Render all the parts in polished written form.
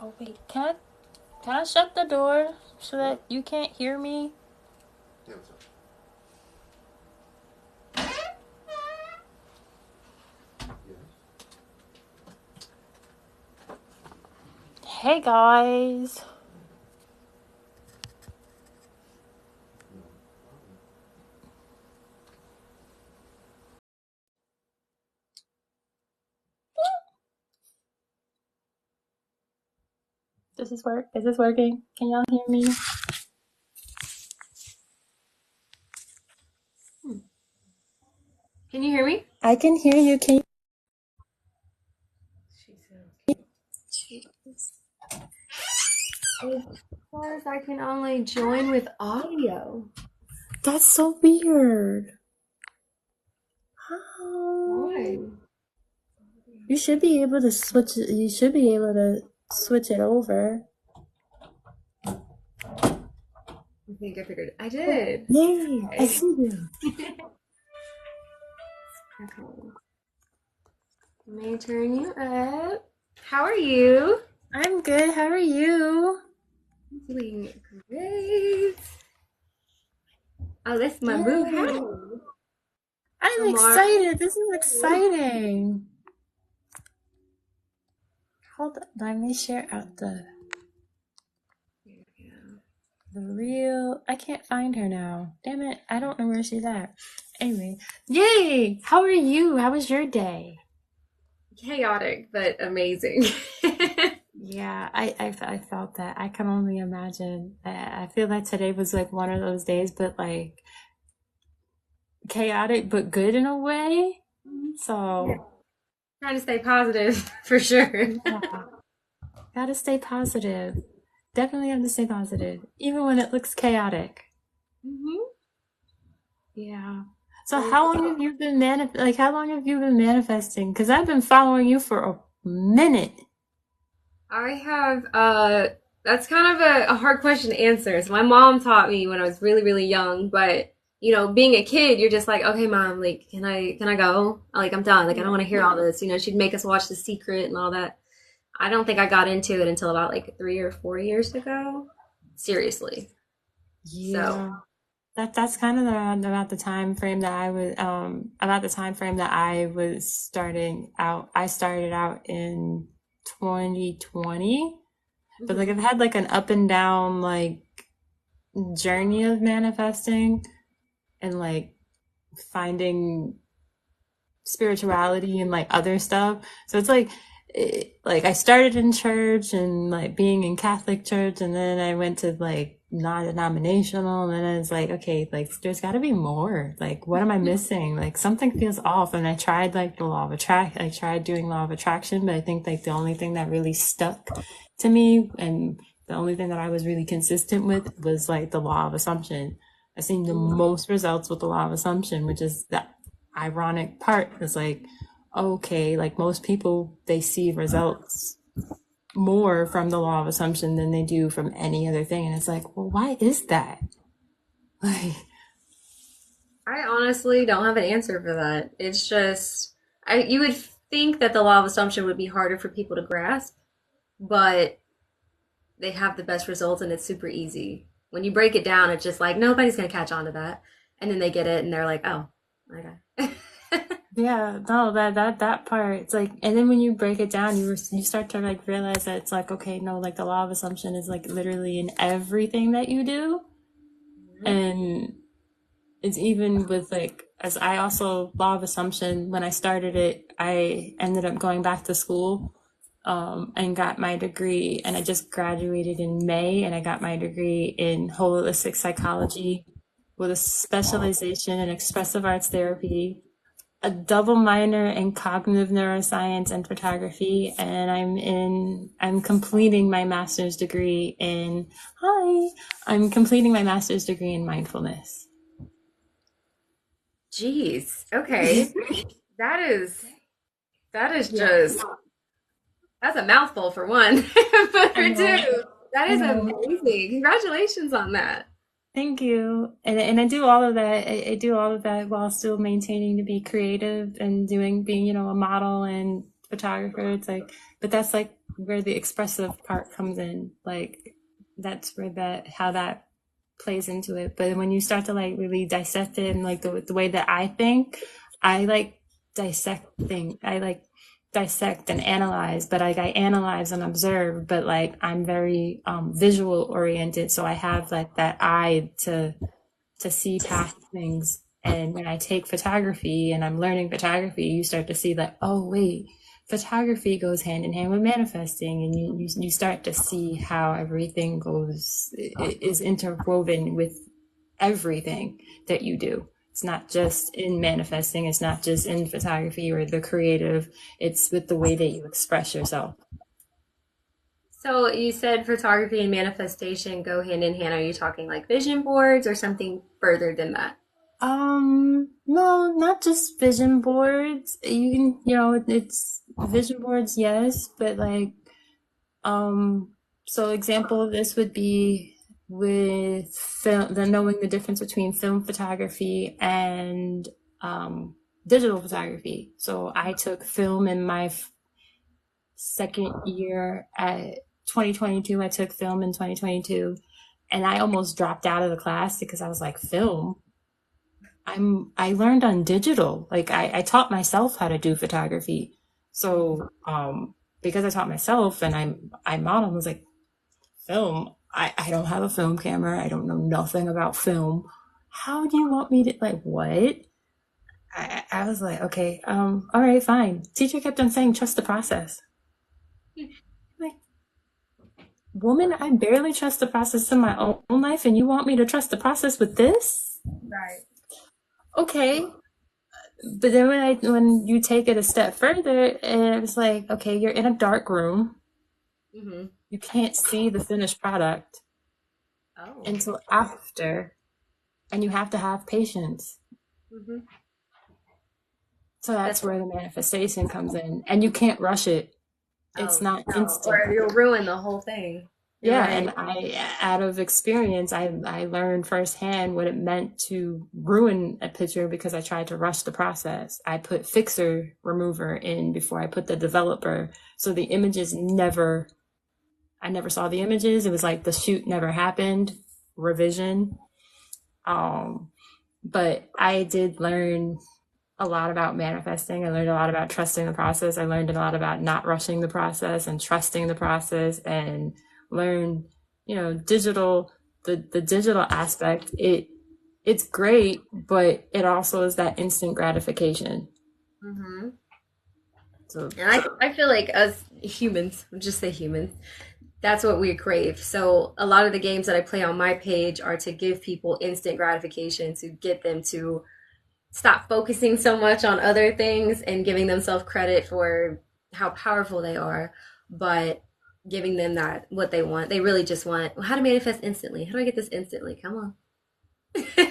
Oh wait, can I shut the door so that you can't hear me? Yeah, what's up? Yes. Hey guys. No. Does this work? Is this working? Can y'all hear me? Can you hear me? I can hear you. Can Of course, I can only join with audio. That's so weird. How? Why? You should be able to switch it. You should be able to switch it over. I think I figured it. I did. Yay! I Okay. see you. Okay. Let me turn you up. How are you? I'm good. How are you? I'm doing great. Oh, that's my boo. Yay. Hi. I'm Amar. excited. This is exciting. Hold on. Let me share out the real. I can't find her now. Damn it. I don't know where she's at. Anyway. Yay! How are you? How was your day? Chaotic, but amazing. Yeah, I felt that. I can only imagine. I feel that today was like one of those days, but like chaotic, but good in a way. So, Trying to stay positive for sure. yeah, gotta stay positive. Definitely have to stay positive, even when it looks chaotic. hmm Yeah. So how long have you been how long have you been manifesting? Because I've been following you for a minute. I have that's kind of a hard question to answer. So my mom taught me when I was really, really young, but being a kid, you're just like, okay, mom, like, can I go? Like, I'm done. Like, I don't want to hear all this. She'd make us watch The Secret and all that. I don't think I got into it until about like 3 or 4 years ago. Seriously. So, Yeah. That's kind of about the time frame that I was starting out. I started out in 2020, but like mhm. I've had like an up and down like journey of manifesting and like finding spirituality and like other stuff. So it's like like I started in church and like being in Catholic church, and then I went to like non-denominational, and then I was like, okay, like there's got to be more. Like, what am I missing? Like something feels off. And I tried like the law of attract. I tried doing law of attraction, but I think like the only thing that really stuck to me and the only thing that I was really consistent with was like the law of assumption. I've seen the most results with the law of assumption, which is the ironic part is like, okay, like most people, they see results more from the law of assumption than they do from any other thing. And it's like, well, why is that? Like, I honestly don't have an answer for that. It's just you would think that the law of assumption would be harder for people to grasp, but they have the best results and it's super easy. When you break it down, it's just like nobody's gonna catch on to that. And then they get it and they're like, oh, okay. yeah, no, that part, it's like, and then when you break it down, you start to like realize that it's like, okay, no, like the law of assumption is like literally in everything that you do. And it's even with like, as I also, law of assumption, when I started it, I ended up going back to school and got my degree. And I just graduated in May, and I got my degree in holistic psychology with a specialization in expressive arts therapy, a double minor in cognitive neuroscience and photography, and I'm completing my master's degree in I'm completing my master's degree in mindfulness. Jeez. Okay. That is that is Yeah, just that's a mouthful for one. But I for know. two, that I is know. amazing. Congratulations on that. Thank you. And I do all of that. I do all of that while still maintaining to be creative and being, a model and photographer. It's like, but that's like where the expressive part comes in. Like that's where that how that plays into it. But when you start to like really dissect it and like the way that I think, I like dissecting. I like dissect and analyze, but like I analyze and observe, but like I'm very visual oriented, so I have like that eye to see past things. And when I take photography and I'm learning photography, you start to see that, oh, wait, photography goes hand in hand with manifesting. And you start to see how everything is interwoven with everything that you do. It's not just in manifesting, it's not just in photography or the creative, it's with the way that you express yourself. So you said photography and manifestation go hand in hand. Are you talking like vision boards or something further than that? No, not just vision boards. You can, it's vision boards, yes, but like, um, so example of this would be with film, the knowing the difference between film photography and digital photography. So I took film in my second year at 2022. I took film in 2022, and I almost dropped out of the class because I was like, film. I learned on digital. Like I taught myself how to do photography. So because I taught myself and I modeled, I was like, film. I don't have a film camera. I don't know nothing about film. How do you want me to like what? I was like, okay, all right, fine. Teacher kept on saying trust the process. Like, woman, I barely trust the process in my own life, and you want me to trust the process with this? Right. Okay. But then when you take it a step further, and it's like, okay, you're in a dark room. Mm-hmm. You can't see the finished product Oh. until after, and you have to have patience. Mm-hmm. So that's That's where the manifestation comes in, and you can't rush it. It's oh not no, instant. or you'll ruin the whole thing. You're Yeah, right. and out of experience, I learned firsthand what it meant to ruin a picture because I tried to rush the process. I put fixer remover in before I put the developer, so the images I never saw the images. It was like the shoot never happened, revision. Um, but I did learn a lot about manifesting. I learned a lot about trusting the process. I learned a lot about not rushing the process and trusting the process and learned, digital, the digital aspect. It's great, but it also is that instant gratification. Mm-hmm. So And I feel like us humans, I'll just say humans, that's what we crave. So a lot of the games that I play on my page are to give people instant gratification, to get them to stop focusing so much on other things and giving themselves credit for how powerful they are, but giving them that what they want. They really just want, well, how to manifest instantly. How do I get this instantly? Come on.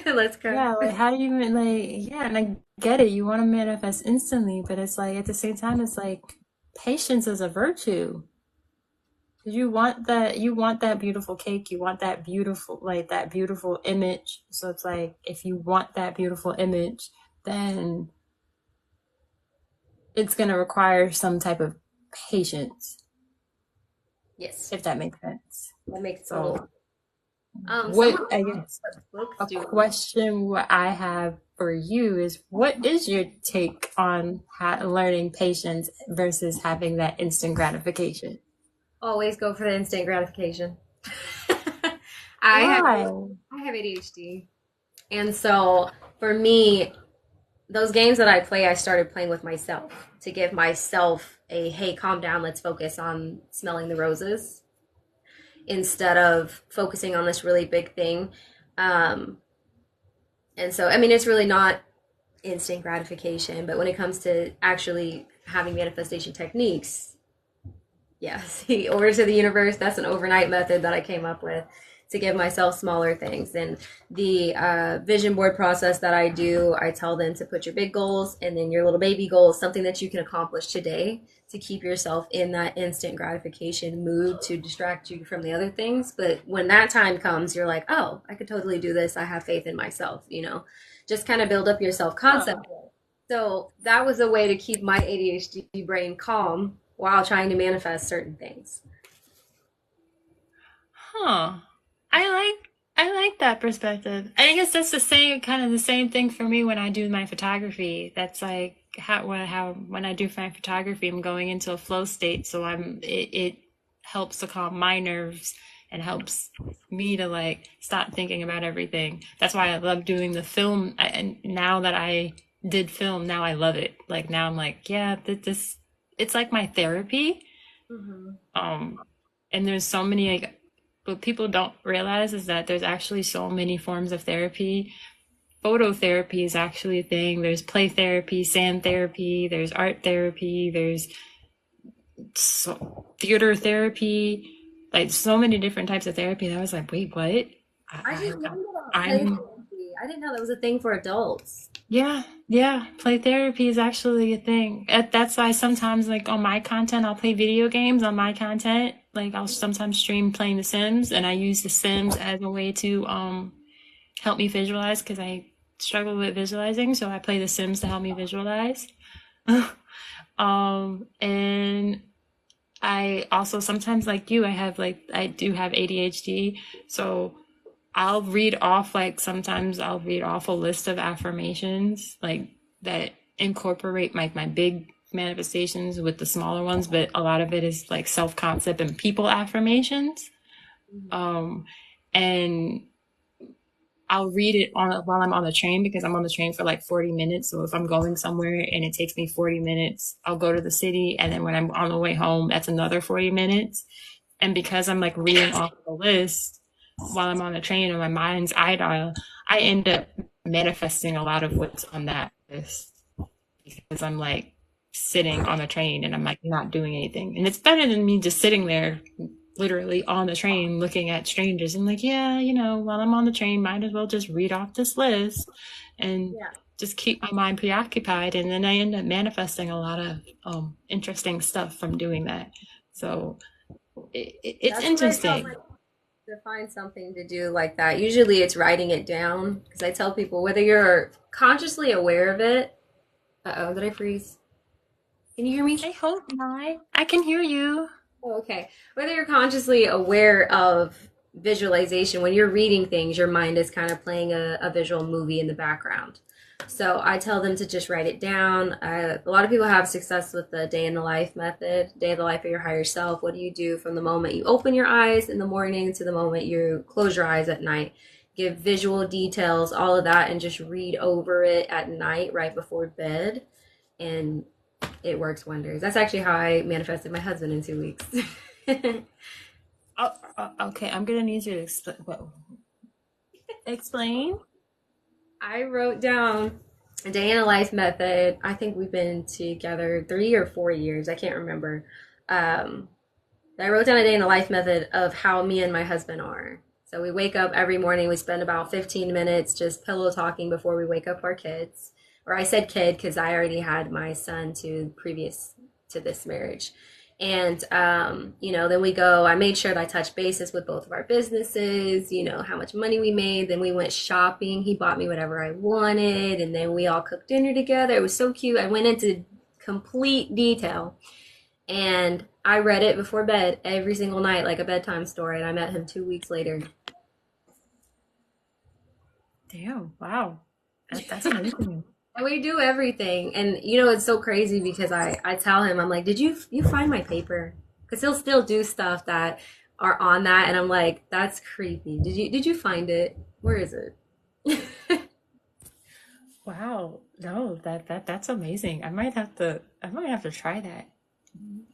Let's go. yeah, like how do you yeah, and I get it. You want to manifest instantly, but it's like at the same time, it's like patience is a virtue. You want that beautiful cake, you want that beautiful that beautiful image. So it's like if you want that beautiful image, then it's going to require some type of patience, Yes, if that makes sense. that makes total. So what Someone I guess what books a do. question what I have for you is what is your take on learning patience versus having that instant gratification? Always go for the instant gratification. I have Why? I have ADHD. And so for me, those games that I play, I started playing with myself to give myself a hey, calm down, let's focus on smelling the roses instead of focusing on this really big thing. Um, and so, I mean, it's really not instant gratification, but when it comes to actually having manifestation techniques, yes, the orders of the universe, that's an overnight method that I came up with to give myself smaller things. And the vision board process that I do, I tell them to put your big goals and then your little baby goals, something that you can accomplish today to keep yourself in that instant gratification mood to distract you from the other things. But when that time comes, you're like, oh, I could totally do this. I have faith in myself, just kind of build up your self concept. Oh, So that was a way to keep my ADHD brain calm while trying to manifest certain things. Huh. I like I like that perspective. I guess that's the same kind of the same thing for me when I do my photography. That's like how when I do my photography, I'm going into a flow state, so it helps to calm my nerves and helps me to like stop thinking about everything. That's why I love doing the film. And now that I did film, now I love it. Like now I'm like, yeah, this it's like my therapy. Hmm. Um, and there's so many like what people don't realize is that there's actually so many forms of therapy. Phototherapy is actually a thing. There's play therapy, sand therapy, there's art therapy, there's theater therapy, like so many different types of therapy. And I was like, wait, what? I didn't know about play I'm therapy. I didn't know that was a thing for adults. Yeah, yeah. Play therapy is actually a thing. That's why sometimes, like on my content, I'll play video games on my content. Like I'll sometimes stream playing The Sims, and I use The Sims as a way to help me visualize because I struggle with visualizing. So I play The Sims to help me visualize. And I also sometimes, like you, I do have ADHD, so sometimes I'll read off a list of affirmations like that incorporate my big manifestations with the smaller ones, but a lot of it is like self-concept and people affirmations. Um and I'll read it on while I'm on the train because I'm on the train for like 40 minutes. So if I'm going somewhere and it takes me 40 minutes, I'll go to the city, and then when I'm on the way home, that's another 40 minutes. And because I'm like reading off the list while I'm on the train and my mind's idle, I end up manifesting a lot of what's on that list because I'm like sitting on the train and I'm like not doing anything. And it's better than me just sitting there literally on the train looking at strangers. I'm like, yeah, while I'm on the train, might as well just read off this list and Yeah, just keep my mind preoccupied. And then I end up manifesting a lot of interesting stuff from doing that. So it's that's what I tell interesting. my to find something to do like that. Usually it's writing it down because I tell people whether you're consciously aware of it. Uh-oh, did I freeze? Can you hear me? I hope not. I can hear you. Oh, okay. Whether you're consciously aware of visualization, when you're reading things, your mind is kind of playing a visual movie in the background. So I tell them to just write it down. A lot of people have success with the day in the life method, day of the life of your higher self. What do you do from the moment you open your eyes in the morning to the moment you close your eyes at night? Give visual details, all of that, and just read over it at night right before bed. And it works wonders. That's actually how I manifested my husband in 2 weeks. Okay, I'm gonna need you to explain. Explain. I wrote down a day in a life method. I think we've been together 3 or 4 years. I can't remember. Um, I wrote down a day in a life method of how me and my husband are. So we wake up every morning. We spend about 15 minutes just pillow talking before we wake up our kids. Or I said kid because I already had my son to previous to this marriage. And, then we go, I made sure that I touched bases with both of our businesses, how much money we made. Then we went shopping. He bought me whatever I wanted. And then we all cooked dinner together. It was so cute. I went into complete detail. And I read it before bed every single night, like a bedtime story. And I met him 2 weeks later. Damn! Wow, that's amazing. And we do everything. And it's so crazy because I tell him, I'm like, did you find my paper? Because he'll still do stuff that are on that, and I'm like, that's creepy. Did you find it? Where is it? Wow, no, that's amazing. I might have to try that.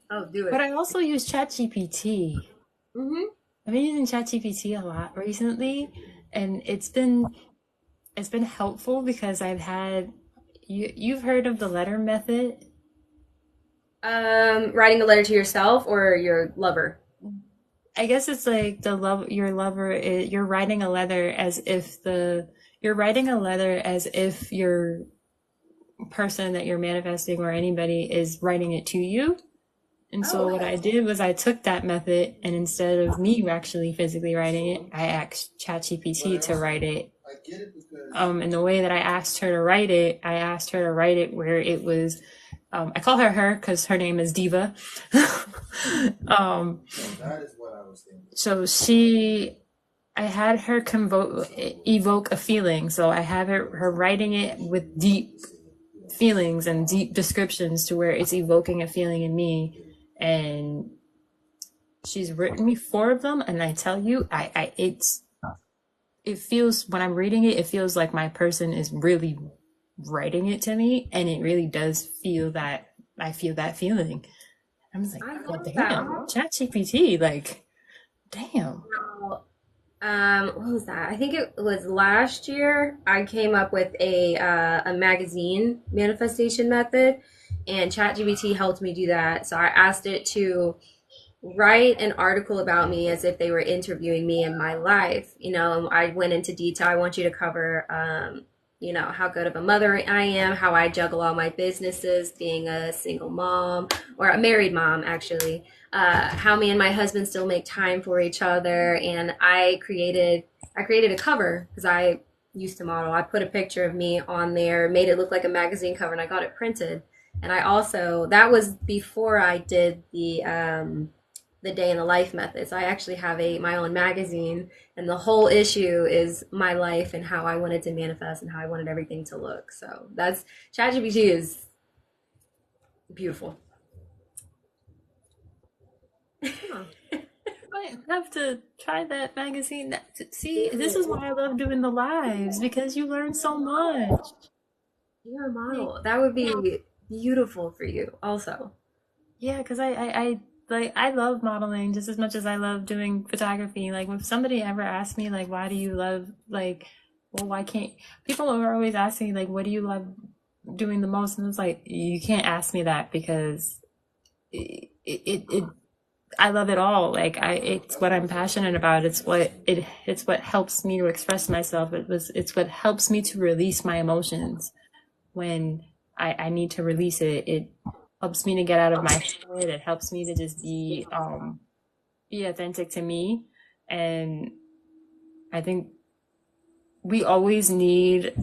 Oh, do But it. I also use ChatGPT. Hmm. I've been using ChatGPT a lot recently, and it's been helpful because you've heard of the letter method. Writing a letter to yourself or your lover. I guess it's like your lover you're writing a letter as if you're writing a letter as if your person that you're manifesting or anybody is writing it to you. And Oh, so what okay. I did was I took that method, and instead of me actually physically writing it, I asked ChatGPT to write it. I get it because And the way that I asked her to write it, I asked her to write it where it was I call her because her name is Diva. um, No, that is what I was thinking. so I had her evoke a feeling. So I have her writing it with deep feelings and deep descriptions to where it's evoking a feeling in me. And she's written me four of them, and I tell you, it feels when I'm reading it, it feels like my person is really writing it to me, and it really does feel that I feel that feeling. I'm just like, I well, love that. damn, ChatGPT, like, damn. What was that? I think it was last year. I came up with a magazine manifestation method, and ChatGPT helped me do that. So I asked it to write an article about me as if they were interviewing me in my life. I went into detail. I want you to cover, how good of a mother I am, how I juggle all my businesses, being a single mom or a married mom, actually. How me and my husband still make time for each other, and I created a cover because I used to model. I put a picture of me on there, made it look like a magazine cover, and I got it printed. And I also that was before I did the day in the life method. So I actually have a my own magazine, and the whole issue is my life and how I wanted to manifest and how I wanted everything to look. So that's ChatGPT is beautiful. Huh. I have to try that magazine. See, this is why I love doing the lives because you learn so much. You're a Like, model. That would be beautiful for you, also. yeah, because I love modeling just as much as I love doing photography. Like, if somebody ever asks me, like, why do you love, like, well, why can't people are always asking, like, what do you love doing the most? And it's like, you can't ask me that because it I love it all. Like, it's what I'm passionate about. It's what helps me to express myself. It's what helps me to release my emotions when I need to release it. It helps me to get out of my head. It helps me to just be authentic to me. And I think we always need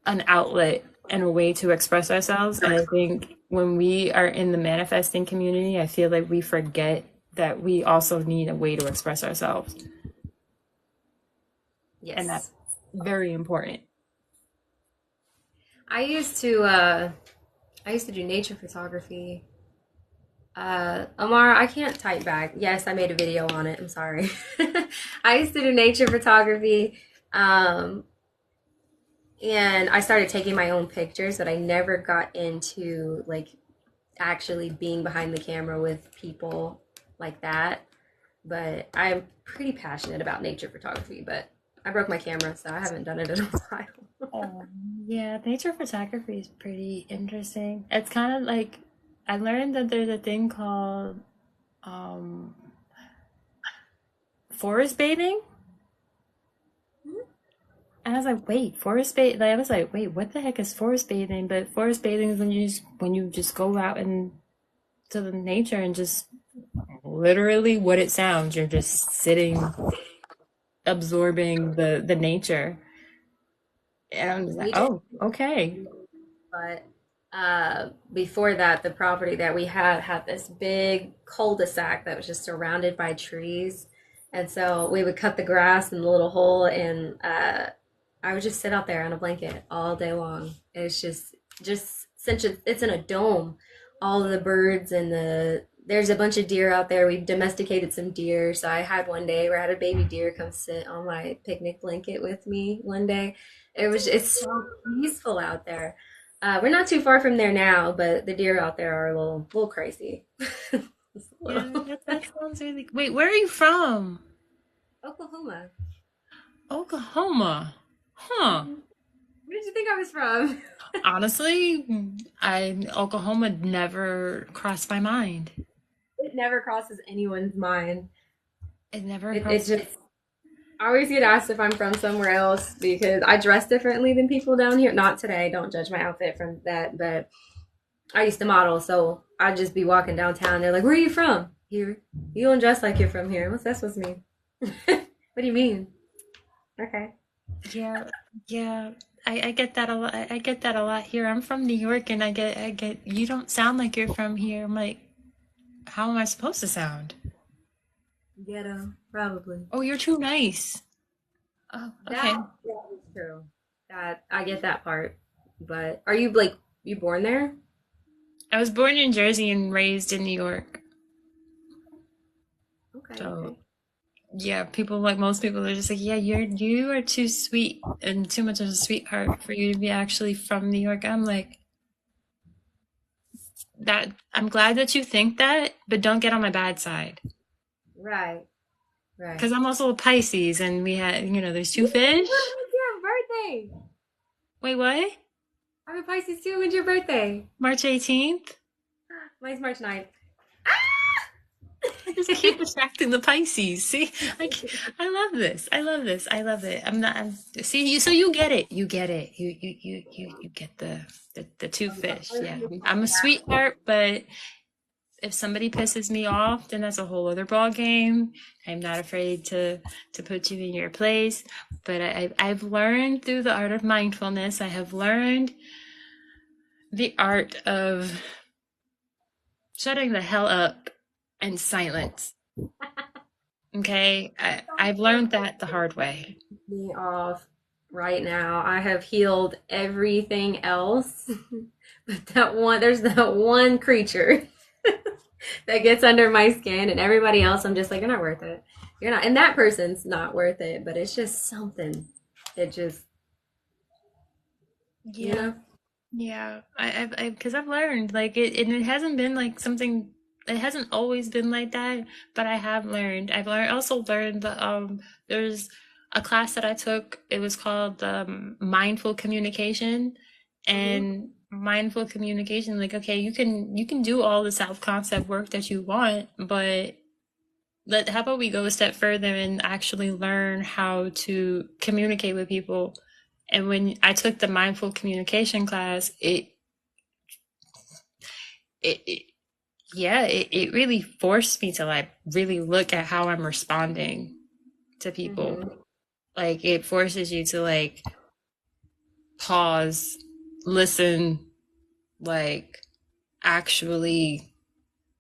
an outlet and a way to express ourselves. And I think when we are in the manifesting community, I feel like we forget that we also need a way to express ourselves. And that's Yes. very important. I used to uh I used to do nature photography. Amara, I can't type back. Yes, I made a video on it. I'm sorry. I used to do nature photography. Um, and I started taking my own pictures, but I never got into like actually being behind the camera with people like that. But I'm pretty passionate about nature photography, but I broke my camera, so I haven't done it in a while. Um, yeah, nature photography is pretty interesting. It's kind of like I learned that there's a thing called um, forest bathing. And I was like, wait, forest bath. Like, I was like, wait, what the heck is forest bathing? But forest bathing is when you just go out and to the nature and just literally what it sounds. You're just sitting, absorbing the nature. And I'm just like, We did, oh, okay. but before that, the property that we had this big cul-de-sac that was just surrounded by trees. And so we would cut the grass in the little hole, and I would just sit out there on a blanket all day long. It's just since it's in a dome, all of the birds and there's a bunch of deer out there. We've domesticated some deer. So I had one day where I had a baby deer come sit on my picnic blanket with me one day. It's so peaceful out there. We're not too far from there now, but the deer out there are a little crazy. Just a Yeah, little. that sounds really. Wait, where are you from? Oklahoma. Oklahoma. Huh. Where did you think I was from? Honestly, Oklahoma never crossed my mind. It never crosses anyone's mind. It never It crossed. just I always get asked if I'm from somewhere else because I dress differently than people down here. Not today, don't judge my outfit from that, but I used to model, so I'd just be walking downtown. They're like, "Where are you from?" Here. You don't dress like you're from here. What's that supposed to mean? What do you mean? Okay. Yeah, yeah. I get that a lot. I get that a lot here. I'm from New York, and I get. You don't sound like you're from here. I'm like, how am I supposed to sound? Ghetto, probably. Oh, you're too nice. Oh, okay. That is true. That I get that part. But are you like you born there? I was born in Jersey and raised in New York. Okay, So okay. yeah, people like most people are just like, yeah, you are too sweet and too much of a sweetheart for you to be actually from New York. I'm like that. I'm glad that you think that, but don't get on my bad side Right, right. because I'm also a Pisces, and we had there's two fish. When's your birthday? Wait, what? I'm a Pisces too. When's your birthday? March 18th? Mine's March 9th. I just keep attracting the Pisces. See, I love this. I love this. I love it. See you. So you get it. You get it. You get the two fish. Yeah, I'm a sweetheart, but if somebody pisses me off, then that's a whole other ball game. I'm not afraid to put you in your place. But I've learned through the art of mindfulness. I have learned the art of shutting the hell up and silence. Okay, I've learned that the hard way. Me off right now. I have healed everything else, but there's that one creature that gets under my skin, and everybody else, I'm just like, you're not worth it. You're not, and that person's not worth it. But it's just something. It just, you Yeah, know. yeah. Because I've learned like it, and it hasn't been like something. It hasn't always been like that, but I have learned. I've learned also learned that there's a class that I took. It was called mindful communication, Hmm. and mindful communication. Like, okay, you can do all the self concept work that you want, but how about we go a step further and actually learn how to communicate with people? And when I took the mindful communication class, it yeah, it really forced me to like really look at how I'm responding to people. Hmm. Like it forces you to like pause, listen, like actually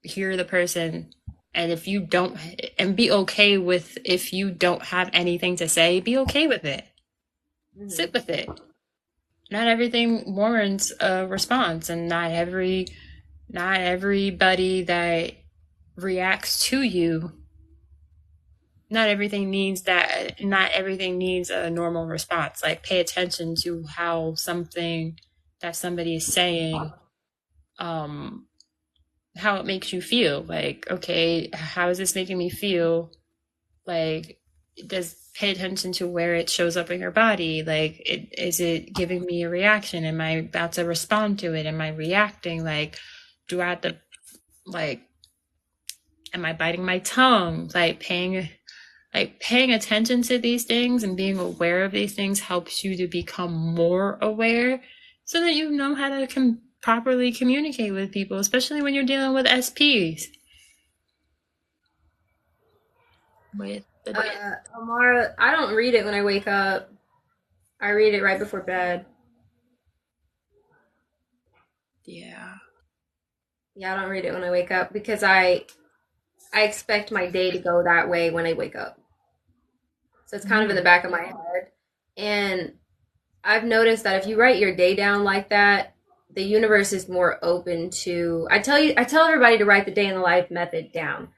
hear the person. And if you don't, and be okay with if you don't have anything to say, be okay with it. Sit Hmm. with it. Not everything warrants a response, and not everybody that reacts to you, not everything needs a normal response. Like pay attention to how something that somebody is saying, um how it makes you feel. Like, okay, how is this making me feel? Like, does pay attention to where it shows up in your body. Like, is it giving me a reaction? Am I about to respond to it? Am I reacting? Like, do I have to, like, am I biting my tongue? Like paying attention to these things and being aware of these things helps you to become more aware so that you know how to properly communicate with people, especially when you're dealing with SPs. With the Amara, I don't read it when I wake up. I read it right before bed. Yeah. Yeah, I don't read it when I wake up because I expect my day to go that way when I wake up. So it's kind of in the Mm. back of my head. And I've noticed that if you write your day down like that, the universe is more open to I tell everybody to write the day in the life method down.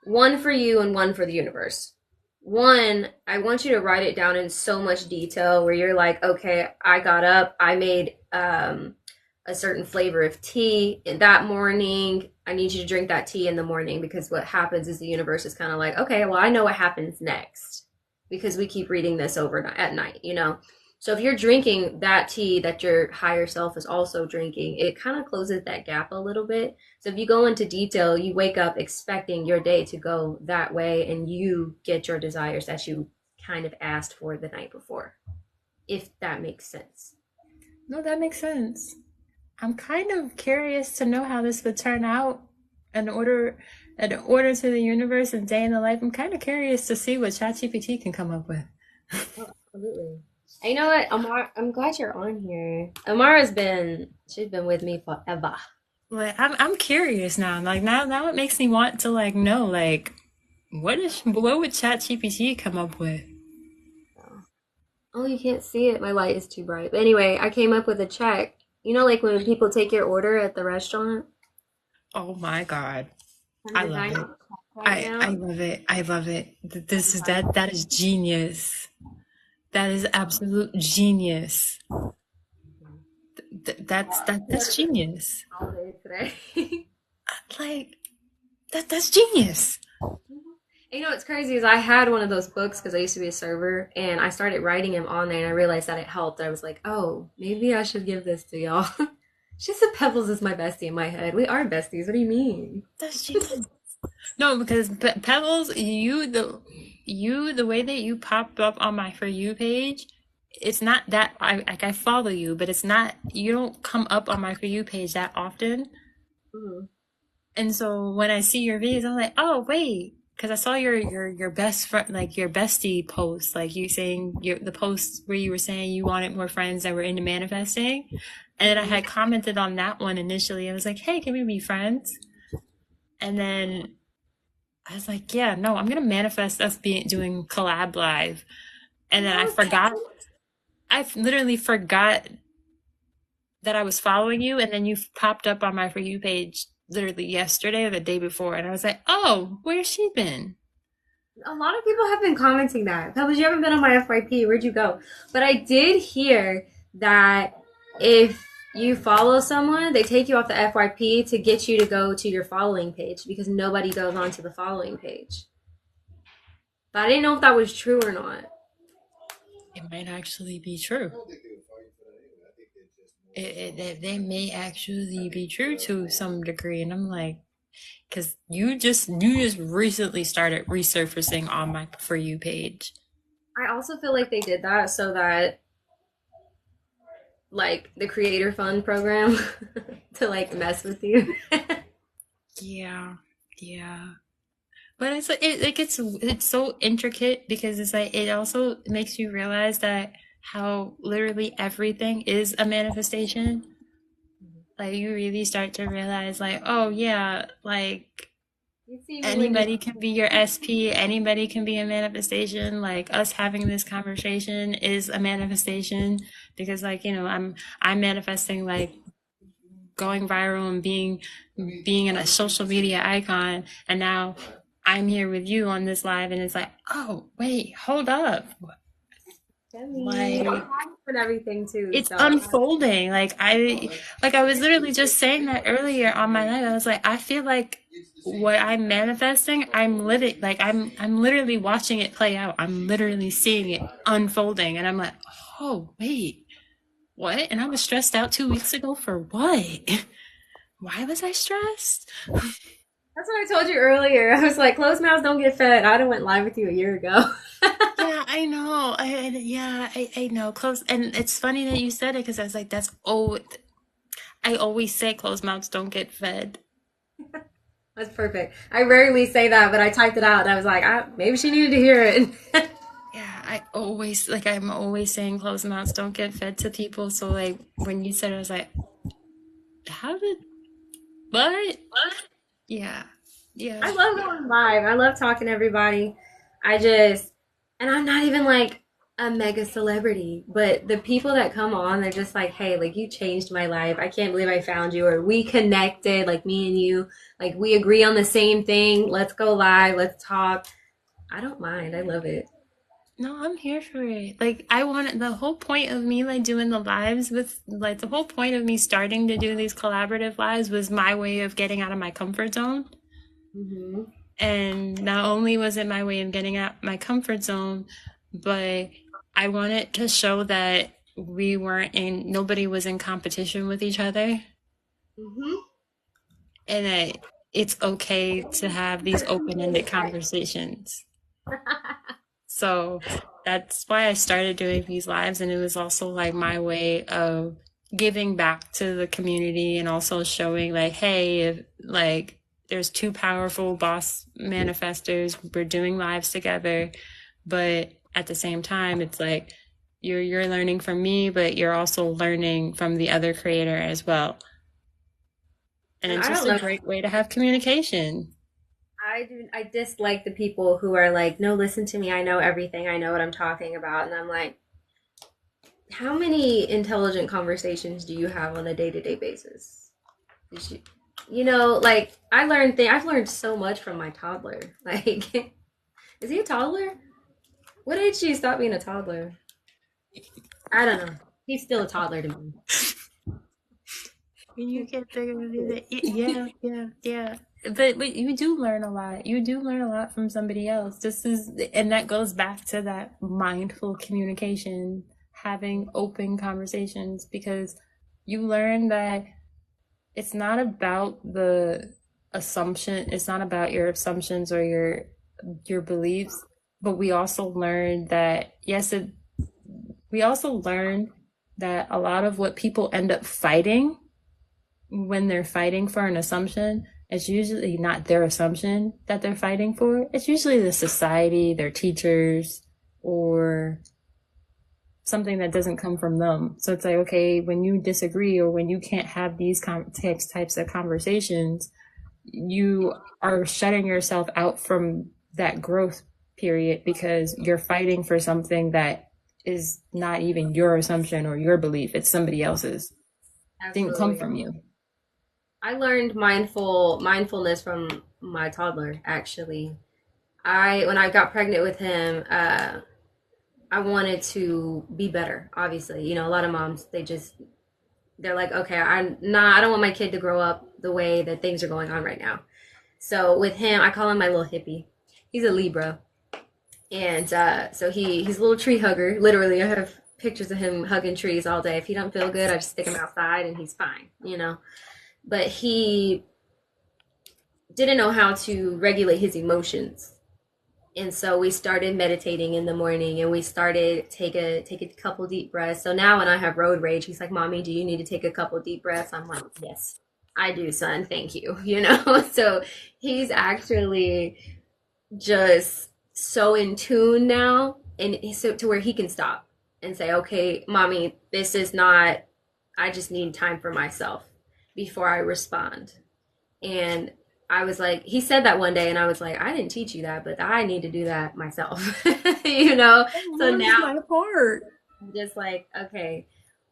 One for you and one for the universe. One, I want you to write it down in so much detail where you're like, okay, I got up, I made a certain flavor of tea in that morning. I need you to drink that tea in the morning because what happens is the universe is kind of like, okay, well, I know what happens next because we keep reading this over at night, you know? So if you're drinking that tea that your higher self is also drinking, it kind of closes that gap a little bit. So if you go into detail, you wake up expecting your day to go that way and you get your desires that you kind of asked for the night before, if that makes sense. No, that makes sense. I'm kind of curious to know how this would turn out in order to the universe and day in the life. I'm kind of curious to see what ChatGPT can come up with. Oh, absolutely. You know what, Amar? I'm glad you're on here. Amara's been she's been with me forever. Like I'm curious now. Like now it makes me want to like know like what would ChatGPT come up with? So. Oh, you can't see it. My light is too bright. But anyway, I came up with a check. You know, like when people take your order at the restaurant. Oh my God. I'm I love designing a it. check right I now. love it. I love it. This is 75. that is genius. That is absolute genius. That's genius. All day today. Like that's genius. You know what's crazy is I had one of those books because I used to be a server, and I started writing him on there, and I realized that it helped. I was like, oh, maybe I should give this to y'all. She said Pebbles is my bestie in my head. We are besties. What do you mean? That's genius. No, because Pebbles, the way that you popped up on my For You page, it's not that I follow you, but it's not you don't come up on my For You page that often. Mhm. And so when I see your videos, I'm like, oh wait, because I saw your best friend, like your bestie post, like you saying the post where you were saying you wanted more friends that were into manifesting, and then I Mhm. had commented on that one initially. I was like, hey, can we be friends? And then I was like, yeah, no, I'm gonna manifest us being doing collab live. And then I Okay. forgot, I literally forgot that I was following you, and then you popped up on my For You page literally yesterday or the day before, and I was like, oh, where's she been? A lot of people have been commenting that. Pebbles, you haven't been on my FYP. Where'd you go? But I did hear that if you follow someone, they take you off the FYP to get you to go to your following page because nobody goes onto the following page. But I didn't know if that was true or not. It might actually be I true. don't think they would fire you for that anyway. I think they just more so. That they may actually be true to some degree, and I'm like, because you just recently started resurfacing on my For You page. I also feel like they did that so that like the creator fund program to like mess with you. Yeah, yeah. But it's like it's so intricate because it's like it also makes you realize that how literally everything is a manifestation. Like you really start to realize like, oh yeah, like You see me when you anybody can be your SP, anybody can be a manifestation. Like us having this conversation is a manifestation because like, I'm manifesting like going viral and being in a social media icon, and now I'm here with you on this live, and it's like, oh wait, hold up, send me like and everything too. it's So unfolding. Like I was literally just saying that earlier on my live. I was like, I feel like what I'm manifesting, I'm living, like I'm literally watching it play out. I'm literally seeing it unfolding, and I'm like, oh wait, what? And I was stressed out 2 weeks ago for what? Why was I stressed? that's what I told you earlier. I was like, closed mouths don't get fed. I'd have went live with you a year ago. Yeah, I know. I know. Close, and it's funny that you said it because I was like, I always say closed mouths don't get fed. That's perfect. I rarely say that, but I typed it out and I was like, maybe she needed to hear it. Yeah, I'm always saying closed mouths don't get fed to people. So like when you said it, I was like, how did what? Yeah, I yeah. love going live. I love talking to everybody. I just, and I'm not even like a mega celebrity, but the people that come on, they're just like, hey, like you changed my life. I can't believe I found you, or we connected, like me and you, like we agree on the same thing. Let's go live. Let's talk. I don't mind. I love it. No, I'm here for it. Like I wanted the whole point of me like doing the lives with like the whole point of me starting to do these collaborative lives was my way of getting out of my comfort zone. Hmm. And not only was it my way of getting out my comfort zone, but I wanted to show that nobody was in competition with each other, Hmm. and that it's okay to have these open-ended conversations. So that's why I started doing these lives, and it was also like my way of giving back to the community and also showing like, hey, if like there's two powerful boss manifestors, we're doing lives together, but at the same time, it's like You're learning from me, but you're also learning from the other creator as well. And And it's I just don't a know. great way to have communication. I dislike the people who are like, no, listen to me. I know everything. I know what I'm talking about. And I'm like, how many intelligent conversations do you have on a day-to-day basis? Did like I've learned so much from my toddler. Like, is he a toddler? What age did you stop being a toddler? I don't know. He's still a toddler to me. You get bigger and do that. Yeah, yeah, yeah. But you do learn a lot. You do learn a lot from somebody else. This is, and that goes back to that mindful communication, having open conversations, because you learn that it's not about the assumption. It's not about your assumptions or your beliefs. But we also learn that we also learn that a lot of what people end up fighting when they're fighting for an assumption, it's usually not their assumption that they're fighting for. It's usually the society, their teachers, or something that doesn't come from them. So it's like, okay, when you disagree or when you can't have these types of conversations, you are shutting yourself out from that growth period because you're fighting for something that is not even your assumption or your belief. It's somebody else's. It didn't come Absolutely. from you. I learned mindfulness from my toddler actually. I when I got pregnant with him, I wanted to be better. Obviously, a lot of moms they're like, okay, I don't want my kid to grow up the way that things are going on right now. So with him, I call him my little hippie. He's a Libra, and so he's a little tree hugger. Literally, I have pictures of him hugging trees all day. If he don't feel good, I just stick him outside, and he's fine. But he didn't know how to regulate his emotions. And so we started meditating in the morning and we started take a couple deep breaths. So now when I have road rage, he's like, "Mommy, do you need to take a couple deep breaths?" I'm like, "Yes, I do, son. Thank you." So he's actually just so in tune now and so to where he can stop and say, "Okay, Mommy, this is not I just need time for myself before I respond." And I was like, he said that one day, and I was like, I didn't teach you that, but I need to do that myself, you know? That So warms now my heart. I'm just like, okay,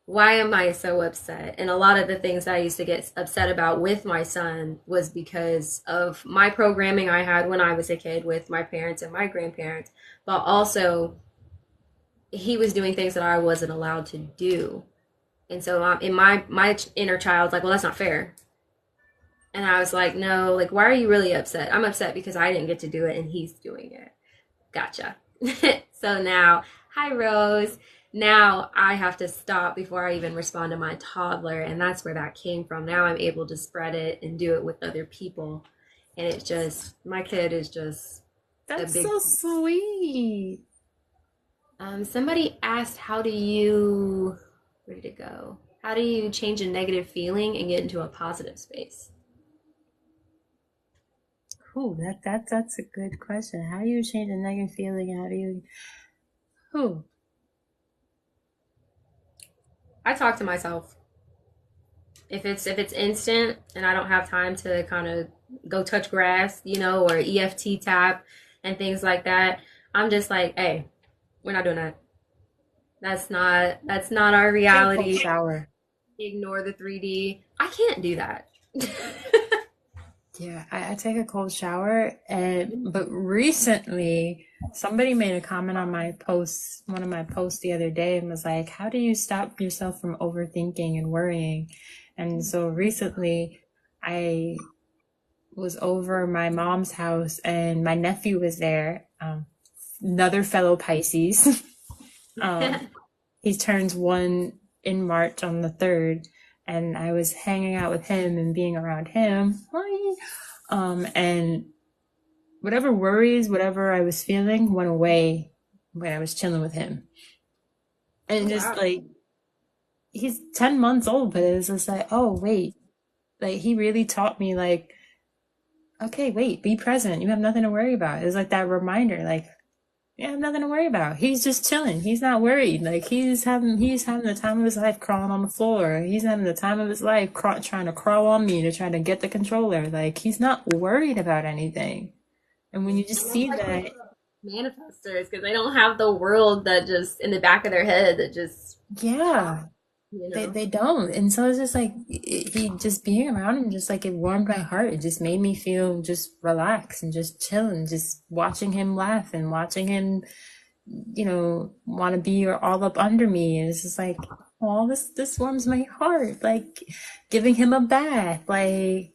why am I so upset? And a lot of the things I used to get upset about with my son was because of my programming I had when I was a kid with my parents and my grandparents, but also he was doing things that I wasn't allowed to do. And so in my inner child's like, well, that's not fair. And I was like, no, like, why are you really upset? I'm upset because I didn't get to do it and he's doing it. Gotcha. So now, hi, Rose. Now I have to stop before I even respond to my toddler. And that's where that came from. Now I'm able to spread it and do it with other people. And it's just, my kid is just a That's big. so sweet. Somebody asked, where did it go? How do you change a negative feeling and get into a positive space? Ooh, that's a good question. How do you change a negative feeling? How do you? Ooh, I talk to myself. If it's instant and I don't have time to kind of go touch grass, or EFT tap and things like that, I'm just like, hey, we're not doing that. That's not our take a cold reality. shower. Ignore the 3D. I can't do that. Yeah, I take a cold shower, and but recently somebody made a comment on my post, one of my posts the other day, and was like, "How do you stop yourself from overthinking and worrying?" And so recently, I was over my mom's house, and my nephew was there, another fellow Pisces. Um, he turns one in March on the 3rd, and I was hanging out with him and being around him. And whatever worries, whatever I was feeling went away when I was chilling with him. Oh And just wow. like, he's 10 months old, but it was just like, oh, wait. Like, he really taught me, like, okay, wait, be present. You have nothing to worry about. It was like that reminder, like, Yeah, nothing to worry about. He's just chilling. He's not worried. Like he's having the time of his life crawling on the floor. He's having the time of his life trying to crawl on me to try to get the controller. Like he's not worried about anything. And when you just That's see like that, manifestors because they don't have the world that just in the back of their head that just yeah, you they know. they don't. And so it's just like he just being around him, just like it warmed my heart. It just made me feel just relaxed and just chilling, just watching him laugh and watching him want to be all up under me. And it's just like, oh, this warms my heart. Like giving him a bath. Like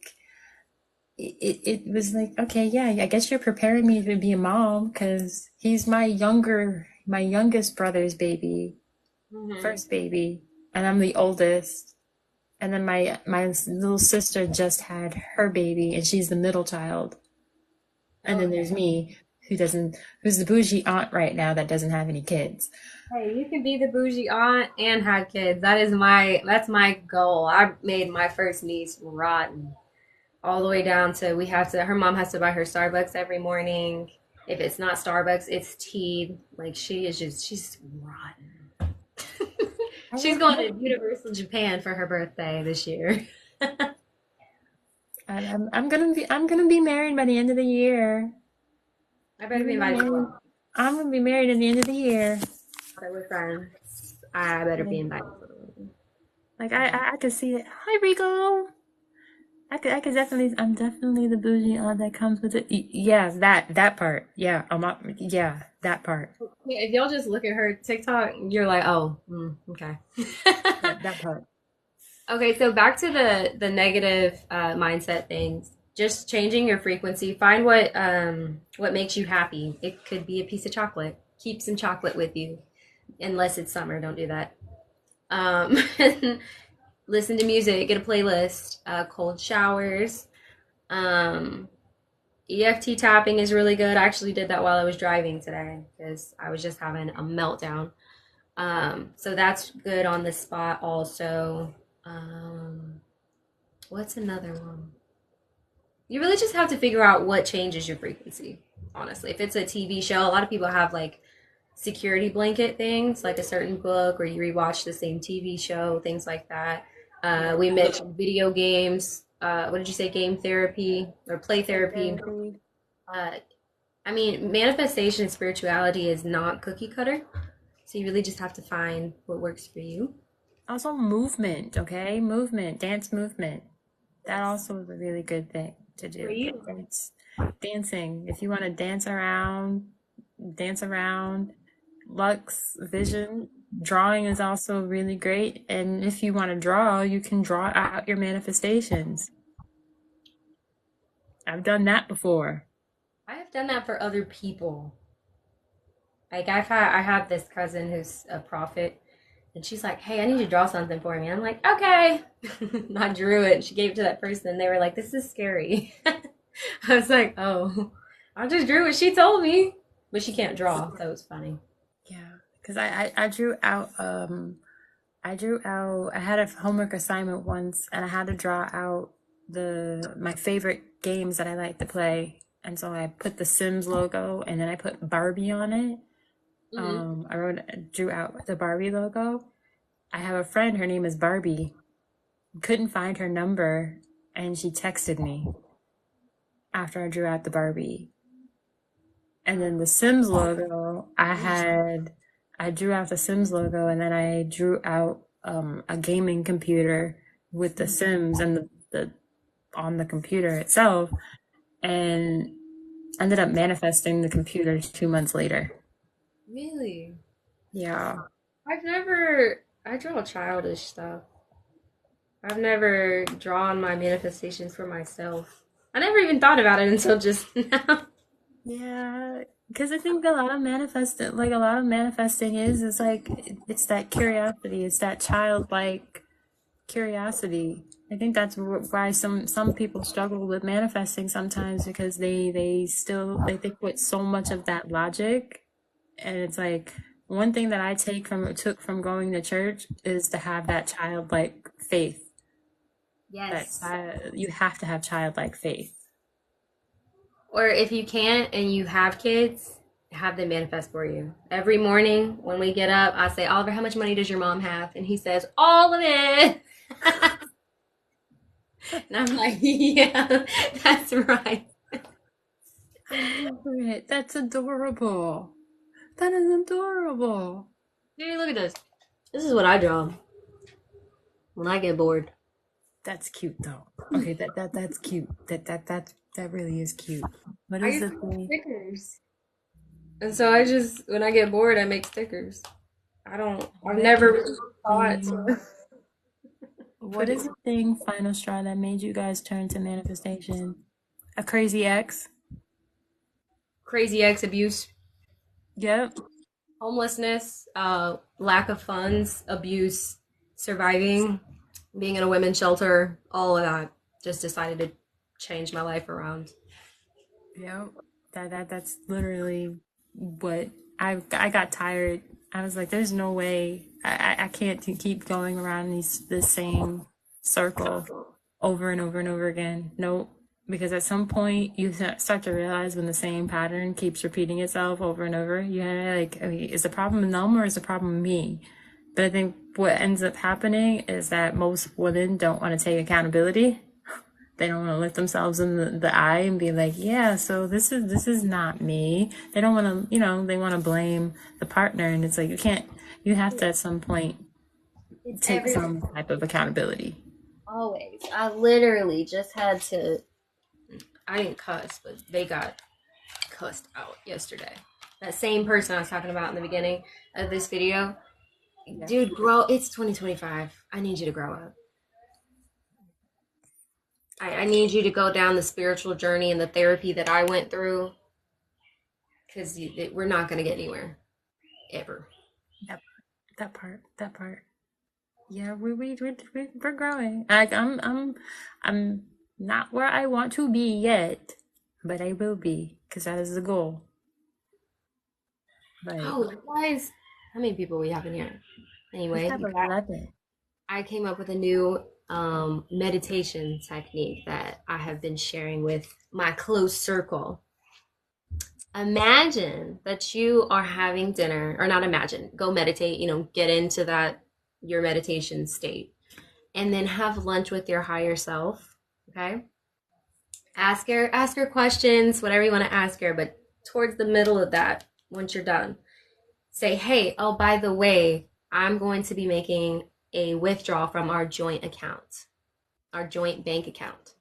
it was like, okay, yeah, I guess you're preparing me to be a mom because he's my youngest brother's baby, Hmm. first baby, and I'm the oldest. And then my little sister just had her baby, and she's the middle child. And then there's Okay. me, who's the bougie aunt right now that doesn't have any kids. Hey, you can be the bougie aunt and have kids. That's my goal. I made my first niece rotten. All the way down to her mom has to buy her Starbucks every morning. If it's not Starbucks, it's tea. Like she's rotten. I She's will, going to Universal Japan for her birthday this year. I'm gonna be married by the end of the year. I I'm better be gonna be invited to married. I'm gonna be married at the end of the year. the with friends. I better be Like, invited to the wedding. I could see it. Hi, Rico. I could definitely. I'm definitely the bougie aunt that comes with it. Yeah, that part. Yeah, yeah, that part. Yeah, if y'all just look at her TikTok, you're like, oh, okay. That part. Okay, so back to the negative mindset things. Just changing your frequency. Find what makes you happy. It could be a piece of chocolate. Keep some chocolate with you, unless it's summer. Don't do that. Um, listen to music. Get a playlist. Cold showers. Um, EFT tapping is really good. I actually did that while I was driving today because I was just having a meltdown. So that's good on the spot also. Um, what's another one? You really just have to figure out what changes your frequency, honestly. If it's a TV show, a lot of people have like security blanket things, like a certain book, or you rewatch the same TV show, things like that. We mentioned video games. What did you say? Game therapy or play Play therapy. therapy. Uh, I mean, manifestation and spirituality is not cookie cutter. So you really just have to find what works for you. Also, movement. Okay, movement, dance movement. That Yes. also is a really good thing to For do. you. Dancing. If you want to dance around. Lux, vision, drawing is also really great. And if you want to draw, you can draw out your manifestations. I've done that before. I have done that for other people. Like I have this cousin who's a prophet, and she's like, "Hey, I need you to draw something for me." I'm like, "Okay." I drew it, and she gave it to that person, and they were like, "This is scary." I was like, "Oh, I just drew what she told me," but she can't draw, so it's funny. Yeah, because I drew out I had a homework assignment once and I had to draw out the my favorite games that I like to play. And so I put the Sims logo and then I put Barbie on it. Hmm. Drew out the Barbie logo. I have a friend, her name is Barbie. Couldn't find her number and she texted me after I drew out the Barbie. And then the Sims logo, I drew out the Sims logo and then I drew out a gaming computer with the Sims and the on the computer itself and ended up manifesting the computer 2 months later. Really? Yeah. I draw childish stuff. I've never drawn my manifestations for myself. I never even thought about it until just now. Yeah. Because I think a lot of manifesting is like, it's that curiosity, it's that childlike curiosity. I think that's why some people struggle with manifesting sometimes because they think with so much of that logic, and it's like one thing that I took from going to church is to have that childlike faith. Yes. You have to have childlike faith. Or if you can't and you have kids, have them manifest for you. Every morning when we get up, I say, Oliver, how much money does your mom have? And he says, all of it. And I'm like, yeah, that's right. I love it. That's adorable. That is adorable. Dude, look at this. This is what I draw when I get bored. That's cute though. Okay, that's cute. That really is cute. What I is used the to make thing? stickers. And so I just, when I get bored, I make stickers. I've What never is really the thought thing? to What put it. is the thing, final straw, that made you guys turn to manifestation? A crazy ex? Crazy ex abuse, Yep. homelessness, lack of funds, abuse, surviving, being in a women's shelter, all of that. Just decided to change my life around. Yep. That's literally what I got tired. I was like, there's no way I can't keep going around the same circle over and over and over again. Nope. Because at some point you start to realize when the same pattern keeps repeating itself over and over, you have like, I mean, is the problem them or is the problem me? But I think what ends up happening is that most women don't want to take accountability. They don't want to look themselves in the eye and be like, yeah, so this is not me. They don't want to, they want to blame the partner. And it's like, you have to at some point It's take everywhere. some type of accountability. Always. I literally just had to. I didn't cuss, but they got cussed out yesterday. That same person I was talking about in the beginning of this video. Yeah. Dude, grow. It's 2025. I need you to grow up. I need you to go down the spiritual journey and the therapy that I went through because we're not going to get anywhere ever. Yep. That part. Yeah, we're growing. I'm not where I want to be yet, but I will be because that is the goal. Like, Oh, guys, how many people we have in here? we Anyway, have 11. I came up with a new meditation technique that I have been sharing with my close circle. Imagine that you are having dinner, or not imagine, go meditate, get into that, your meditation state, and then have lunch with your higher self. Okay. Ask her questions, whatever you want to ask her, but towards the middle of that, once you're done, say, hey, oh, by the way, I'm going to be making a withdrawal from our joint account, our joint bank account.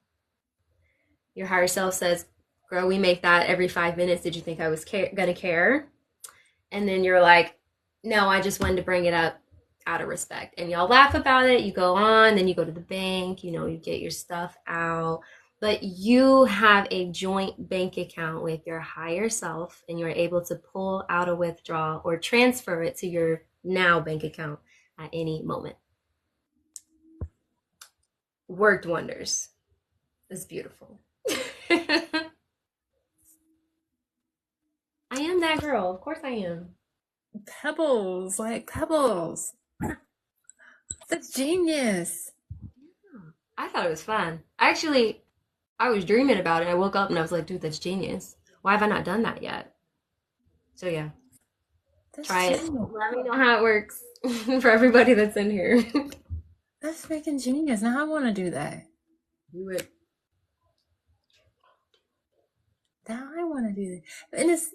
Your higher self says, girl, we make that every 5 minutes. Did you think I was gonna care? And then you're like, no, I just wanted to bring it up out of respect. And y'all laugh about it. You go on, then you go to the bank, you get your stuff out. But you have a joint bank account with your higher self, and you're able to pull out a withdrawal or transfer it to your now bank account at any moment. Worked wonders. It's beautiful. I am that girl. Of course I am. Pebbles, like pebbles. That's genius. I thought it was fun. Actually, I was dreaming about it. I woke up and I was like, dude, that's genius. Why have I not done that yet? So yeah, That's try it. genius. Let me know how it works for everybody that's in here. That's freaking genius. Now I want to do that. Do it. Now I want to do that. And it's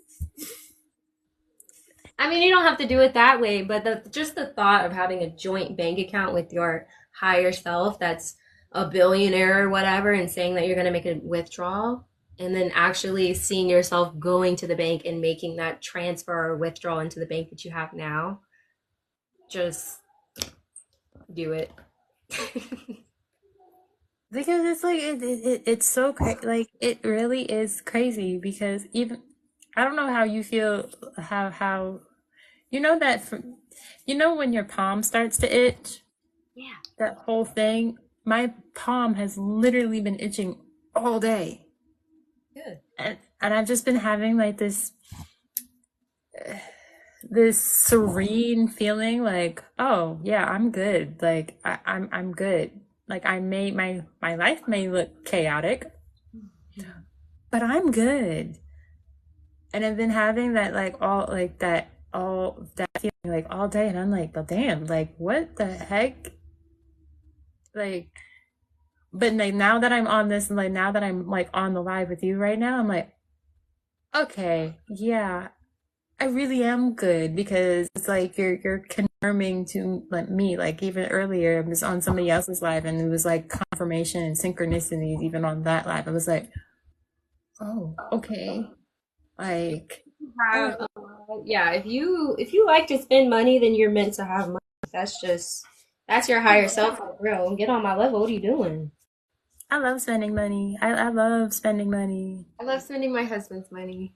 I mean, you don't have to do it that way, but just the thought of having a joint bank account with your higher self that's a billionaire or whatever and saying that you're going to make a withdrawal and then actually seeing yourself going to the bank and making that transfer or withdrawal into the bank that you have now, just do it. because it's like it's so like it really is crazy because even I don't know how you feel how that when your palm starts to itch, Yeah. that whole thing, my palm has literally been itching all day. Good. And I've just been having like this serene feeling like, oh yeah, I'm good. Like I'm good. Like I may my life may look chaotic, but I'm good. And I've been having that like all that feeling like all day, and I'm like, well, damn, like what the heck, like. But like now that I'm on this, and like now that I'm like on the live with you right now, I'm like, okay, yeah, I really am good because it's like you're confirming to like me. Like even earlier, I was on somebody else's live, and it was like confirmation and synchronicities. Even on that live, I was like, oh, okay, like, all right. Have yeah, if you like to spend money, then you're meant to have money. That's just that's your higher self, like, bro. Get on my level. What are you doing? I love spending money. I love spending money. I love spending my husband's money.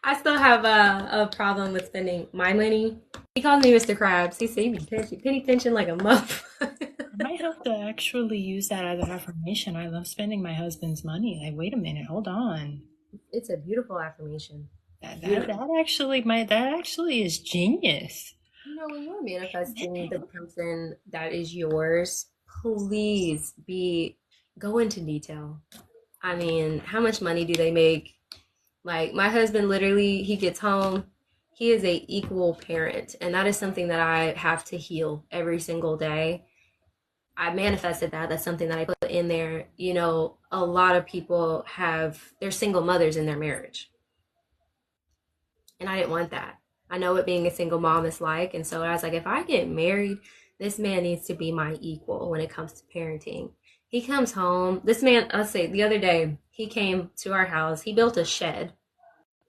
I still have a problem with spending my money. He calls me Mr. Krabs. He said he be penny pinching like a muff. I might have to actually use that as an affirmation. I love spending my husband's money. Like, wait a minute, hold on. It's a beautiful affirmation. That actually is genius. You know, when you're manifesting the person that is yours, please be go into detail. I mean, how much money do they make? Like my husband literally, he gets home, he is a equal parent, and that is something that I have to heal every single day. I manifested that. That's something that I put in there. You know, a lot of people have they're single mothers in their marriage. And I didn't want that. I know what being a single mom is like. And so I was like, if I get married, this man needs to be my equal when it comes to parenting. He comes home. This man, let's say the other day, he came to our house. He built a shed,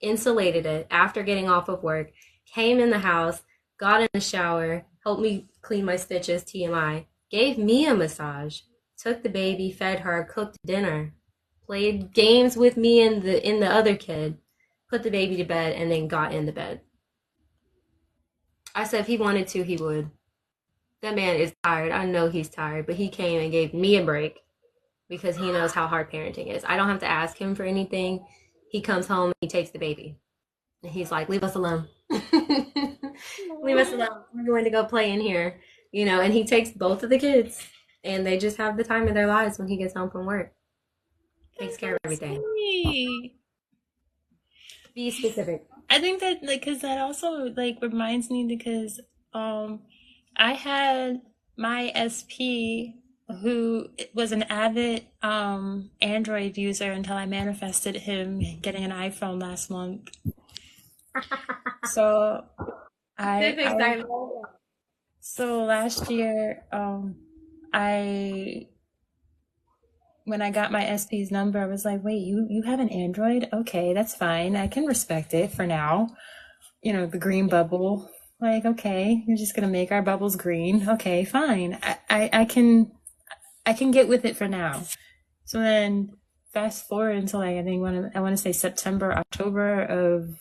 insulated it after getting off of work, came in the house, got in the shower, helped me clean my stitches, TMI, gave me a massage, took the baby, fed her, cooked dinner, played games with me and the other kid, put the baby to bed, and then got in the bed. I said if he wanted to, he would. That man is tired. I know he's tired, but he came and gave me a break because he knows how hard parenting is. I don't have to ask him for anything. He comes home and he takes the baby. And he's like, leave us alone. Leave us alone. We're going to go play in here. You know, and he takes both of the kids and they just have the time of their lives when he gets home from work. Takes That's care so of everything. sweet. Be specific. I think that like because that also like reminds me because I had my SP who was an avid Android user until I manifested him getting an iPhone last month. So Specifics, I I so last year I when I got my SP's number, I was like, wait, you have an Android? Okay, that's fine. I can respect it for now. You know, the green bubble. Like, okay, you're just gonna make our bubbles green. Okay, fine. I can get with it for now. So then fast forward until like, I think when I want to say September, October of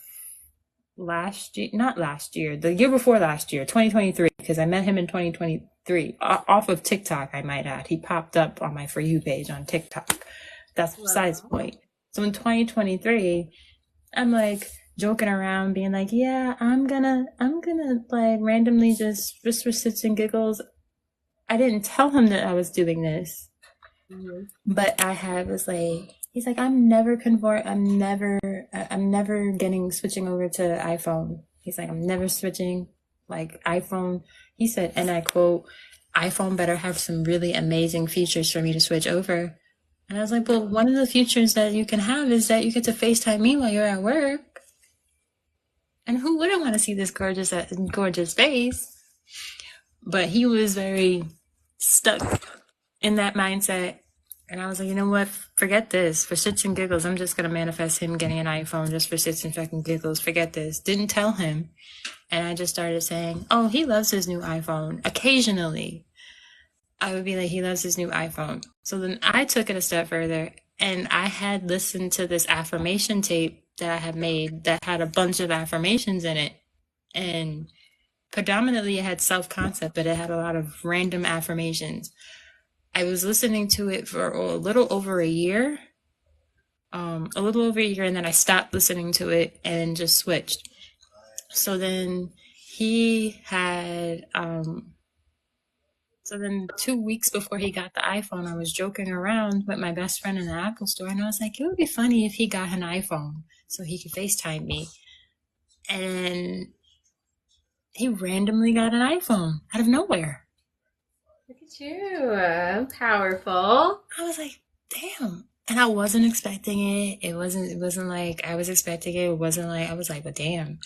last year, not last year, the year before last year, 2023, because I met him in 2023 off of TikTok, I might add. He popped up on my For You page on TikTok. That's love besides the point. So in 2023, I'm like joking around, being like, yeah, I'm gonna like randomly just for shits and giggles. I didn't tell him that I was doing this, it. but I had was like, he's like, I'm never convert, I'm never getting switching over to iPhone. He's like, I'm never switching like iPhone. He said, and I quote, iPhone better have some really amazing features for me to switch over. And I was like, well, one of the features that you can have is that you get to FaceTime me while you're at work. And who wouldn't want to see this gorgeous face? But he was very stuck in that mindset. And I was like, you know what? Forget this. For shits and giggles, I'm just going to manifest him getting an iPhone just for shits and fucking giggles. Forget this. Didn't tell him. And I just started saying, oh, he loves his new iPhone. Occasionally, I would be like, he loves his new iPhone. So then I took it a step further and I had listened to this affirmation tape that I had made that had a bunch of affirmations in it. And predominantly it had self-concept, but it had a lot of random affirmations. I was listening to it for a little over a year, and then I stopped listening to it and just switched. So then he had So then 2 weeks before he got the iPhone, I was joking around with my best friend in the Apple store, and I was like, it would be funny if he got an iPhone so he could FaceTime me. And he randomly got an iPhone out of nowhere. Look at you. Powerful. I was like, damn. And I wasn't expecting it. It wasn't like I was expecting it. It wasn't like I was like, but damn.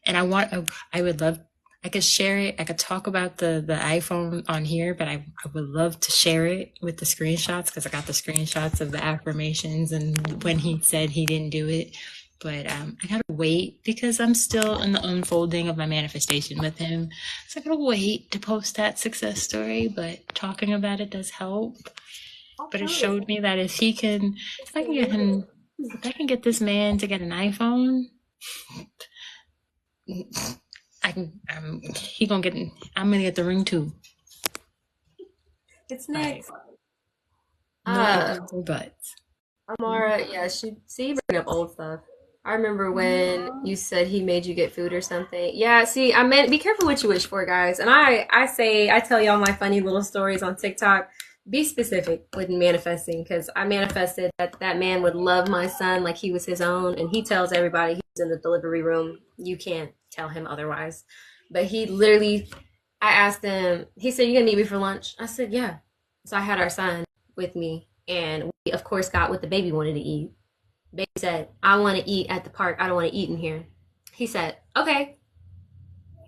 And I would love, I could share it. I could talk about the iPhone on here, but I would love to share it with the screenshots because I got the screenshots of the affirmations and when he said he didn't do it. But I gotta wait because I'm still in the unfolding of my manifestation with him. So I gotta wait to post that success story, but talking about it does help. But it showed me that if I can get him, if I can get this man to get an iPhone, I can. I'm gonna get the ring too. It's next. No ifs or buts. Amara, yeah, you bring up old stuff. I remember when you said he made you get food or something. Yeah, see, I meant be careful what you wish for, guys. And I tell y'all my funny little stories on TikTok. Be specific with manifesting because I manifested that that man would love my son like he was his own, and he tells everybody he's in the delivery room. You can't tell him otherwise. But he literally, I asked him. He said, "You gonna meet me for lunch?" I said, "Yeah." So I had our son with me, and we of course got what the baby wanted to eat. Baby said, "I want to eat at the park. I don't want to eat in here." He said, "Okay."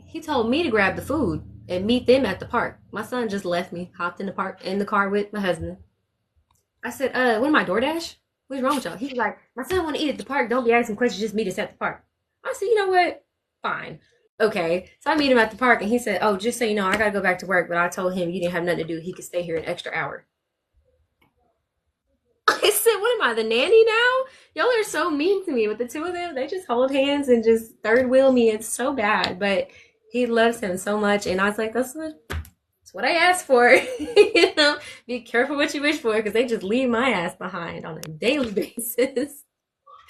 He told me to grab the food and meet them at the park. My son just left me, hopped in the car with my husband. I said, what am I, DoorDash? What's wrong with y'all? He was like, my son want to eat at the park. Don't be asking questions. Just meet us at the park. I said, you know what? Fine. Okay. So I meet him at the park and he said, oh, just so you know, I got to go back to work. But I told him you didn't have nothing to do. He could stay here an extra hour. I said, what am I, the nanny now? Y'all are so mean to me. With the two of them, they just hold hands and just third wheel me. It's so bad. But he loves him so much. And I was like, that's what I asked for. You know, be careful what you wish for because they just leave my ass behind on a daily basis.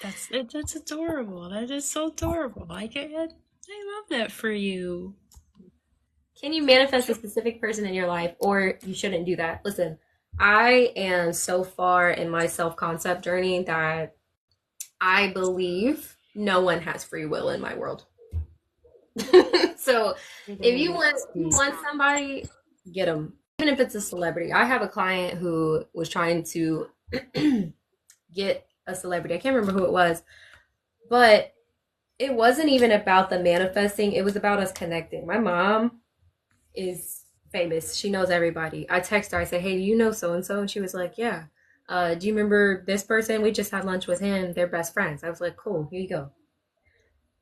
That's adorable. That is so adorable. I love that for you. Can you manifest a specific person in your life, or you shouldn't do that? Listen, I am so far in my self-concept journey that I believe no one has free will in my world. So if you want somebody, get them. Even if it's a celebrity. I have a client who was trying to get a celebrity. I can't remember who it was, but it wasn't even about the manifesting. It was about us connecting. My mom is famous. She knows everybody. I text her. I say, hey, do you know so-and-so? And she was like, yeah. Do you remember this person? We just had lunch with him. They're best friends. I was like, cool. Here you go.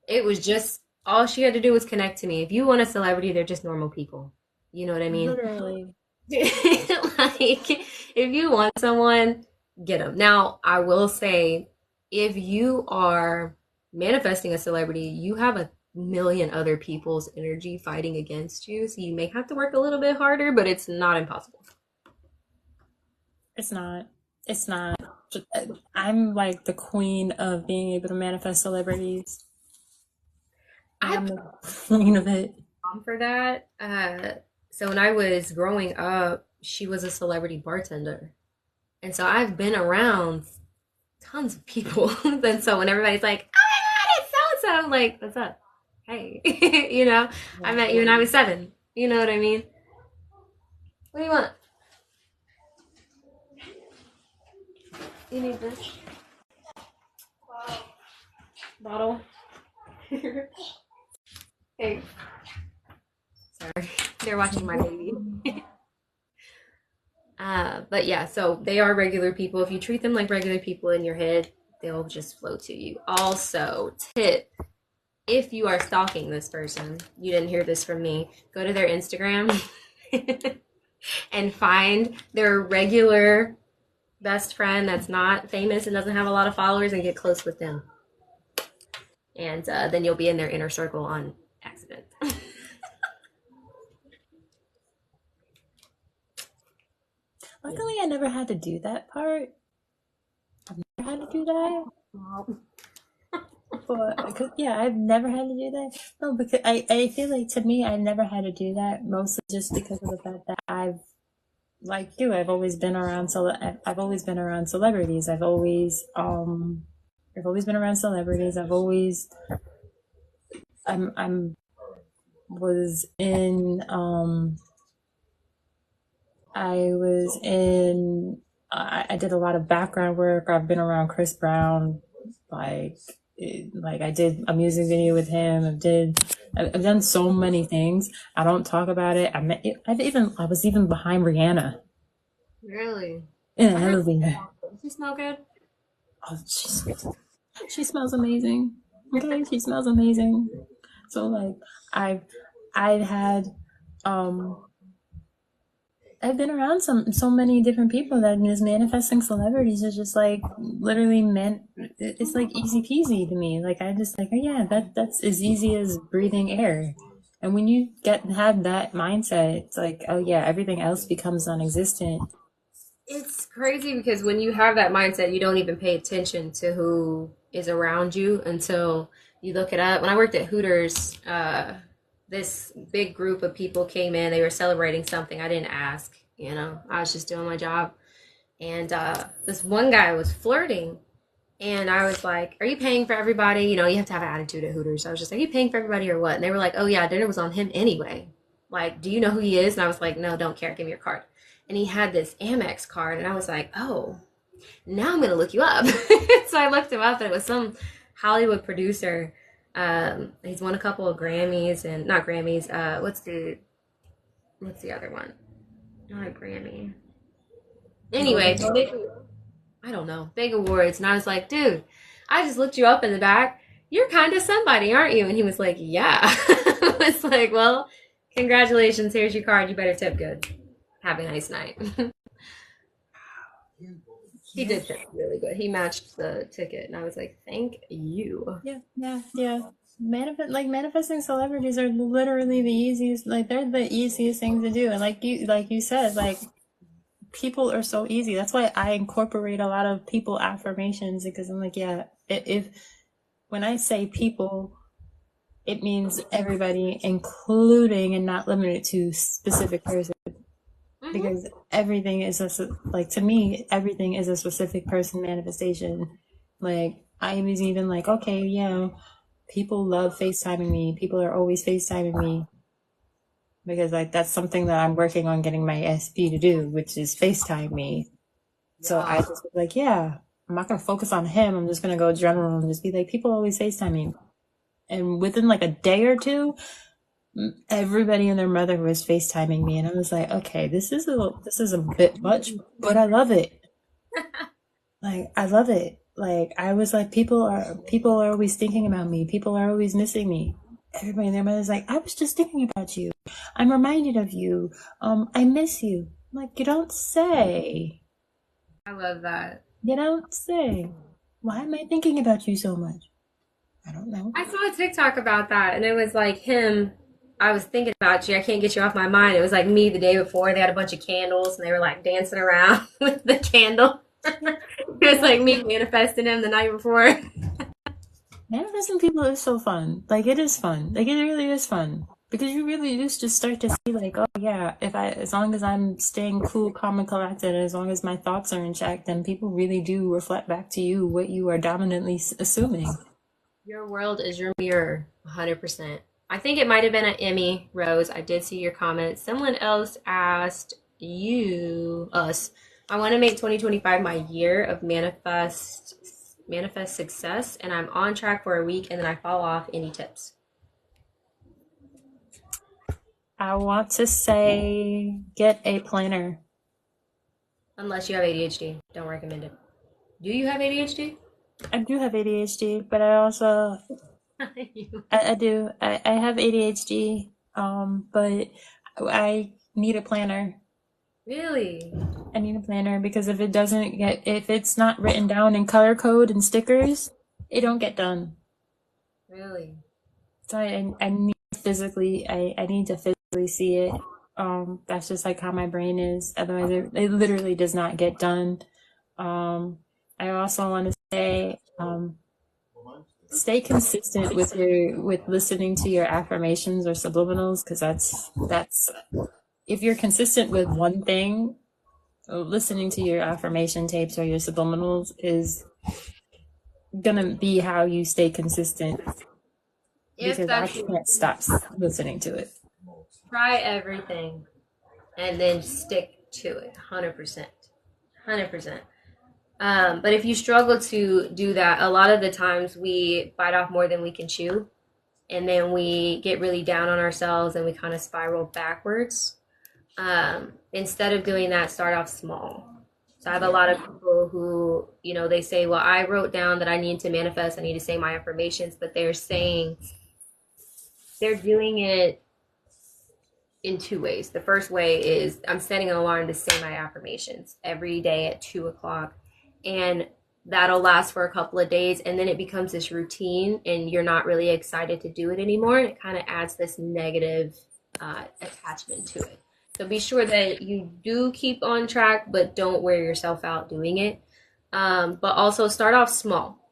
It was just, all she had to do was connect to me. If you want a celebrity, they're just normal people. You know what I mean? Literally. Like, if you want someone, get them. Now, I will say, if you are manifesting a celebrity, you have a million other people's energy fighting against you. So you may have to work a little bit harder, but it's not impossible. It's not. I'm like the queen of being able to manifest celebrities. I'm the queen of it. For that. So when I was growing up, she was a celebrity bartender. And so I've been around tons of people. And so when everybody's like, oh my God, it's so-and-so, I'm like, what's up? Hey, you know, I met you when I was 7. You know what I mean? What do you want? You need this? Bottle? Hey. Sorry, they're watching my baby. But yeah, so they are regular people. If you treat them like regular people in your head, they'll just flow to you. Also, tip, if you are stalking this person, you didn't hear this from me, go to their Instagram and find their regular best friend that's not famous and doesn't have a lot of followers and get close with them. And then you'll be in their inner circle on accident. Luckily, I never had to do that part. I've never had to do that. But yeah, I've never had to do that. No, because I feel like to me, I never had to do that. Mostly just because of the fact that I've like you, I've always been around I've always been around celebrities. I've always been around celebrities. I'm was in I was in I did a lot of background work. I've been around Chris Brown, like like I did a music video with him. I've done so many things. I don't talk about it. I was even behind Rihanna. Really? Yeah, I I heard love Rihanna. she smell good. Oh, she smells amazing. Okay, she smells amazing. So like I've I've had um I've been around so many different people that is manifesting celebrities is just like literally meant it's like easy peasy to me. Like I just like, oh yeah, that's as easy as breathing air. And when you have that mindset, it's like, oh yeah, everything else becomes non-existent. It's crazy because when you have that mindset, you don't even pay attention to who is around you until you look it up. When I worked at Hooters, this big group of people came in. They were celebrating something. I didn't ask, you know, I was just doing my job. And this one guy was flirting. And I was like, are you paying for everybody? You know, you have to have an attitude at Hooters. I was just like, are you paying for everybody or what? And they were like, oh, yeah, dinner was on him anyway. Like, do you know who he is? And I was like, no, don't care. Give me your card. And he had this Amex card. And I was like, oh, now I'm going to look you up. So I looked him up, and it was some Hollywood producer. He's won a couple of Grammys and not Grammys. What's the other one? Not a Grammy. Anyway, I don't know, big awards. And I was like, dude, I just looked you up in the back. You're kind of somebody, aren't you? And he was like, yeah. I was like, well, congratulations. Here's your card. You better tip good. Have a nice night. He did tip really good. He matched the ticket. And I was like, thank you. Yeah, yeah, yeah. Manifesting celebrities are literally the easiest. Like they're the easiest thing to do. And like you said, like people are so easy. That's why I incorporate a lot of people affirmations because I'm like, yeah, if when I say people, it means everybody, including and not limited to specific person. Because everything is like to me, everything is a specific person manifestation. Like I was even like, okay, yeah, people love FaceTiming me. People are always FaceTiming me because like that's something that I'm working on getting my SP to do, which is FaceTime me. So I just was like, yeah, I'm not gonna focus on him. I'm just gonna go general and just be like, people always FaceTime me. And within like a day or two, everybody and their mother was FaceTiming me, and I was like, okay, this is a bit much, but I love it. Like I love it. Like I was like, people are always thinking about me. People are always missing me. Everybody and their mother's like, I was just thinking about you. I'm reminded of you. I miss you. I'm like, you don't say. I love that. You don't say. Why am I thinking about you so much? I don't know. I saw a TikTok about that, and it was like him. I was thinking about you. I can't get you off my mind. It was like me the day before. They had a bunch of candles, and they were like dancing around with the candle. It was like me manifesting him the night before. Manifesting people is so fun. Like it is fun. Like it really is fun. Because you really just start to see like, oh yeah, as long as I'm staying cool, calm, and collected, as long as my thoughts are in check, then people really do reflect back to you what you are dominantly assuming. Your world is your mirror, 100%. I think it might have been an Emmy, Rose. I did see your comment. Someone else asked us. I want to make 2025 my year of manifest success, and I'm on track for a week, and then I fall off. Any tips? I want to say get a planner. Unless you have ADHD, don't recommend it. Do you have ADHD? I do have ADHD, but I also I do. I have ADHD, but I need a planner. Really? I need a planner because if it's not written down in color code and stickers, it don't get done. Really? So I need I need to physically see it. That's just like how my brain is. Otherwise, it literally does not get done. I also want to say, stay consistent with listening to your affirmations or subliminals, because that's if you're consistent with one thing, listening to your affirmation tapes or your subliminals is gonna be how you stay consistent If because I that's can't stop listening to it. try everything and then stick to it 100%. 100%. But if you struggle to do that, a lot of the times we bite off more than we can chew, and then we get really down on ourselves and we kind of spiral backwards. Instead of doing that, start off small. So I have a lot of people who, they say, well, I wrote down that I need to manifest, I need to say my affirmations, but they're doing it in two ways. The first way is I'm setting an alarm to say my affirmations every day at 2 o'clock. And that'll last for a couple of days. And then it becomes this routine and you're not really excited to do it anymore. And it kind of adds this negative attachment to it. So be sure that you do keep on track, but don't wear yourself out doing it. But also start off small,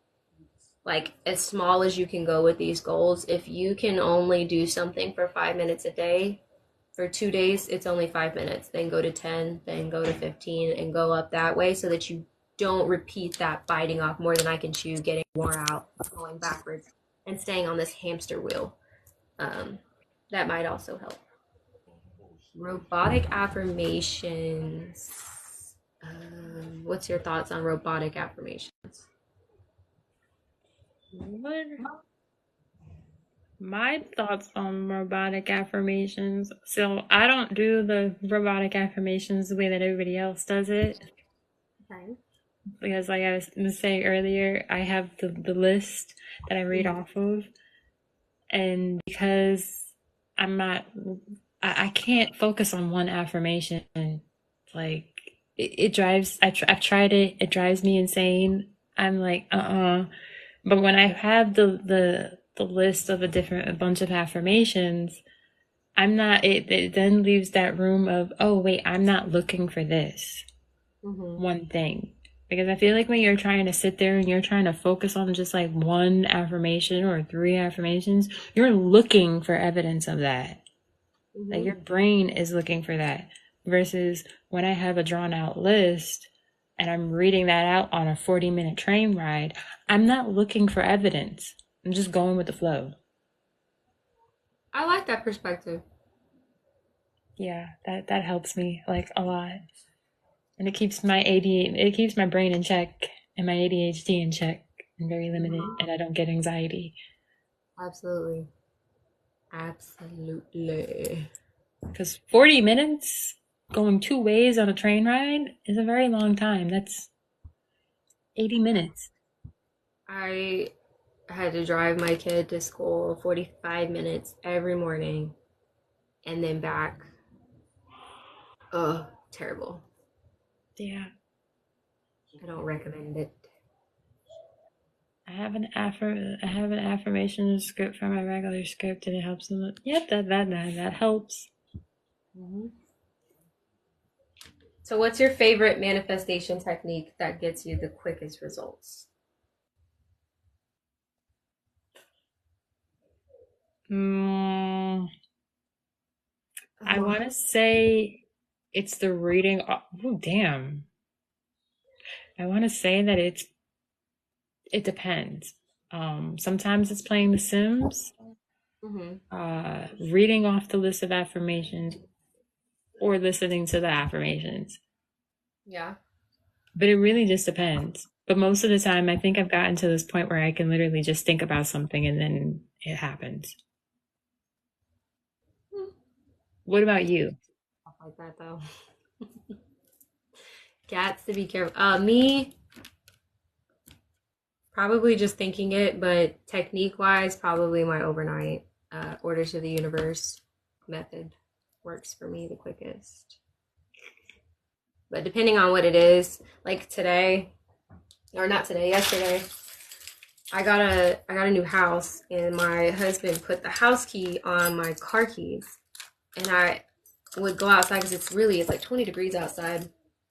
like as small as you can go with these goals. If you can only do something for 5 minutes a day, for 2 days, it's only 5 minutes. Then go to 10, then go to 15, and go up that way so that you don't repeat that biting off more than I can chew, getting more out, going backwards, and staying on this hamster wheel. That might also help. Robotic affirmations. What's your thoughts on robotic affirmations? What? My thoughts on robotic affirmations. So I don't do the robotic affirmations the way that everybody else does it. Okay. Because like I was saying earlier, I have the list that I read off of. And because I'm not, I can't focus on one affirmation. Like it drives, I've tried it. It drives me insane. I'm like, But when I have the list of a bunch of affirmations, I'm not, it then leaves that room of, oh, wait, I'm not looking for this one thing. Because I feel like when you're trying to sit there and you're trying to focus on just like one affirmation or 3 affirmations, you're looking for evidence of that. Like your brain is looking for that. Versus when I have a drawn out list and I'm reading that out on a 40-minute train ride, I'm not looking for evidence. I'm just going with the flow. I like that perspective. Yeah, that helps me like a lot. And it keeps it keeps my brain in check and my ADHD in check and very limited, and I don't get anxiety. Absolutely. Absolutely. Because 40 minutes going 2 ways on a train ride is a very long time. That's 80 minutes. I had to drive my kid to school 45 minutes every morning and then back. Oh, terrible. Yeah. I don't recommend it. I have an affirmation script for my regular script, and it helps them. Yep, that helps. So, what's your favorite manifestation technique that gets you the quickest results? I want to say it's the reading. Oh, damn. I want to say that it depends. Sometimes it's playing The Sims, reading off the list of affirmations, or listening to the affirmations. Yeah. But it really just depends. But most of the time, I think I've gotten to this point where I can literally just think about something and then it happens. What about you? Stuff like that, though. Cats to be careful. Me, probably just thinking it, but technique wise, probably my overnight order to the universe method works for me the quickest. But depending on what it is, like today, or not today, yesterday, I got a new house, and my husband put the house key on my car keys, and I would go outside because it's like 20 degrees outside.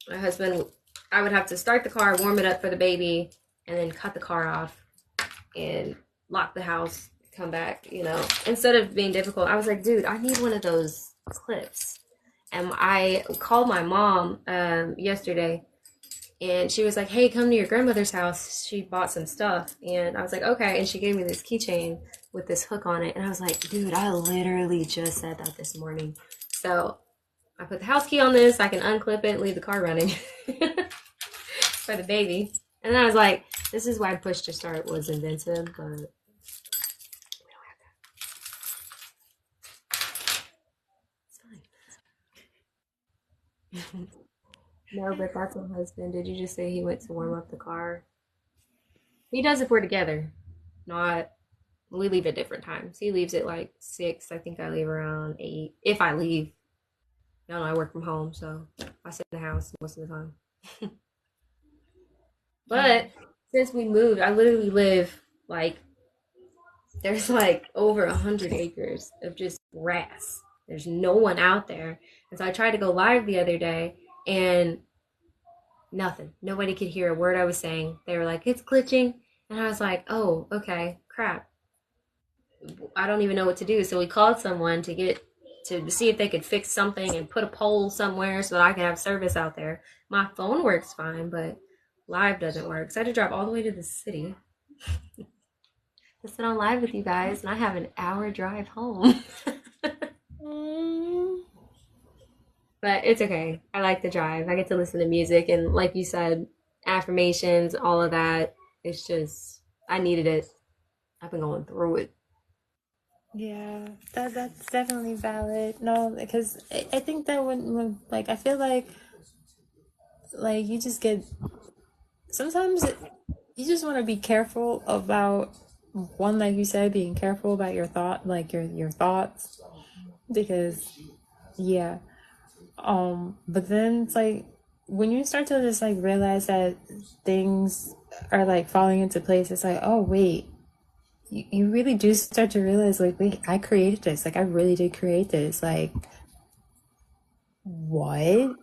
My husband, I would have to start the car, warm it up for the baby, and then cut the car off and lock the house, come back, Instead of being difficult, I was like, dude, I need one of those clips. And I called my mom yesterday, and she was like, "Hey, come to your grandmother's house. She bought some stuff." And I was like, "Okay." And she gave me this keychain with this hook on it, and I was like, "Dude, I literally just said that this morning." So I put the house key on this. I can unclip it, and leave the car running for the baby. And then I was like, "This is why push to start was invented." But it's fine. No, but that's my husband. Did you just say he went to warm up the car? He does if we're together. Not we leave at different times. He leaves at like 6. I think I leave around 8. If I leave. No, no, I work from home, so I sit in the house most of the time. Yeah. But since we moved, I literally live like there's like over 100 acres of just grass. There's no one out there. And so I tried to go live the other day and nothing. Nobody could hear a word I was saying. They were like, it's glitching. And I was like, oh, okay, crap. I don't even know what to do. So we called someone to see if they could fix something and put a pole somewhere so that I could have service out there. My phone works fine, but live doesn't work. So I had to drive all the way to the city to sit on live with you guys, and I have an hour drive home. Mm, But it's okay. I like the drive. I get to listen to music, and like you said, affirmations, all of that. It's just I needed it. I've been going through it. yeah, that's definitely valid. No, because I think that when like I feel like you just get sometimes you just want to be careful about one, like you said, being careful about your thought, like your thoughts, because yeah. But then it's like when you start to just like realize that things are like falling into place, it's like, oh wait, you really do start to realize like, wait, I created this. Like I really did create this. Like what?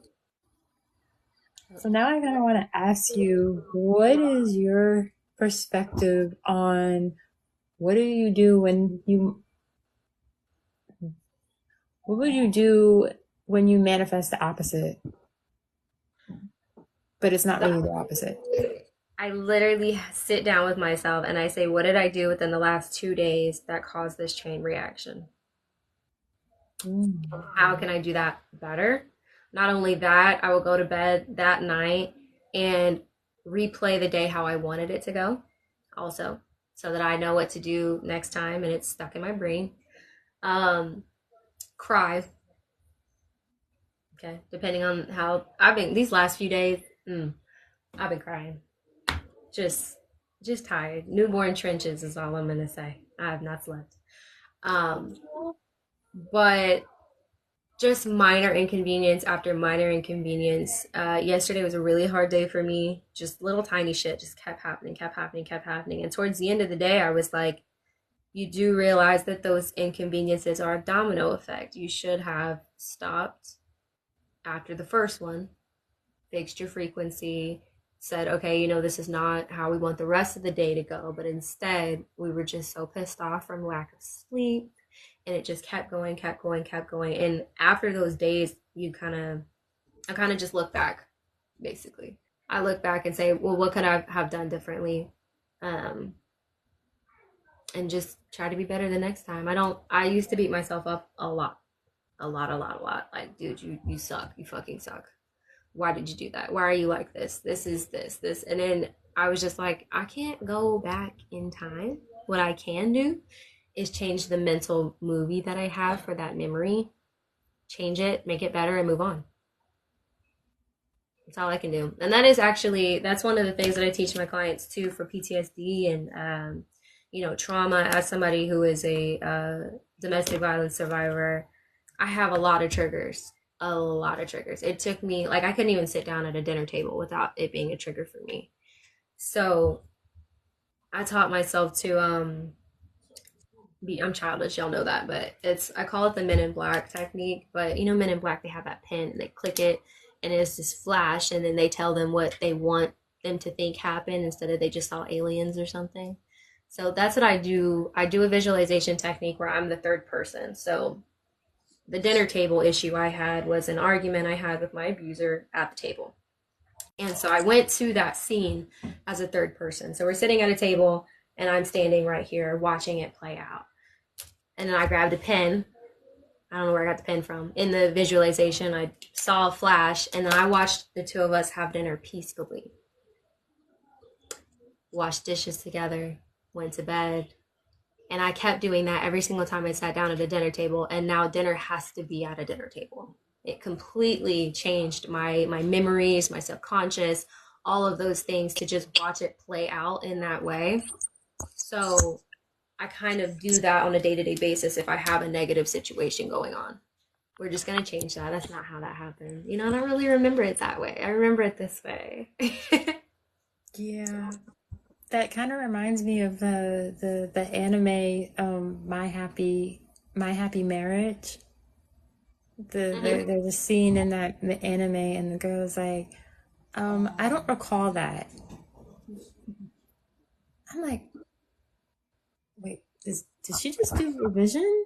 So now I kind of want to ask you, what is your perspective on what do you do when you what would you do when you manifest the opposite, but it's not really the opposite? I literally sit down with myself and I say, what did I do within the last 2 days that caused this chain reaction? Mm. How can I do that better? Not only that, I will go to bed that night and replay the day how I wanted it to go, also, so that I know what to do next time and it's stuck in my brain. Um, Cry, okay, depending on how I've been these last few days. I've been crying, just just tired. Newborn trenches is all I'm gonna say. I have not slept. Um, but just minor inconvenience after minor inconvenience. Yesterday was a really hard day for me. Just little tiny shit just kept happening, kept happening, kept happening. And towards the end of the day, I was like, you do realize that those inconveniences are a domino effect. You should have stopped after the first one, fixed your frequency, said, okay, this is not how we want the rest of the day to go. But instead, we were just so pissed off from lack of sleep. And it just kept going, kept going, kept going. And after those days, I kind of just look back, basically. I look back and say, well, what could I have done differently? Um, and just try to be better the next time. I used to beat myself up a lot, a lot, a lot, a lot. Like, dude, you suck. You fucking suck. Why did you do that? Why are you like this? This is this. And then I was just like, I can't go back in time. What I can do is change the mental movie that I have for that memory, change it, make it better, and move on. That's all I can do. And that's one of the things that I teach my clients too for PTSD and, trauma. As somebody who is a domestic violence survivor, I have a lot of triggers. A lot of triggers. It took me, like, I couldn't even sit down at a dinner table without it being a trigger for me. So I taught myself to I'm childish, y'all know that, but I call it the Men in Black technique. But Men in Black, they have that pen and they click it and it's this flash, and then they tell them what they want them to think happened instead of they just saw aliens or something. So that's what I do. I do a visualization technique where I'm the third person. So the dinner table issue I had was an argument I had with my abuser at the table. And so I went to that scene as a third person. So we're sitting at a table and I'm standing right here watching it play out. And then I grabbed a pen. I don't know where I got the pen from. In the visualization, I saw a flash and then I watched the two of us have dinner peacefully. Washed dishes together, went to bed. And I kept doing that every single time I sat down at a dinner table. And now dinner has to be at a dinner table. It completely changed my memories, my subconscious, all of those things to just watch it play out in that way. So I kind of do that on a day-to-day basis if I have a negative situation going on. We're just going to change that. That's not how that happened. You know, I don't really remember it that way. I remember it this way. Yeah. That kind of reminds me of the anime My Happy Marriage. Mhm. There's a scene in that the anime and the girl's like, I don't recall that. I'm like, wait, did she just do revision?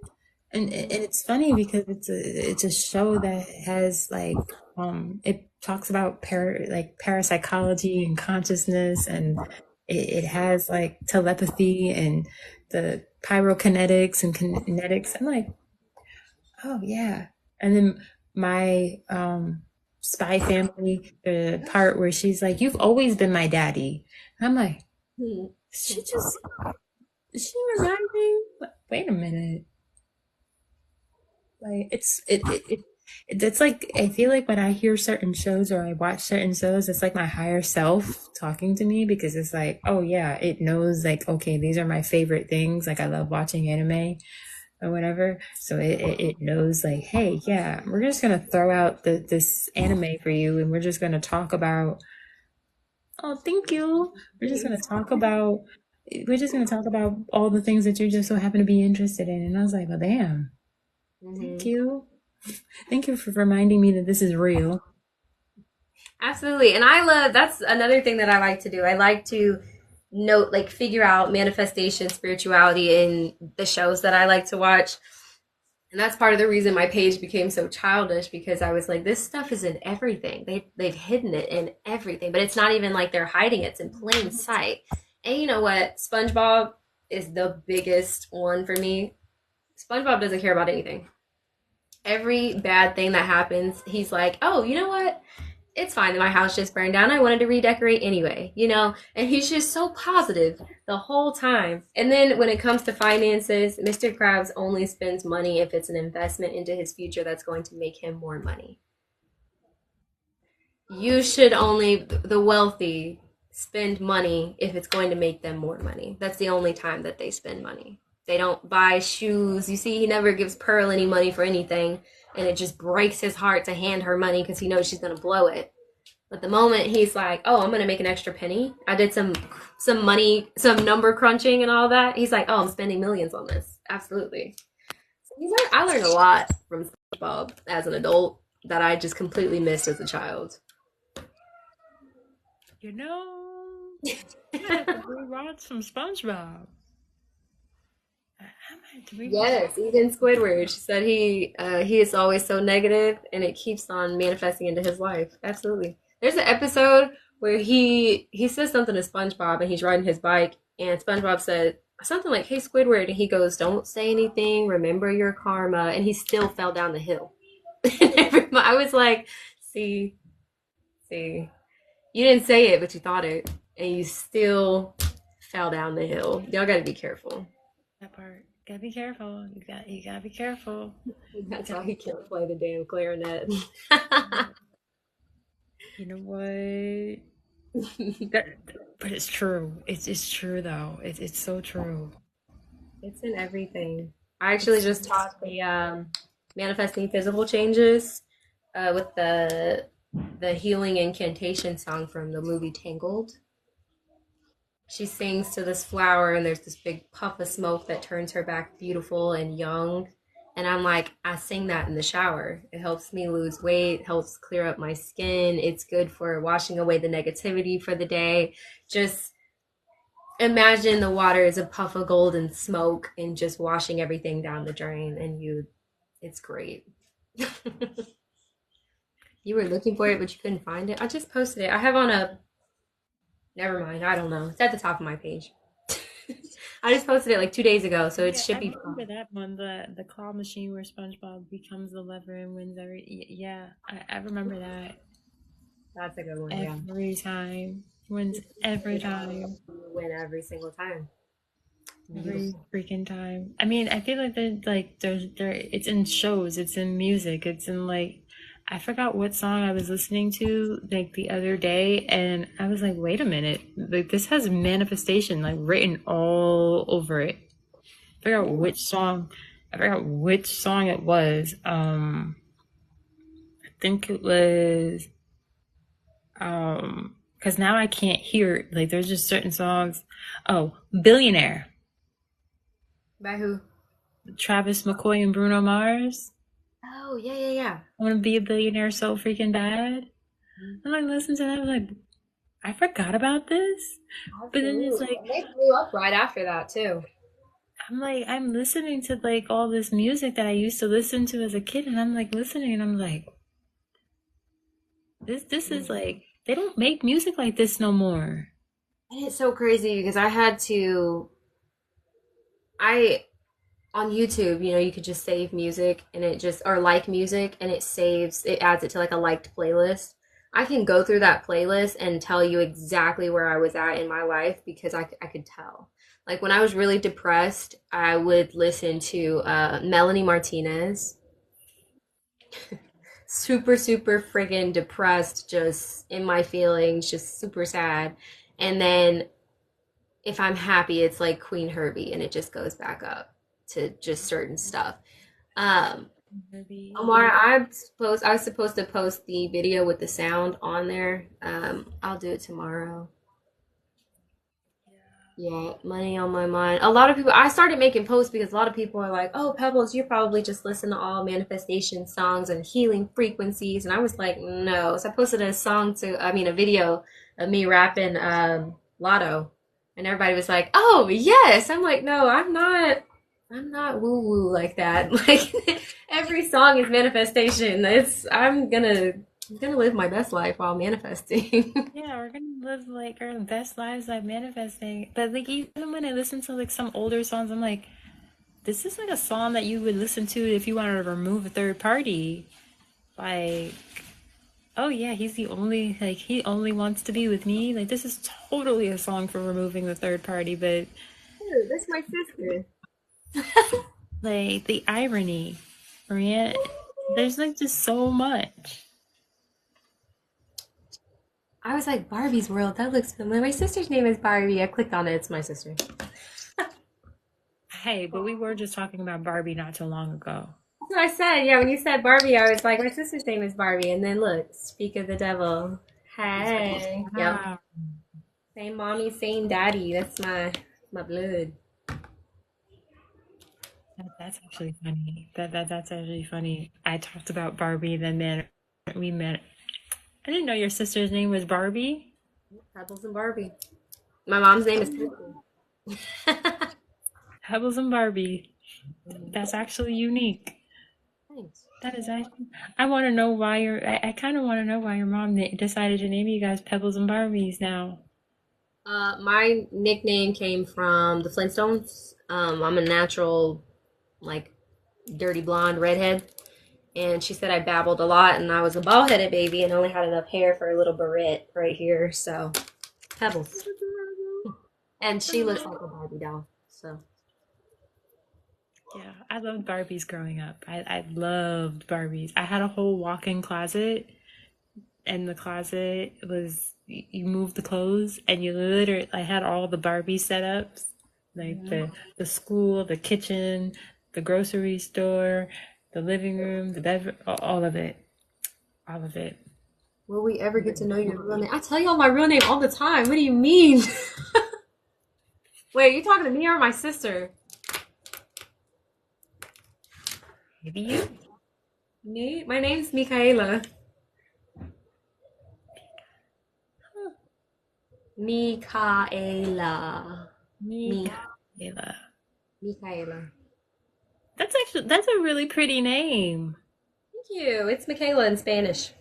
And it's funny because it's a show that has like it talks about parapsychology and consciousness, and it has like telepathy and the pyrokinetics and kinetics. I'm like, oh yeah. And then my Spy Family, the part where she's like, "You've always been my daddy." I'm like, she just is she reminding? Wait a minute. Like it's like I feel like when I hear certain shows or I watch certain shows, it's like my higher self talking to me because it's like, oh yeah, it knows like, okay, these are my favorite things. Like I love watching anime or whatever. So it knows like, hey, yeah, we're just gonna throw out this anime for you and we're just gonna talk about, oh, thank you. We're just gonna talk about all the things that you just so happen to be interested in. And I was like, well, damn, thank Mhm. you. Thank you for reminding me that this is real. Absolutely. And I love that's another thing that I like to do. I like to note, like, figure out manifestation, spirituality in the shows that I like to watch. And that's part of the reason my page became so childish because I was like, this stuff is in everything. They've hidden it in everything, but it's not even like they're hiding it. It's in plain sight. And you know what? SpongeBob is the biggest one for me. SpongeBob doesn't care about anything. Every bad thing that happens, he's like, oh, you know what? It's fine that my house just burned down. I wanted to redecorate anyway, you know? And he's just so positive the whole time. And then when it comes to finances, Mr. Krabs only spends money if it's an investment into his future that's going to make him more money. You should only, the wealthy, spend money if it's going to make them more money. That's the only time that they spend money. They don't buy shoes. You see, he never gives Pearl any money for anything. And it just breaks his heart to hand her money because he knows she's going to blow it. But the moment he's like, "Oh, I'm gonna make an extra penny," I did some money, some number crunching and all that. He's like, "Oh, I'm spending millions on this." Absolutely. I learned a lot from SpongeBob as an adult that I just completely missed as a child. You know, I might have to rewatch some SpongeBob. I might have to rewatch. Yes, even Squidward. She said he is always so negative, and it keeps on manifesting into his life. Absolutely. There's an episode where he says something to SpongeBob, and he's riding his bike, and SpongeBob said something like, "Hey Squidward," and he goes, "Don't say anything. Remember your karma." And he still fell down the hill. I was like, "See, see, you didn't say it, but you thought it, and you still fell down the hill. Y'all got to be careful." That part. Gotta be careful. You gotta be careful. You That's why gotta he be can't careful. play the damn clarinet. You know what? That, but it's true. It's true though. It's so true. It's in everything. I actually It's just taught the manifesting physical changes with the healing incantation song from the movie Tangled. She sings to this flower, and there's this big puff of smoke that turns her back beautiful and young. And I'm like, I sing that in the shower. It helps me lose weight, helps clear up my skin. It's good for washing away the negativity for the day. Just imagine the water is a puff of golden smoke and just washing everything down the drain, and you It's great. You were looking for it, but you couldn't find it. I just posted it. I have on a. Never mind. I don't know. It's at the top of my page. I just posted it like 2 days ago, so it Yeah, should I be. remember that one, the claw machine where SpongeBob becomes the lever and wins every. Yeah, I remember that That's a good one. Yeah. every time. Wins every time. You win every single time. Every Beautiful. freaking time. I mean, I feel like it's in shows, it's in music, it's in like I forgot what song I was listening to like the other day and I was like, wait a minute, like this has manifestation like written all over it. I forgot which song I forgot which song it was. I think it was because now I can't hear it. Like there's just certain songs. Oh, Billionaire. By who? Travis McCoy and Bruno Mars. Oh, yeah, yeah, yeah. I want to be a billionaire so freaking bad. I'm like, listen to that. I'm like, I forgot about this. But then it's Absolutely. like, And they blew up right after that too. I'm like, I'm listening to like all this music that I used to listen to as a kid, and I'm like listening, and I'm like, this is like, they don't make music like this no more. And it's so crazy because I on YouTube, you could just save music and it just, or like music and it adds it to like a liked playlist. I can go through that playlist and tell you exactly where I was at in my life because I could tell. Like when I was really depressed, I would listen to Melanie Martinez. Super, super friggin' depressed, just in my feelings, just super sad. And then if I'm happy, it's like Queen Herbie and it just goes back up to just certain stuff. Um, Maybe, Omar, I was supposed to post the video with the sound on there. I'll do it tomorrow. Yeah, money on my mind. A lot of people, I started making posts because a lot of people are like, "Oh, Pebbles, you probably just listen to all manifestation songs and healing frequencies." And I was like, "No." So I posted a video of me rapping Lotto, and everybody was like, "Oh, yes." I'm like, "No, I'm not woo woo like that. Like every song is manifestation. I'm gonna live my best life while manifesting." yeah, we're gonna live like our best lives by manifesting. But like even when I listen to like some older songs, I'm like, this is like a song that you would listen to if you wanted to remove a third party. Like, oh yeah, he's the only like he only wants to be with me. Like this is totally a song for removing the third party, but Dude, that's my sister. like the irony, Maria, there's like just so much. I was like, Barbie's World, that looks familiar. My sister's name is Barbie. I clicked on it, it's my sister. Hey, but we were just talking about Barbie not too long ago. That's what I said. Yeah, when you said Barbie, I was like, my sister's name is Barbie. And then look, speak of the devil. Hey. Yep. Wow. Same mommy, same daddy. That's my blood. That's actually funny. That's actually funny. I talked about Barbie, then man, we met. I didn't know your sister's name was Barbie. Pebbles and Barbie. My mom's name is Pebbles. Pebbles and Barbie. That's actually unique. Thanks. That is actually. I want to know why I kind of want to know why your mom decided to name you guys Pebbles and Barbies now. My nickname came from the Flintstones. I'm a natural, like, dirty blonde redhead. And she said I babbled a lot and I was a bald-headed baby and only had enough hair for a little barrette right here. So, Pebbles. And she looks like a Barbie doll. So, Yeah, I loved Barbies growing up. I loved Barbies. I had a whole walk-in closet, and the closet was you move the clothes, and you literally I had all the Barbie setups, like the school, the kitchen, the grocery store, the living room, the bed, all of it, all of it. will we ever get to know your real name? I tell y'all my real name all the time. What do you mean? Wait, are you talking to me or my sister? Maybe you. Me? My name's Michaela. Michaela. Me, Me. Kayla. Michaela. That's a really pretty name. Thank you. It's Michaela in Spanish.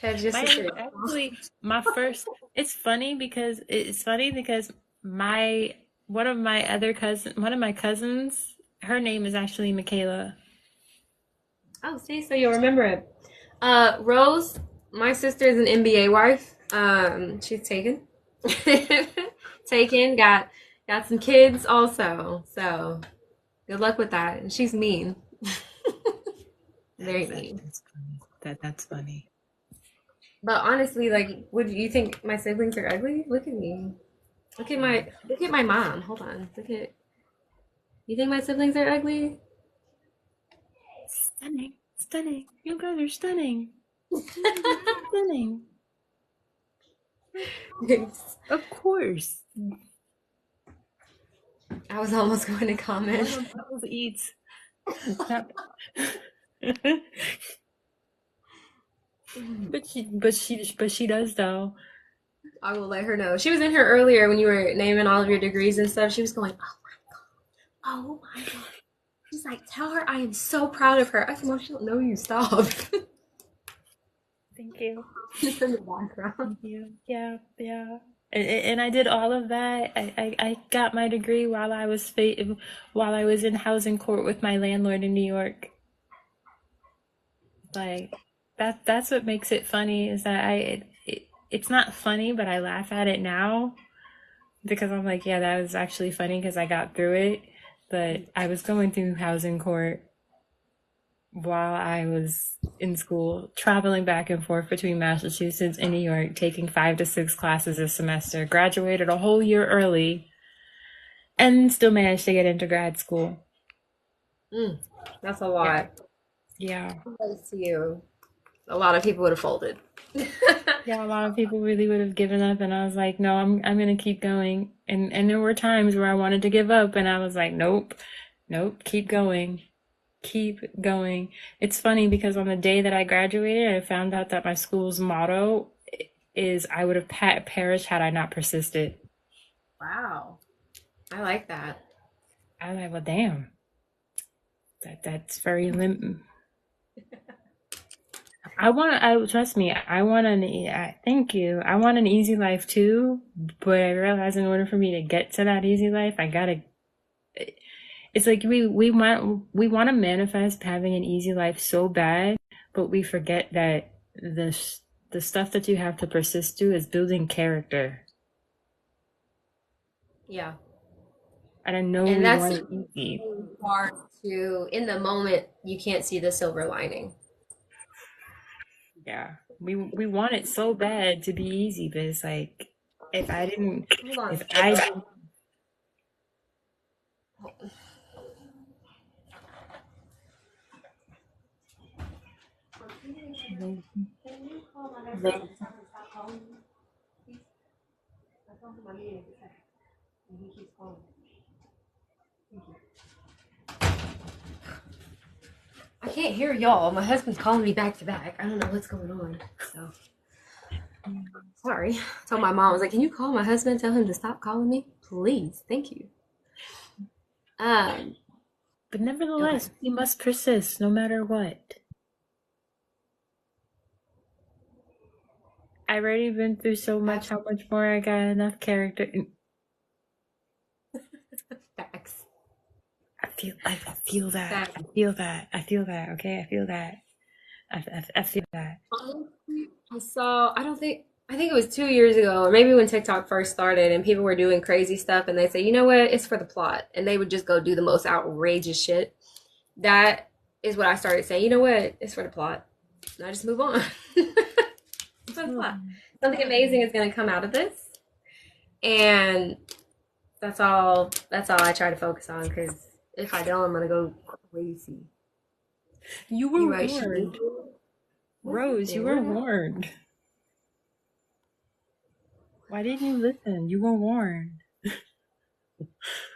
That's your My sister. actually my first it's funny because my one of my cousins, her name is actually Michaela. Oh, see, so you'll remember it. Rose, my sister is an NBA wife. She's taken. Taken, got some kids also. So good luck with that. And she's mean. Very mean. That's funny. That's funny. But honestly, like, would you think my siblings are ugly? Look at me. Look at my mom. Hold on. Look at you think my siblings are ugly? Stunning, stunning. You guys are stunning. Stunning. Of course. I was almost going to One comment. of those eats. Not- but she does though. I will let her know. She was in here earlier when you were naming all of your degrees and stuff. She was going, oh my god. She's like, tell her I am so proud of her. I said, Mom, she don't know you. Stop. Thank you. Just in the background. Thank you. Yeah, yeah. And I did all of that. I got my degree while I was in housing court with my landlord in New York. Like that's what makes it funny is that it's not funny, but I laugh at it now because I'm like, yeah, that was actually funny because I got through it. But I was going through housing court while I was in school, traveling back and forth between Massachusetts and New York, taking 5 to 6 classes a semester, graduated a whole year early, and still managed to get into grad school. Mm, that's a Yeah. lot. Yeah. Kudos to you. A lot of people would have folded. Yeah, a lot of people really would have given up, and I was like, no, I'm gonna keep going. And there were times where I wanted to give up, and I was like, nope, nope, keep going, keep going. It's funny because on the day that I graduated, I found out that my school's motto is I would have perished had I not persisted. Wow. I like that. I was like, well, damn, that's very lim. I trust me, I want thank you. I want an easy life too, but I realize in order for me to get to that easy life, I gotta, it's like we want to manifest having an easy life so bad, but we forget that the stuff that you have to persist to is building character. Yeah. And I know And we that's want it easy. hard to, in the moment, you can't see the silver lining. Yeah. We want it so bad to be easy, but it's like if I didn't Hold on. if I didn't Can you call my husband and tell him to stop calling me, please? I told him my meeting is at 7, and he keeps calling. Thank you. I can't hear y'all. My husband's calling me back to back. I don't know what's going on. So sorry. I told my mom, I was like, can you call my husband and tell him to stop calling me? Please. Thank you. Um, But okay. nevertheless, we must persist no matter what. I've already been through so much, how much more I got enough character. Facts. I feel that. Facts. I feel that. I feel that. Okay, I feel that. I feel that. I think it was 2 years ago, or maybe when TikTok first started and people were doing crazy stuff and they say, you know what, it's for the plot. And they would just go do the most outrageous shit. That is what I started saying, you know what, it's for the plot. And I just move on. It's for the plot. Something amazing is going to come out of this. And that's all I try to focus on because if I don't, I'm going to go crazy. You were You right, warned. what Rose, you happened? were What happened? warned. Why didn't you listen? You were warned.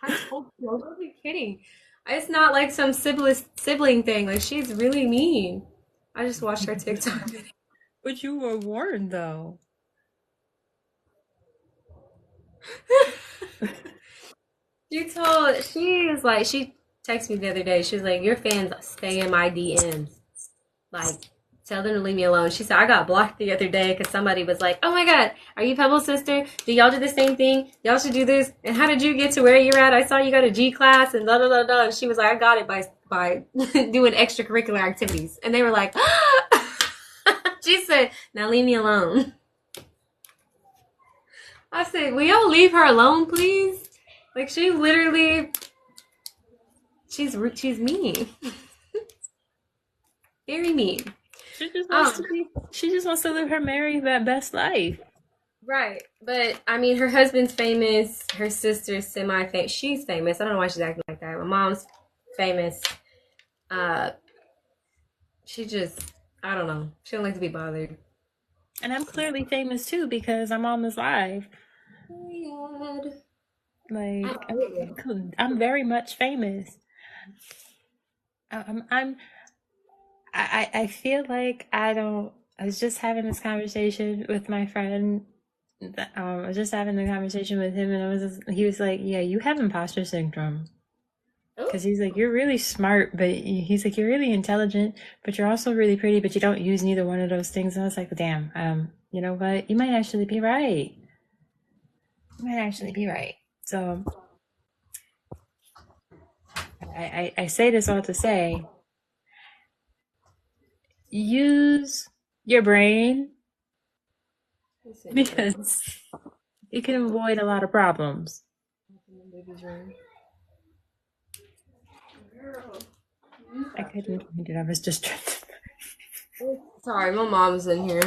I told you, I wasn't kidding. It's not like some sibling thing. Like she's really mean. I just watched her TikTok. But you were warned, though. She texted me the other day. She was like, your fans stay in my DMs. Like, tell them to leave me alone. She said, I got blocked the other day because somebody was like, oh my God, are you Pebble's sister? Do y'all do the same thing? Y'all should do this. And how did you get to where you're at? I saw you got a G class and blah, blah, blah, blah. And she was like, I got it by doing extracurricular activities. And they were like, she said, now leave me alone. I said, will y'all leave her alone, please? Like, she's mean. Very mean. Um, She just wants to live her merry that best life. right. But I mean, her husband's famous. Her sister's semi-famous. She's famous. I don't know why she's acting like that. My mom's famous. Uh, she just, I don't know. She don't like to be bothered. And I'm clearly famous too because I'm on this live. Period. Like I'm very much famous. I'm I feel like I don't. I was just having this conversation with my friend. I was just having the conversation with him, and he was like, "Yeah, you have imposter syndrome." Oh, Because he's like, "You're really smart, but he's like, you're really intelligent, but you're also really pretty, but you don't use neither one of those things." And I was like, "Damn, you know what? You might actually be right. You might actually be right." So I say this all to say, use your brain listen, because you can avoid a lot of problems. baby's room. I couldn't find it. I was just trying to. Sorry, my mom's in here.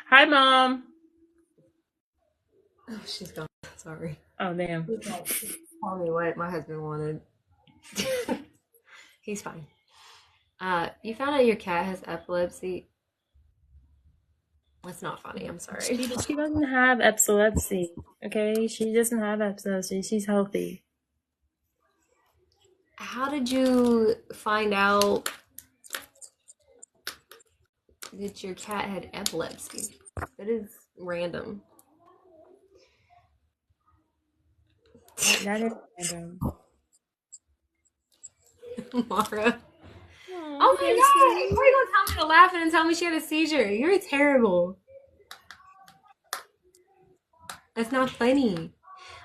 Hi, Mom. Oh, she's gone. Sorry. Oh, damn. Tell me what my husband wanted. He's fine. You found out your cat has epilepsy. That's not funny. I'm sorry. She doesn't have epilepsy. Okay, she doesn't have epilepsy. She's healthy. How did you find out that your cat had epilepsy? That is random. That is random. Mara. Oh, Oh my god! How are you gonna tell me to laugh and tell me she had a seizure? You're terrible. That's not funny.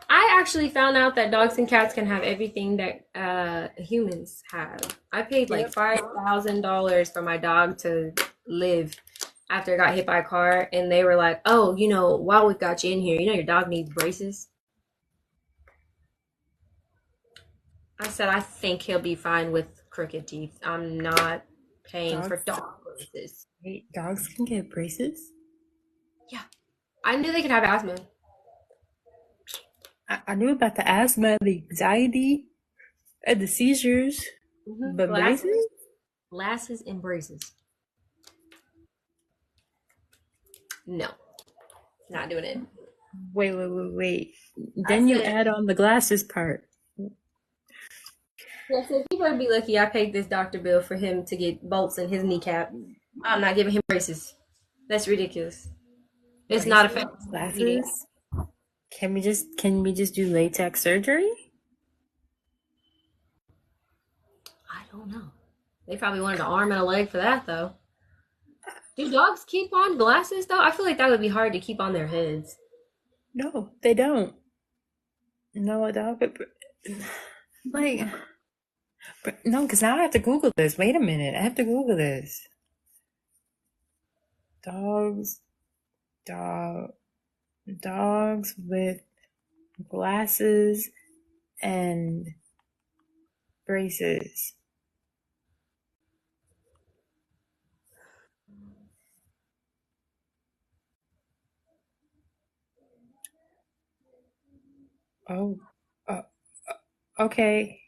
I actually found out that dogs and cats can have everything that humans have. I paid like Yep. $5,000 for my dog to live after it got hit by a car, and they were like, "Oh, while we've got you in here, your dog needs braces." I said, "I think he'll be fine with crooked teeth. I'm not paying for Dogs. dog braces." Wait, dogs can get braces? Yeah, I knew they could have asthma. I knew about the asthma, the anxiety, and the seizures, but Glasses, braces? glasses, and braces. No, not doing it. Wait. I Then you said, add on the glasses part. I said, he better be lucky I paid this doctor bill for him to get bolts in his kneecap. I'm not giving him braces. That's ridiculous. It's not Braces? effective. Glasses? Can we just do latex surgery? I don't know. They probably wanted an arm and a leg for that, though. Do dogs keep on glasses, though? I feel like that would be hard to keep on their heads. No, they don't. No, a dog. Like, no, because now I have to Google this. Wait a minute, I have to Google this. Dogs, dog, dogs with glasses and braces. Oh, uh, okay.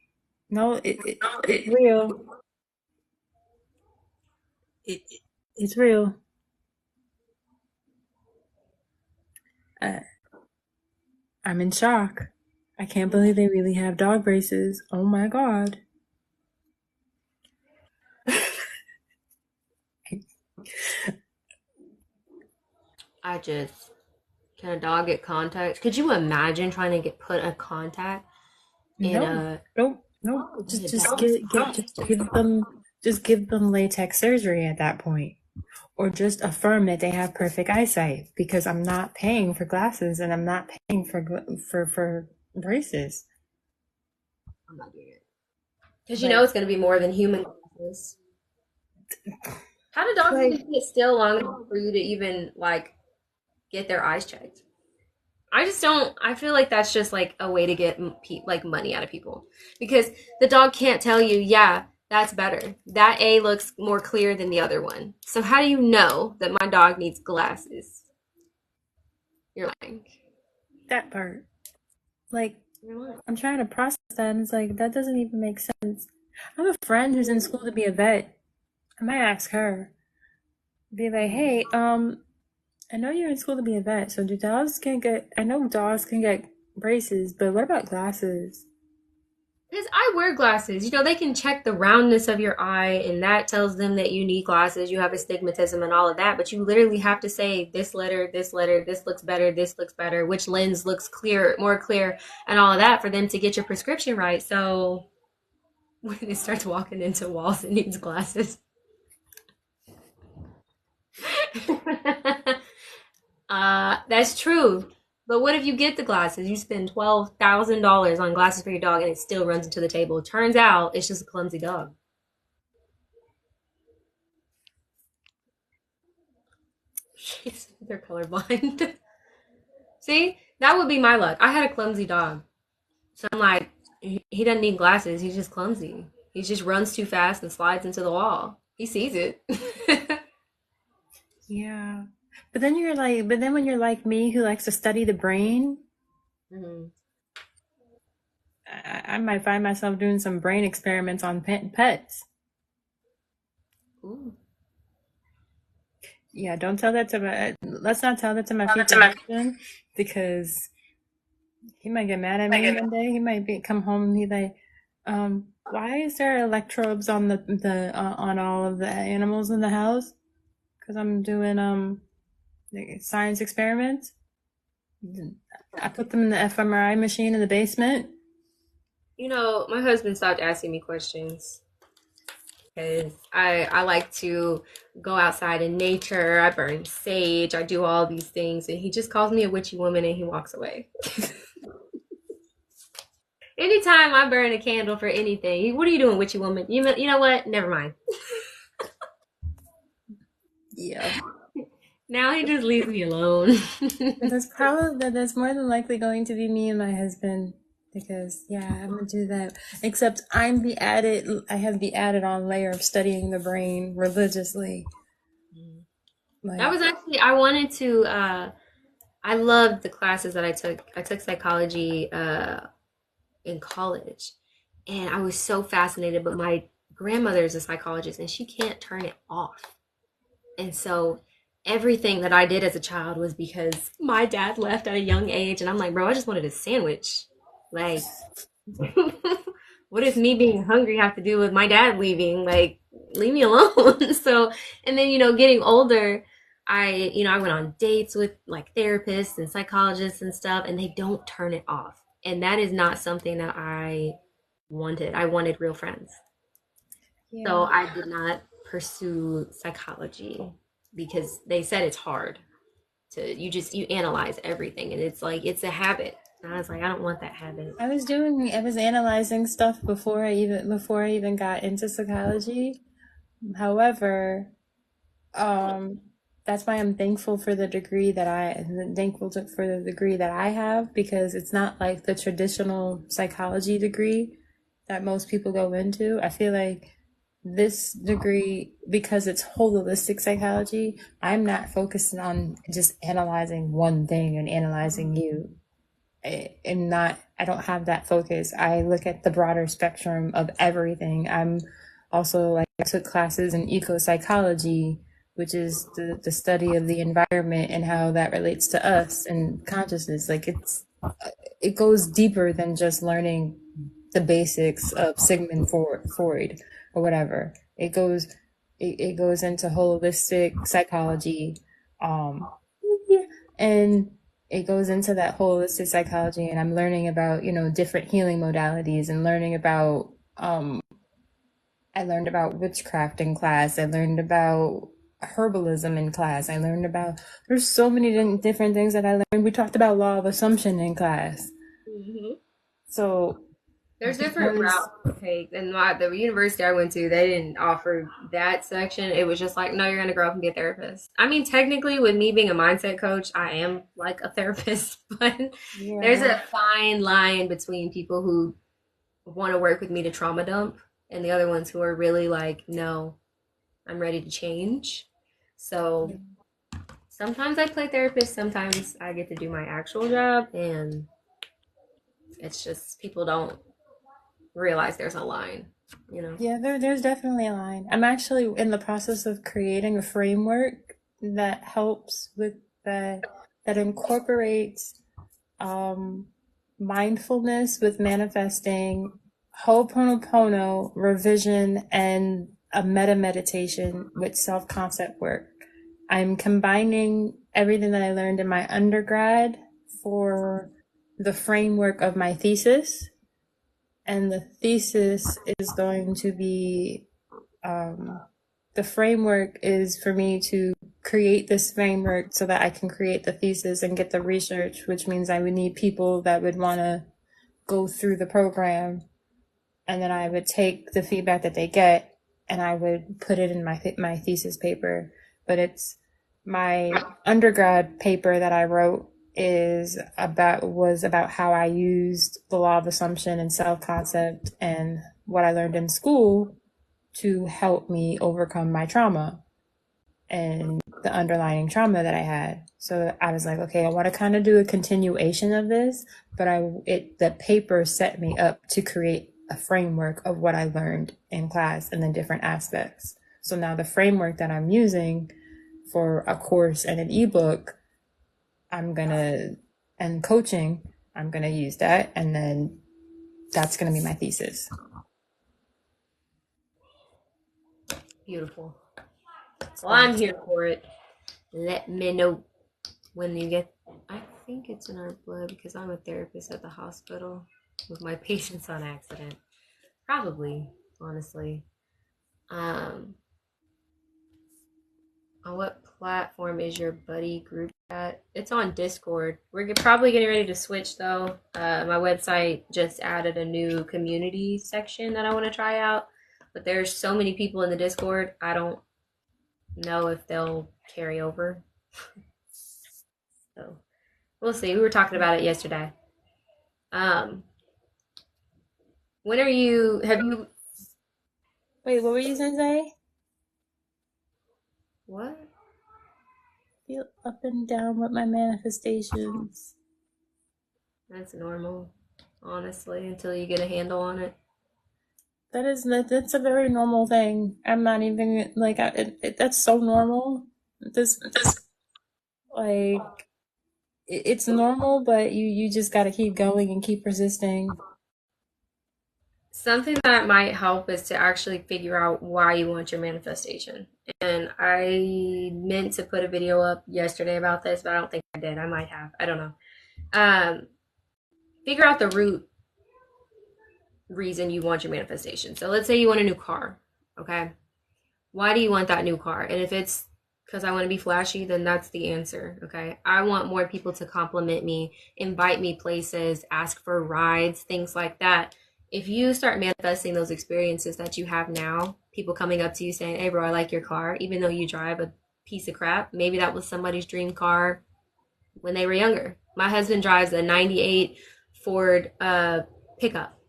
No, it's real. It's real. Uh, I'm in shock. I can't believe they really have dog braces. Oh my God. I just Can a dog get contact? Could you imagine trying to get put a contact in No, nope, nope. in a Just dog's get just give them latex surgery at that point. Or just affirm that they have perfect eyesight because I'm not paying for glasses and I'm not paying for braces. I'm not doing it. Because you know Like it's going to be more than human glasses. How do dogs like even sit still long enough for you to even like get their eyes checked? I just don't. I feel like that's just like a way to get like money out of people because the dog can't tell you, yeah, that's better. That A looks more clear than the other one. So how do you know that my dog needs glasses? You're lying. that part. Like You're lying. I'm trying to process that and it's like that doesn't even make sense. I have a friend who's in school to be a vet. I might ask her, be like, hey, I know you're in school to be a vet, so do dogs can get I know dogs can get braces, but what about glasses? Because I wear glasses. You know, they can check the roundness of your eye, and that tells them that you need glasses. You have astigmatism and all of that. But you literally have to say this letter, this looks better, which lens looks clear, more clear, and all of that for them to get your prescription right. So when it starts walking into walls, it needs glasses. That's true. But what if you get the glasses? You spend $12,000 on glasses for your dog and it still runs into the table. Turns out it's just a clumsy dog. They're colorblind. See, that would be my luck. I had a clumsy dog. So I'm like, he doesn't need glasses. He's just clumsy. He just runs too fast and slides into the wall. He sees it. Yeah. But then when you're like me who likes to study the brain, Mhm. I might find myself doing some brain experiments on pets. Ooh. Yeah, don't tell that to my. Let's not tell that to my future husband because he might get mad at me one day. He might come home and be like, "Why is there electrodes on the on all of the animals in the house? Because I'm doing like, science experiments. I put them in the fMRI machine in the basement. You know, my husband stopped asking me questions because I like to go outside in nature. I burn sage. I do all these things, and he just calls me a witchy woman and he walks away. Anytime I burn a candle for anything, what are you doing, witchy woman? You know what? Never mind. Yeah, Now he just leaves me alone. but that's more than likely going to be me and my husband because yeah, I'm gonna do that. Except I have the added on layer of studying the brain religiously. That Like was actually I wanted to I loved the classes that I took. I took psychology in college and I was so fascinated, but my grandmother is a psychologist and she can't turn it off. And so everything that I did as a child was because my dad left at a young age and I'm like, bro, I just wanted a sandwich. Like what does me being hungry have to do with my dad leaving? Like, leave me alone. So, and then, getting older, I went on dates with like therapists and psychologists and stuff, and they don't turn it off. And that is not something that I wanted. I wanted real friends. So yeah, I did not pursue psychology because they said it's hard you analyze everything and it's like it's a habit. And I was like, I don't want that habit. I was analyzing stuff before I even got into psychology. However, um, that's why I'm thankful for the degree that for the degree that I have because it's not like the traditional psychology degree that most people go into. I feel like this degree, because it's holistic psychology, I'm not focused on just analyzing one thing and analyzing you. I don't have that focus. I look at the broader spectrum of everything. I'm also like I took classes in eco psychology, which is the study of the environment and how that relates to us and consciousness. Like it goes deeper than just learning the basics of Sigmund Freud or whatever. It goes into holistic psychology, um, and it goes into that holistic psychology, and I'm learning about, different healing modalities, and learning about, I learned about witchcraft in class. I learned about herbalism in class. I learned about, there's so many different things that I learned. We talked about law of assumption in class. Hmm. So, There's different because, routes to take. And the university I went to, they didn't offer that section. It was just like, no, you're going to grow up and be a therapist. I mean, technically, with me being a mindset coach, I am like a therapist, but there's yeah, a fine line between people who want to work with me to trauma dump and the other ones who are really like, no, I'm ready to change. So sometimes I play therapist, sometimes I get to do my actual job, and it's just people don't realize there's a line, you know. yeah, there's definitely a line. I'm actually in the process of creating a framework that helps with that, that incorporates um, mindfulness with manifesting, Ho'oponopono, revision, and a meta meditation with self concept work. I'm combining everything that I learned in my undergrad for the framework of my thesis. And the thesis is going to be um, the framework is for me to create this framework so that I can create the thesis and get the research, which means I would need people that would want to go through the program, and then I would take the feedback that they get and I would put it in my thesis paper. But it's my undergrad paper that I wrote was about how I used the law of assumption and self concept and what I learned in school to help me overcome my trauma and the underlying trauma that I had. So I was like, okay, I want to kind of do a continuation of this, but the paper set me up to create a framework of what I learned in class and then different aspects. So now the framework that I'm using for a course and an ebook, and coaching, I'm gonna use that, and then that's gonna be my thesis. Beautiful. Well, So I'm here for it. Let me know when you get. I think it's in our blood because I'm a therapist at the hospital with my patients on accident. Probably, honestly. Um, on what platform is your buddy group at? It's on Discord. We're probably getting ready to switch though. My website just added a new community section that I want to try out, but there's so many people in the Discord. I don't know if they'll carry over. So we'll see. We were talking about it yesterday. Um, when are you? Have you? wait, what were you gonna say? What? Feel up and down with my manifestations. That's normal, honestly, until you get a handle on it. That's a very normal thing. I'm not even like that's so normal. This like it's normal, but you just got to keep going and keep persisting. Something that might help is to actually figure out why you want your manifestation. And I meant to put a video up yesterday about this, but I don't think I did. I might have. I don't know. Um, Figure out the root reason you want your manifestation. So let's say you want a new car. Okay. Why do you want that new car? And if it's because I want to be flashy, then that's the answer. Okay. I want more people to compliment me, invite me places, ask for rides, things like that. If you start manifesting those experiences that you have now, people coming up to you saying, hey, bro, I like your car, even though you drive a piece of crap, maybe that was somebody's dream car when they were younger. My husband drives a 98 Ford pickup,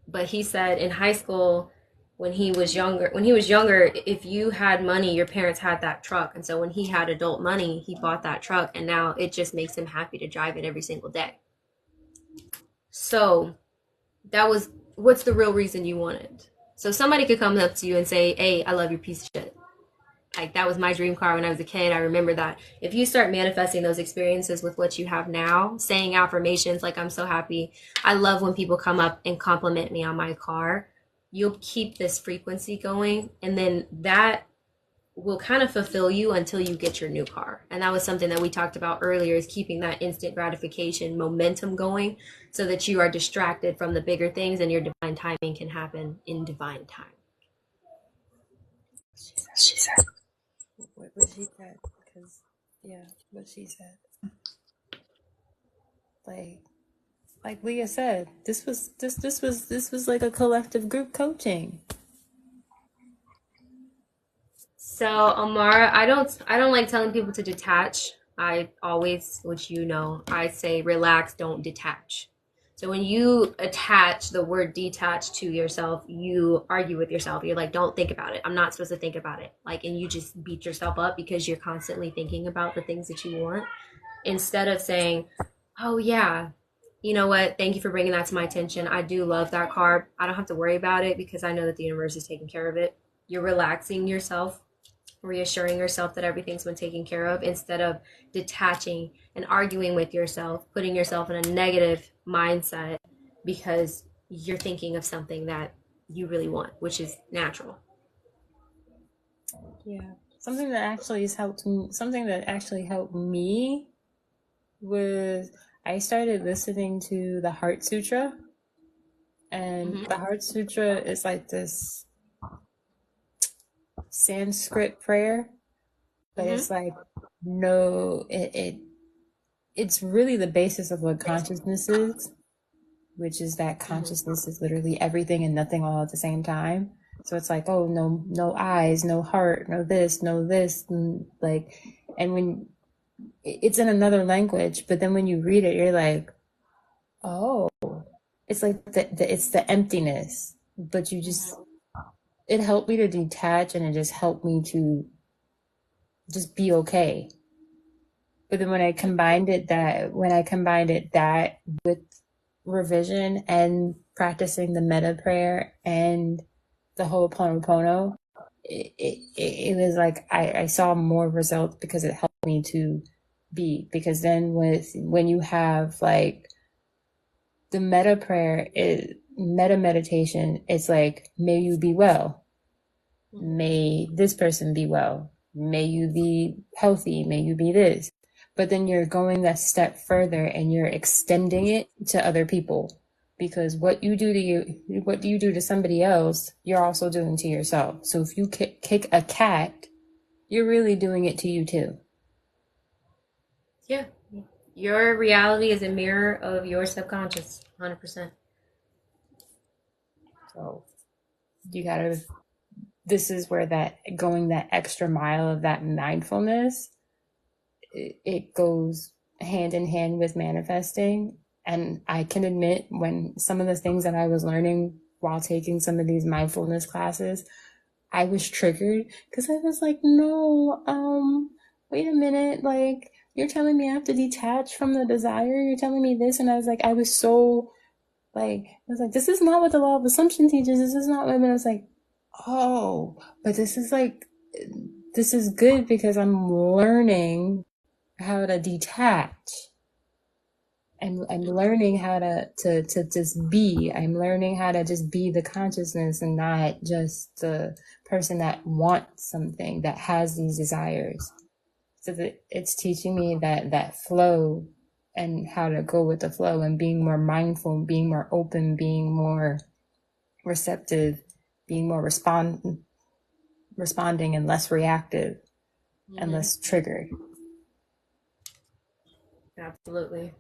but he said in high school, when he was younger, if you had money, your parents had that truck, and so when he had adult money, he bought that truck, and now it just makes him happy to drive it every single day. So that was, what's the real reason you want it? So somebody could come up to you and say, hey, I love your piece of shit. Like, that was my dream car when I was a kid. I remember that. If you start manifesting those experiences with what you have now, saying affirmations like, I'm so happy, I love when people come up and compliment me on my car, you'll keep this frequency going. And then that will kind of fulfill you until you get your new car. And that was something that we talked about earlier, is keeping that instant gratification momentum going so that you are distracted from the bigger things and your divine timing can happen in divine time. She said. What she said? Because yeah, what she said. Like Leah said, this was like a collective group coaching. So Amara, I don't like telling people to detach. I always, which you know, I say relax, don't detach. So when you attach the word detach to yourself, you argue with yourself. You're like, don't think about it. I'm not supposed to think about it. Like, and you just beat yourself up because you're constantly thinking about the things that you want instead of saying, oh yeah, you know what? Thank you for bringing that to my attention. I do love that car. I don't have to worry about it because I know that the universe is taking care of it. You're relaxing yourself, reassuring yourself that everything's been taken care of instead of detaching and arguing with yourself, putting yourself in a negative mindset because you're thinking of something that you really want, which is natural. Yeah. Something that actually helped me was I started listening to the Heart Sutra. And Mm-hmm. the Heart Sutra is like this Sanskrit prayer, but Mm-hmm. it's like no it's really the basis of what consciousness is, which is that Mm-hmm. consciousness is literally everything and nothing all at the same time. So it's like, oh, no eyes, no heart, no this, no this, and like, and when it's in another language, but then when you read it, you're like, oh, it's like it's the emptiness, but you just, it helped me to detach and it just helped me to just be okay. But then when I combined it that with revision and practicing the metta prayer and the whole Ho'oponopono, it was like I saw more results because it helped me to be. Because then when you have like the metta prayer, metta meditation, it's like, may you be well, Mm-hmm. may this person be well, may you be healthy, may you be this. But then you're going that step further and you're extending it to other people, because what do you do to somebody else, you're also doing to yourself. So if you kick a cat, you're really doing it to you too. Yeah. Your reality is a mirror of your subconscious, 100%. So you gotta, this is where that going that extra mile of that mindfulness, it goes hand in hand with manifesting. And I can admit, when some of the things that I was learning while taking some of these mindfulness classes, I was triggered because I was like, no, wait a minute, like, you're telling me I have to detach from the desire, you're telling me this. And I was like, this is not what the law of assumption teaches, this is not what. And I was like, oh, but this is good because I'm learning how to detach. I'm learning how to just be. I'm learning how to just be the consciousness and not just the person that wants something, that has these desires. So that it's teaching me that flow and how to go with the flow and being more mindful, being more open, being more receptive, being more responding and less reactive and Mm-hmm. less triggered. Absolutely.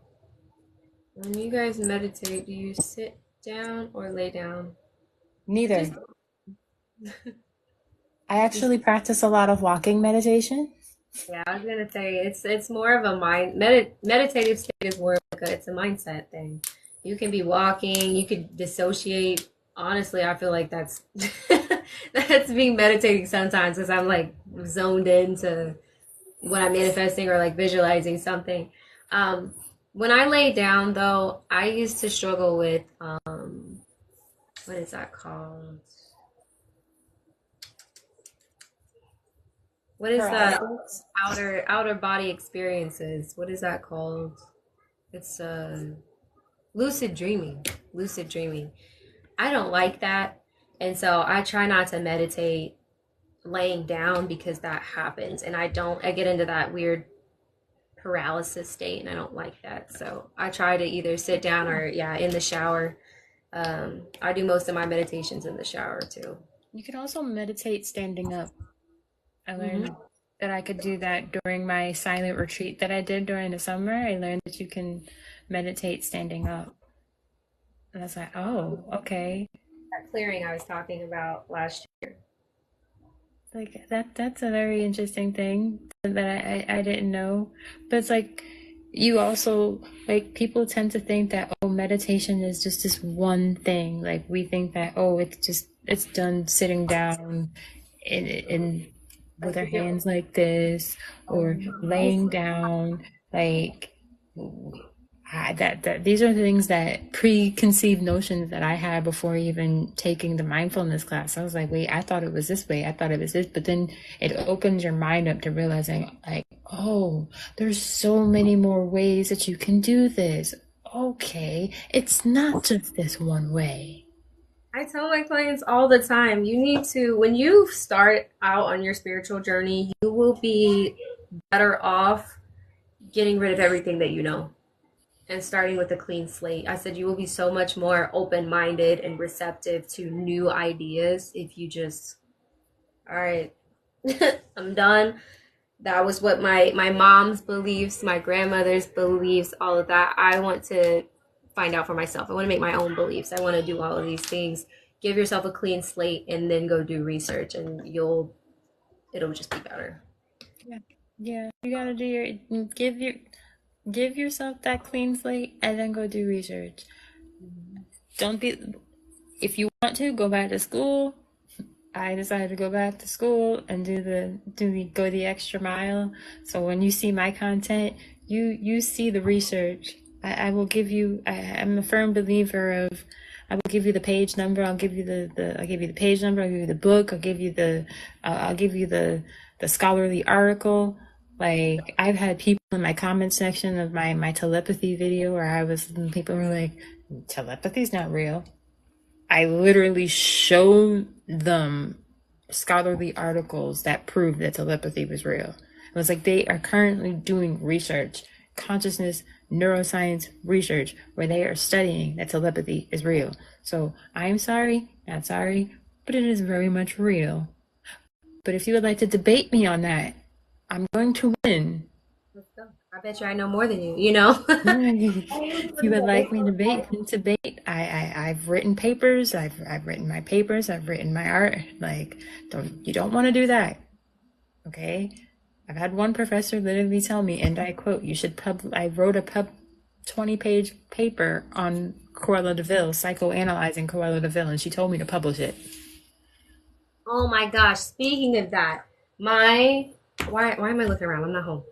When you guys meditate, do you sit down or lay down? Just Neither. I just actually practice a lot of walking meditation. yeah, I was gonna say it's more of a meditative state is more like it's a mindset thing. You can be walking, you could dissociate. Honestly, I feel like that's that's being meditating sometimes because I'm like zoned into when I'm manifesting or like visualizing something. Um, when I lay down though, I used to struggle with what is that called? What is that Paralysis. outer body experiences? What is that called? It's lucid dreaming. Lucid dreaming. I don't like that. And so I try not to meditate laying down because that happens. And I get into that weird paralysis state and I don't like that. So I try to either sit down or, yeah, in the shower. I do most of my meditations in the shower too. You can also meditate standing up. I Hmm. learned that I could do that during my silent retreat that I did during the summer. I learned that you can meditate standing up. And I was like, oh, okay. That clearing I was talking about last year. Like that's a very interesting thing that I didn't know. But it's like you also like people tend to think that oh meditation is just this one thing. Like we think that oh it's done sitting down in with Like our if you're hands like this or laying down like that these are things that preconceived notions that I had before even taking the mindfulness class. I was like, wait, I thought it was this way. I thought it was this, but then it opens your mind up to realizing like, oh, there's so many more ways that you can do this. Okay, it's not just this one way. I tell my clients all the time, you need to, when you start out on your spiritual journey, you will be better off getting rid of everything that you know and starting with a clean slate. I said you will be so much more open minded and receptive to new ideas if you just, all right, I'm done. That was what my mom's beliefs, my grandmother's beliefs, all of that. I want to find out for myself. I want to make my own beliefs. I want to do all of these things. Give yourself a clean slate and then go do research and it'll just be better. Yeah, yeah. You gotta do give yourself that clean slate and then go do research. Don't be if you want to go back to school. I decided to go back to school and go the extra mile. So when you see my content, you see the research. I will give you. I'm a firm believer of. I will give you the page number. I'll give you I'll give you the page number. I'll give you the book. I'll give you the scholarly article. Like I've had people in my comment section of my telepathy video where people were like, telepathy's not real. I literally showed them scholarly articles that prove that telepathy was real. It was like they are currently doing research, consciousness, neuroscience research, where they are studying that telepathy is real. So I'm sorry, not sorry, but it is very much real. But if you would like to debate me on that, I'm going to win. Let's go. I bet you I know more than you, you know? If you would like me to debate, I've written papers. I've written my papers. I've written my art. Like, you don't want to do that, okay? I've had one professor literally tell me, and I quote, "You should I wrote a 20-page paper on Cruella de Vil, psychoanalyzing Cruella de Vil, and she told me to publish it. Oh my gosh, speaking of that, my why am I looking around? I'm not home.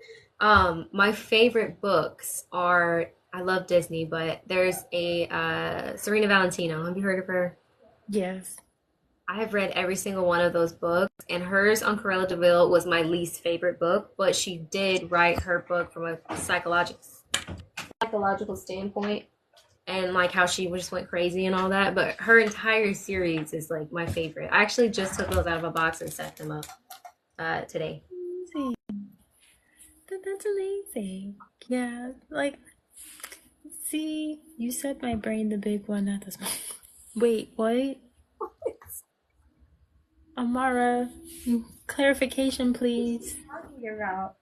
My favorite books are I love Disney, but there's a Serena Valentino. Have you heard of her? Yes. I have read every single one of those books, and hers on Cruella de Vil was my least favorite book, but she did write her book from a psychological standpoint and like how she just went crazy and all that. But her entire series is like my favorite. I actually just took those out of a box and set them up today. Amazing. That's amazing. Yeah, like, see, you said my brain the big one, not the small. Wait, what? Amara, clarification, please. Talking about?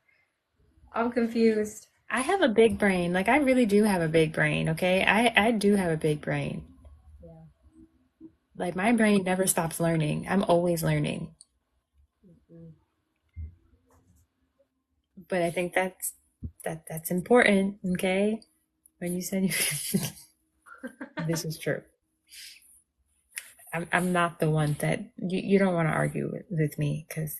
I'm confused. I have a big brain. Like, I really do have a big brain, okay? I do have a big brain. Yeah. Like, my brain never stops learning. I'm always learning. Mhm. But I think that's important, okay? When you said you, this is true. I'm not the one that you don't want to argue with me because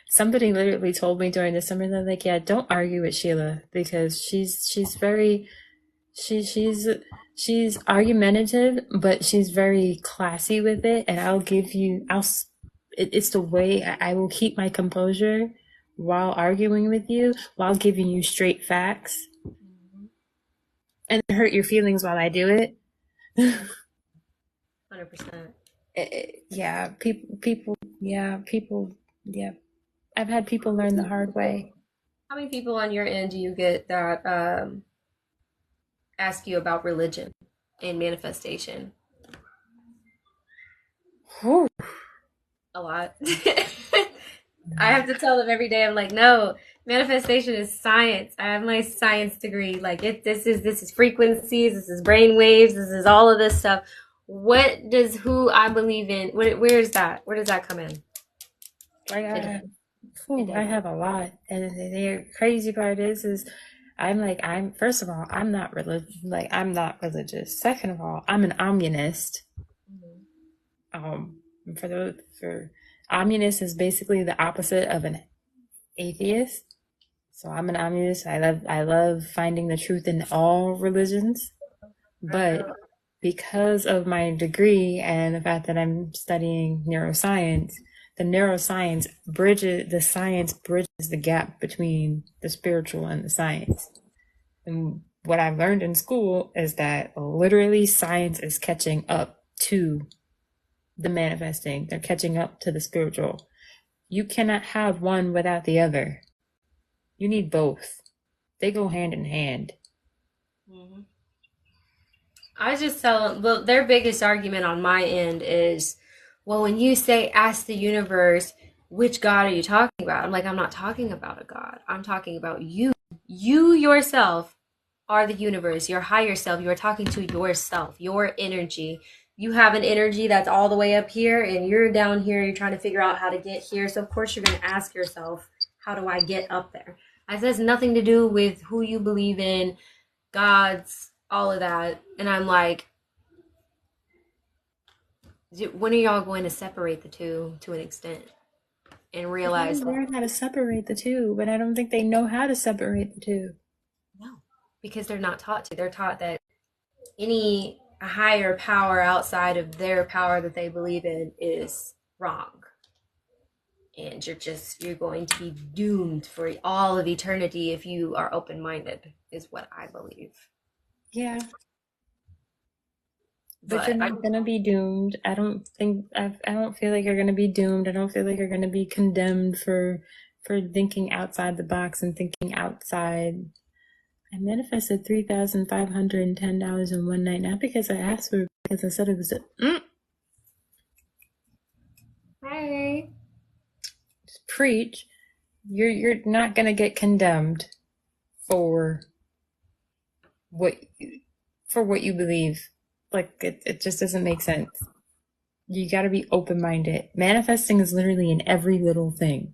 somebody literally told me during the summer they're like, yeah, don't argue with Sheila because she's very she's argumentative, but she's very classy with it, and it's the way I will keep my composure while arguing with you, while giving you straight facts, and hurt your feelings while I do it. 100%. Yeah, people, yeah, people. Yep. I've had people learn the hard way. How many people on your end do you get that ask you about religion and manifestation? Whew. A lot. I have to tell them every day. I'm like, no, manifestation is science. I have my science degree. Like this is frequencies. This is brain waves. This is all of this stuff. What does who I believe in? Where is that? Where does that come in? Like It, I have a lot, and the crazy part is I'm like I'm first of all I'm not religious. Like I'm not religious. Second of all, I'm an omnist. Um, for omnist is basically the opposite of an atheist. So I'm an omnist. I love finding the truth in all religions, but because of my degree and the fact that I'm studying neuroscience, the science bridges the gap between the spiritual and the science. And what I've learned in school is that literally science is catching up to the manifesting. They're catching up to the spiritual. You cannot have one without the other. You need both. They go hand in hand. mm-hmm. I just tell them, well, their biggest argument on my end is, well, when you say ask the universe, which God are you talking about? I'm like, I'm not talking about a God. I'm talking about you. You yourself are the universe, your higher self. You are talking to yourself, your energy. You have an energy that's all the way up here, and you're down here. You're trying to figure out how to get here. So, of course, you're going to ask yourself, how do I get up there? It has nothing to do with who you believe in, gods, all of that. And I'm like, when are y'all going to separate the two to an extent and They realize that? learn how to separate the two, but I don't think they know how to separate the two. No, because they're not taught to. They're taught that any higher power outside of their power that they believe in is wrong. And you're going to be doomed for all of eternity if you are open minded, is what I believe. Yeah, but you're But not gonna be doomed. I don't feel like you're gonna be doomed. I don't feel like you're gonna be condemned for thinking outside the box and thinking outside. I manifested $3,510 in one night, not because I asked for it, because I said it was a hey, preach. You're not gonna get condemned for what what you believe. Like it just doesn't make sense. You got to be open minded. Manifesting is literally in every little thing.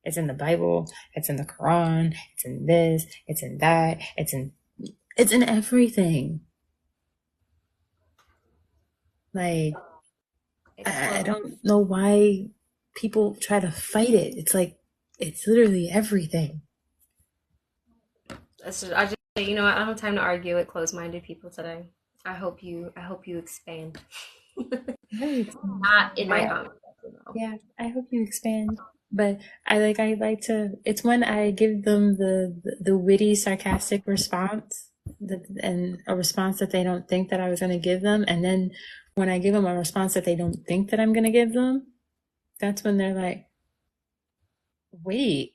It's in the Bible. It's in the Quran. It's in this. It's in that. It's in everything. Like I don't know why people try to fight it. It's like it's literally everything. I just say, you know what? I don't have time to argue with closed-minded people today. I hope you expand. Really, Not in my yeah, conversation though. yeah. I hope you expand. But I like to. It's when I give them the witty, sarcastic response, and a response that they don't think that I was going to give them, and then when I give them a response that they don't think that I'm going to give them, that's when they're like, "Wait,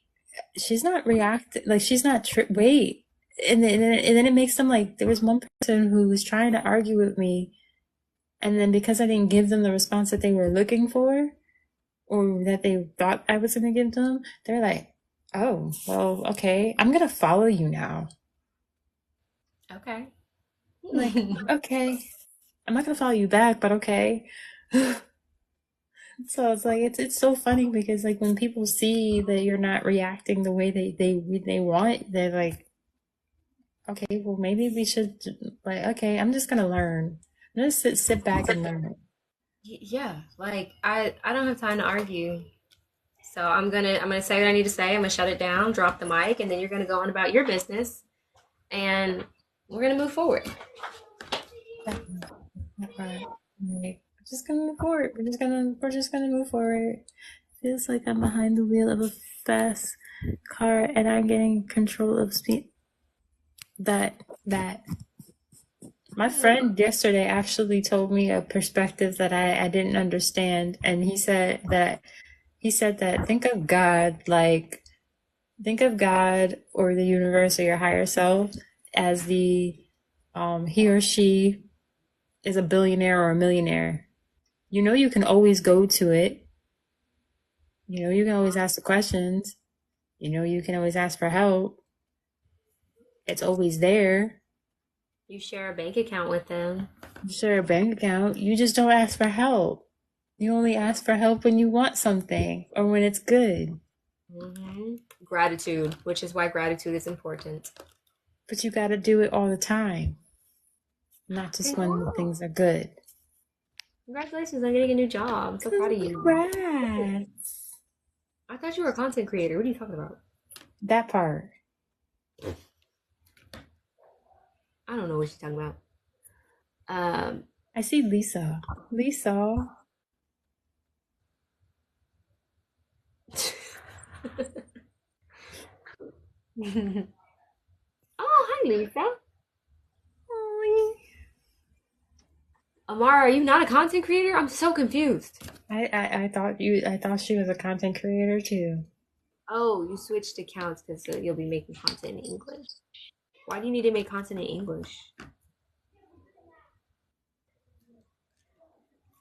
she's not reacting. Like she's not. Wait." And then it makes them like there was one person who was trying to argue with me, and then because I didn't give them the response that they were looking for, or that they thought I was going to give them, they're like, oh, well, okay, I'm going to follow you now. Okay. Like, okay, I'm not going to follow you back, but okay. So it's like, it's so funny because like when people see that you're not reacting the way they want, they're like, okay, well, maybe we should, like, okay, I'm just going to learn. I'm going to sit back and learn. Yeah, like I don't have time to argue. So I'm gonna say what I need to say. I'm gonna shut it down, drop the mic, and then you're gonna go on about your business, and we're gonna move forward. Like, we're just gonna move forward. We're just gonna move forward. Feels like I'm behind the wheel of a fast car and I'm getting control of speed. That my friend yesterday actually told me a perspective that I didn't understand, and he said that he said that think of God or the universe or your higher self as the he or she is a billionaire or a millionaire. You know you can always go to it. You know you can always ask the questions. You know you can always ask for help. It's always there. You share a bank account with them. You share a bank account. You just don't ask for help. You only ask for help when you want something or when it's good. Gratitude, which is why gratitude is important. But you got to do it all the time, not just when the things are good. Congratulations on getting a new job. I'm so proud of you. Congrats. I thought you were a content creator. What are you talking about? That part. I don't know what she's talking about. I see Lisa. Lisa. Oh, hi, Lisa. Oh, Amara, are you not a content creator? I'm so confused. I thought she was a content creator too. Oh, you switched accounts because you'll be making content in English. Why do you need to make content in English?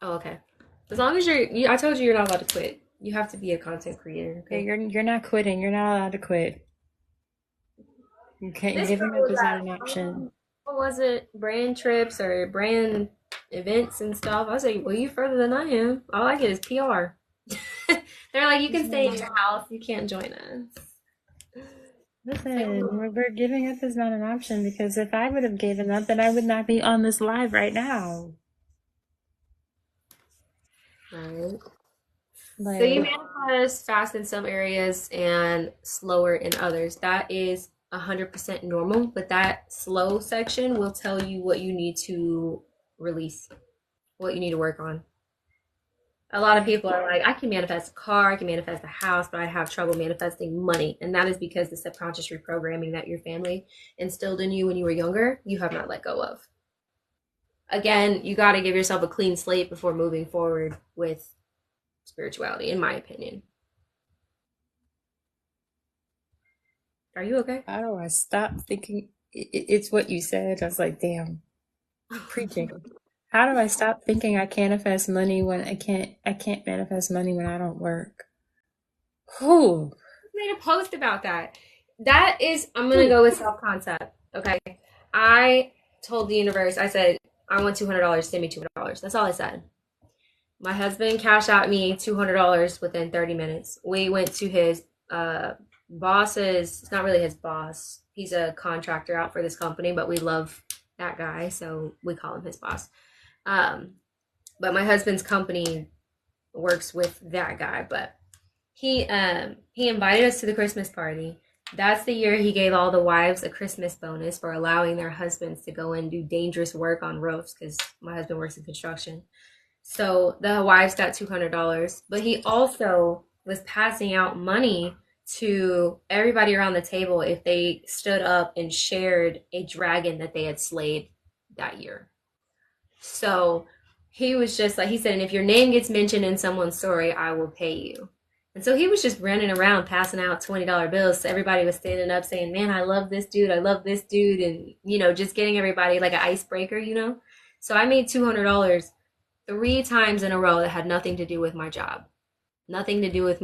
Oh, okay. As long as I told you you're not allowed to quit. You have to be a content creator. Yeah, Okay. you're not quitting. You're not allowed to quit. You can't. This Giving girl up was is not at an option. what was it? Brand trips or brand events and stuff. I was like, well, you further than I am. All I get is PR. They're like, you can stay in your house. You can't join us. Listen, we're giving up is not an option because if I would have given up, then I would not be on this live right now. Right. So you Like, manifest fast in some areas and slower in others. That is 100% normal, but that slow section will tell you what you need to release, what you need to work on. A lot of people are like, I can manifest a car, I can manifest a house, but I have trouble manifesting money. And that is because the subconscious reprogramming that your family instilled in you when you were younger, you have not let go of. Again, you got to give yourself a clean slate before moving forward with spirituality, in my opinion. Are you okay? how do I stop thinking? It's what you said. I was like, damn, preaching. How do I stop thinking I can't manifest money when I can't? I can't manifest money when I don't work. Whew. I made a post about that. That is, I'm gonna go with self concept. Okay, I told the universe, I said, I want $200. Send me $200. That's all I said. My husband cashed out me $200 within 30 minutes. We went to his boss's. It's not really his boss. He's a contractor out for this company, but we love that guy, so we call him his boss. But my husband's company works with that guy, but he invited us to the Christmas party. That's the year he gave all the wives a Christmas bonus for allowing their husbands to go and do dangerous work on roofs because my husband works in construction. So the wives got $200, but he also was passing out money to everybody around the table if they stood up and shared a dragon that they had slayed that year. So he was just like, he said, and if your name gets mentioned in someone's story, I will pay you. And so he was just running around passing out $20 bills. So everybody was standing up saying, man, I love this dude. I love this dude. And, just getting everybody like an icebreaker. So I made $200 3 times in a row that had nothing to do with my job, nothing to do with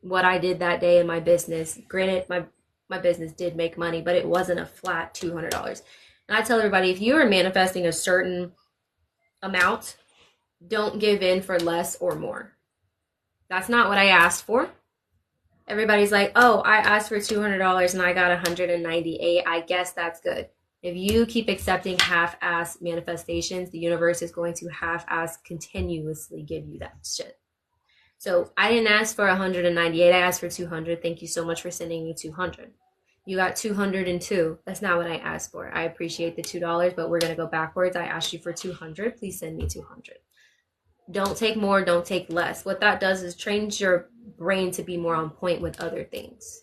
what I did that day in my business. Granted, my business did make money, but it wasn't a flat $200. And I tell everybody, if you are manifesting a certain amount, don't give in for less or more. That's not what I asked for. Everybody's like, oh, I asked for $200 and I got 198. I guess that's good. If you keep accepting half-ass manifestations, the universe is going to half-ass continuously give you that shit. So I didn't ask for 198. I asked for 200. Thank you so much for sending me 200. You got 202. That's not what I asked for. I appreciate the $2, but we're going to go backwards. I asked you for 200. Please send me 200. Don't take more. Don't take less. What that does is trains your brain to be more on point with other things.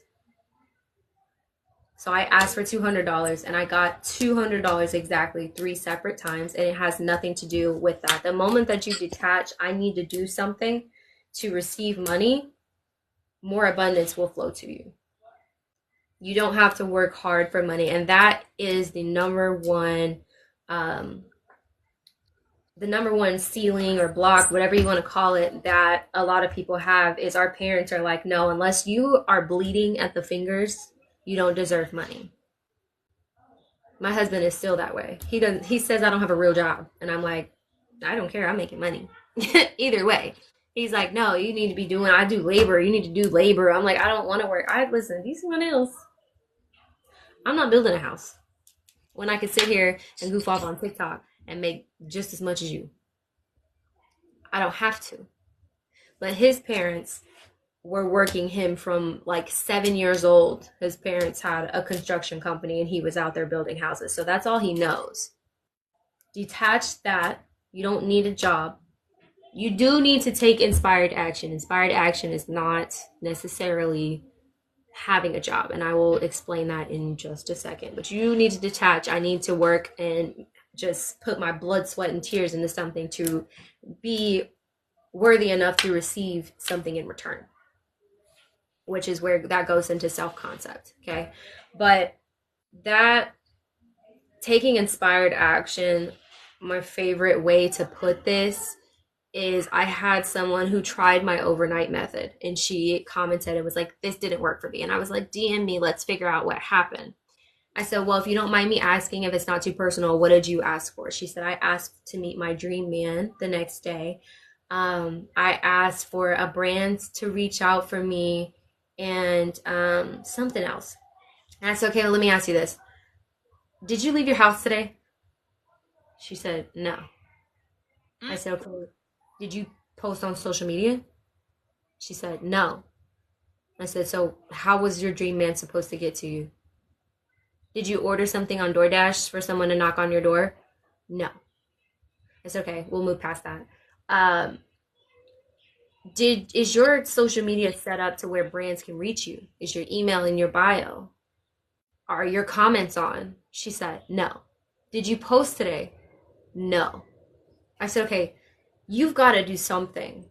So I asked for $200 and I got $200 exactly 3 separate times, and it has nothing to do with that. The moment that you detach, I need to do something to receive money, more abundance will flow to you. You don't have to work hard for money, and that is um, the number one ceiling or block, whatever you want to call it, that a lot of people have is our parents are like, no, unless you are bleeding at the fingers, you don't deserve money. My husband is still that way. He says I don't have a real job, and I'm like, I don't care. I'm making money. Either way. He's like, no, you need to be doing. I do labor. You need to do labor. I'm like, I don't want to work. I listen. Be someone else. I'm not building a house when I could sit here and goof off on TikTok and make just as much as you. I don't have to. But his parents were working him from like 7 years old. His parents had a construction company and he was out there building houses. So that's all he knows. Detach that. You don't need a job. You do need to take inspired action. Inspired action is not necessarily having a job, and I will explain that in just a second. But you need to detach. I need to work and just put my blood, sweat, and tears into something to be worthy enough to receive something in return, which is where that goes into self-concept. Okay. But that taking inspired action, my favorite way to put this is I had someone who tried my overnight method and she commented and was like, this didn't work for me. And I was like, DM me, let's figure out what happened. I said, well, if you don't mind me asking, if it's not too personal, what did you ask for? She said, I asked to meet my dream man the next day. I asked for a brand to reach out for me and something else. And I said, okay, well, let me ask you this. Did you leave your house today? She said, no. I said, okay, did you post on social media? She said, no. I said, so how was your dream man supposed to get to you? Did you order something on DoorDash for someone to knock on your door? No. I said, okay, we'll move past that. Is your social media set up to where brands can reach you? Is your email in your bio? Are your comments on? She said, no. Did you post today? No. I said, okay, you've got to do something.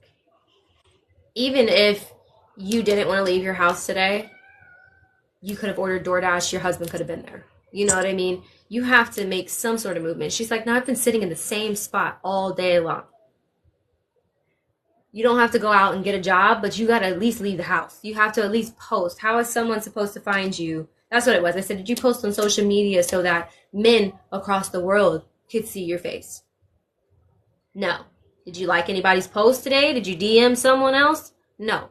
Even if you didn't want to leave your house today, you could have ordered DoorDash, your husband could have been there. You know what I mean? You have to make some sort of movement. She's like, no, I've been sitting in the same spot all day long. You don't have to go out and get a job, but you got to at least leave the house. You have to at least post. How is someone supposed to find you? That's what it was. I said, did you post on social media so that men across the world could see your face? No. Did you like anybody's post today? Did you DM someone else? No.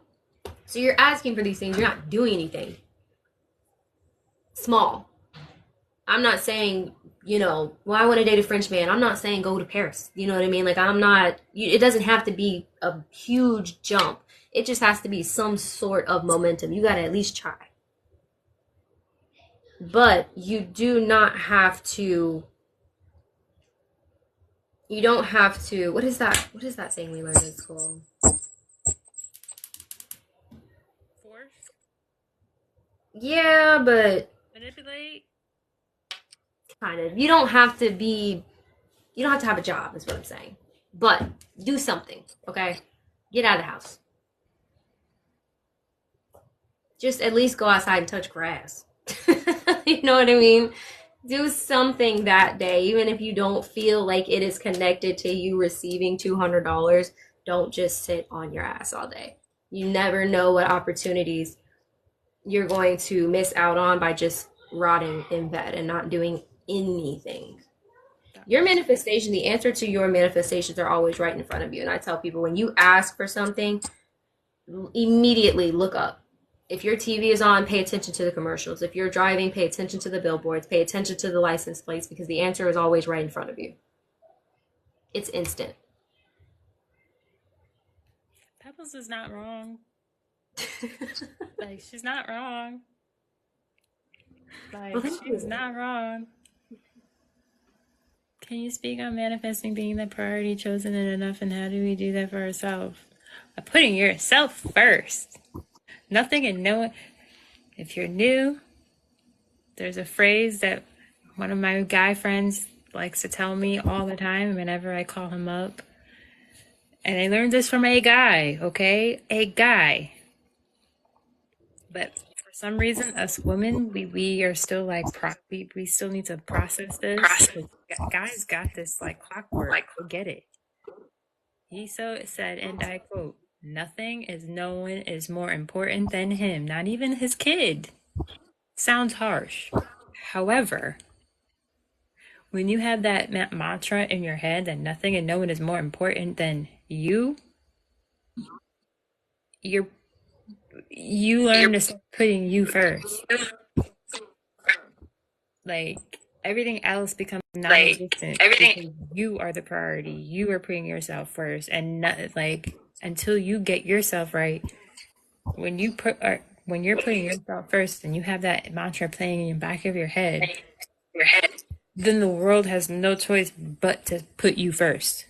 So you're asking for these things. You're not doing anything. Small. I'm not saying, well, I want to date a French man. I'm not saying go to Paris. You know what I mean? Like, I'm not, it doesn't have to be a huge jump. It just has to be some sort of momentum. You got to at least try. But you do not have to, you don't have to, what is that saying we learned in school? Force, Yeah, but manipulate. kind of. You don't have to have a job, is what I'm saying. But do something, okay? Get out of the house. Just at least go outside and touch grass. You know what I mean? Do something that day, even if you don't feel like it is connected to you receiving $200. Don't just sit on your ass all day. You never know what opportunities you're going to miss out on by just rotting in bed and not doing anything. Your manifestation, the answer to your manifestations are always right in front of you. And I tell people, when you ask for something, immediately look up. If your TV is on, pay attention to the commercials. If you're driving, pay attention to the billboards, pay attention to the license plates, because the answer is always right in front of you. It's instant. Pebbles is not wrong. Like, she's not wrong. Like, Well, she's not wrong. Can you speak on manifesting being the priority chosen and enough, and how do we do that for ourselves? By putting yourself first. Nothing and no one. If you're new, there's a phrase that one of my guy friends likes to tell me all the time whenever I call him up. And I learned this from a guy, okay? A guy. But for some reason, us women, we are still like, we still need to process this. Guys got this like clockwork. Go get it. He so said, and I quote, nothing is no one is more important than him, not even his kid. Sounds harsh. However, when you have that mantra in your head that nothing and no one is more important than you're you learn to start putting you first. Like everything else becomes non-existent because you are the priority. You are putting yourself first, and not like until you get yourself right. When you're putting yourself first, and you have that mantra playing in the back of your head, then the world has no choice but to put you first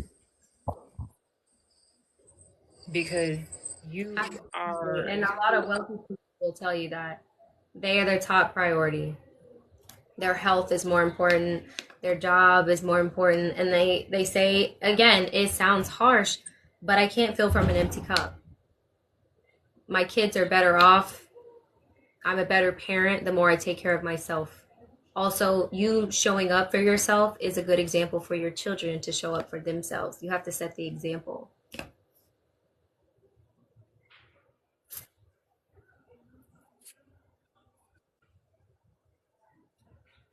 because you are. And a lot of wealthy people will tell you that they are their top priority. Their health is more important. Their job is more important. And they say, again, it sounds harsh, but I can't fill from an empty cup. My kids are better off. I'm a better parent the more I take care of myself. Also, you showing up for yourself is a good example for your children to show up for themselves. You have to set the example.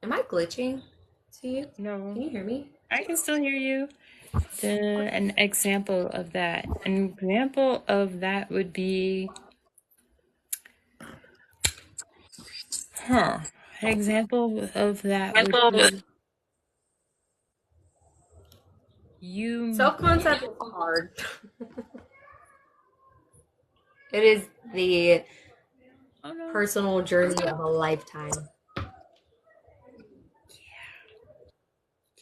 Am I glitching to you? No, Can you hear me? I can still hear you. An example of that. An example of that would be, huh? An example of that would be you. Self concept is hard. It is the Oh no. personal journey of a lifetime.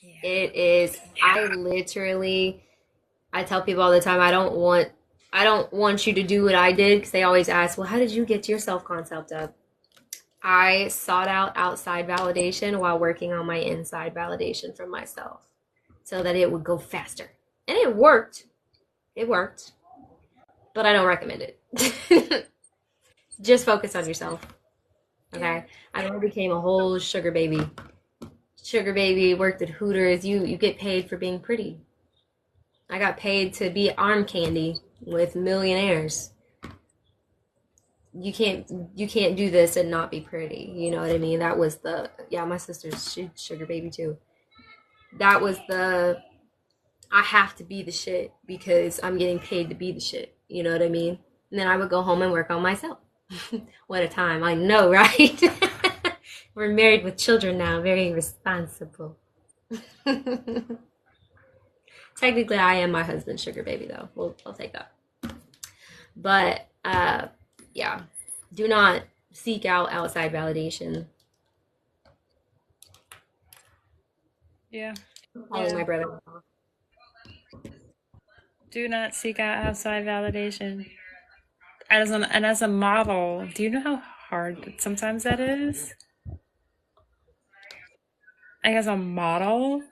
Yeah. It is. I tell people all the time, I don't want you to do what I did because they always ask, well, how did you get your self concept up? I sought out outside validation while working on my inside validation for myself so that it would go faster. And it worked. It worked. But I don't recommend it. Just focus on yourself. Okay. I never became a whole sugar baby. Sugar baby, worked at Hooters. You get paid for being pretty. I got paid to be arm candy with millionaires. You can't do this and not be pretty. You know what I mean? That was the yeah, my sister's sugar baby too. That was the I have to be the shit because I'm getting paid to be the shit. You know what I mean? And then I would go home and work on myself. What a time. I know, right? We're married with children now, very responsible. Technically, I am my husband's sugar baby, though. I'll take that. But yeah, do not seek out outside validation. Yeah. Calling my brother. Do not seek out outside validation. As a model, do you know how hard sometimes that is? Like as a model,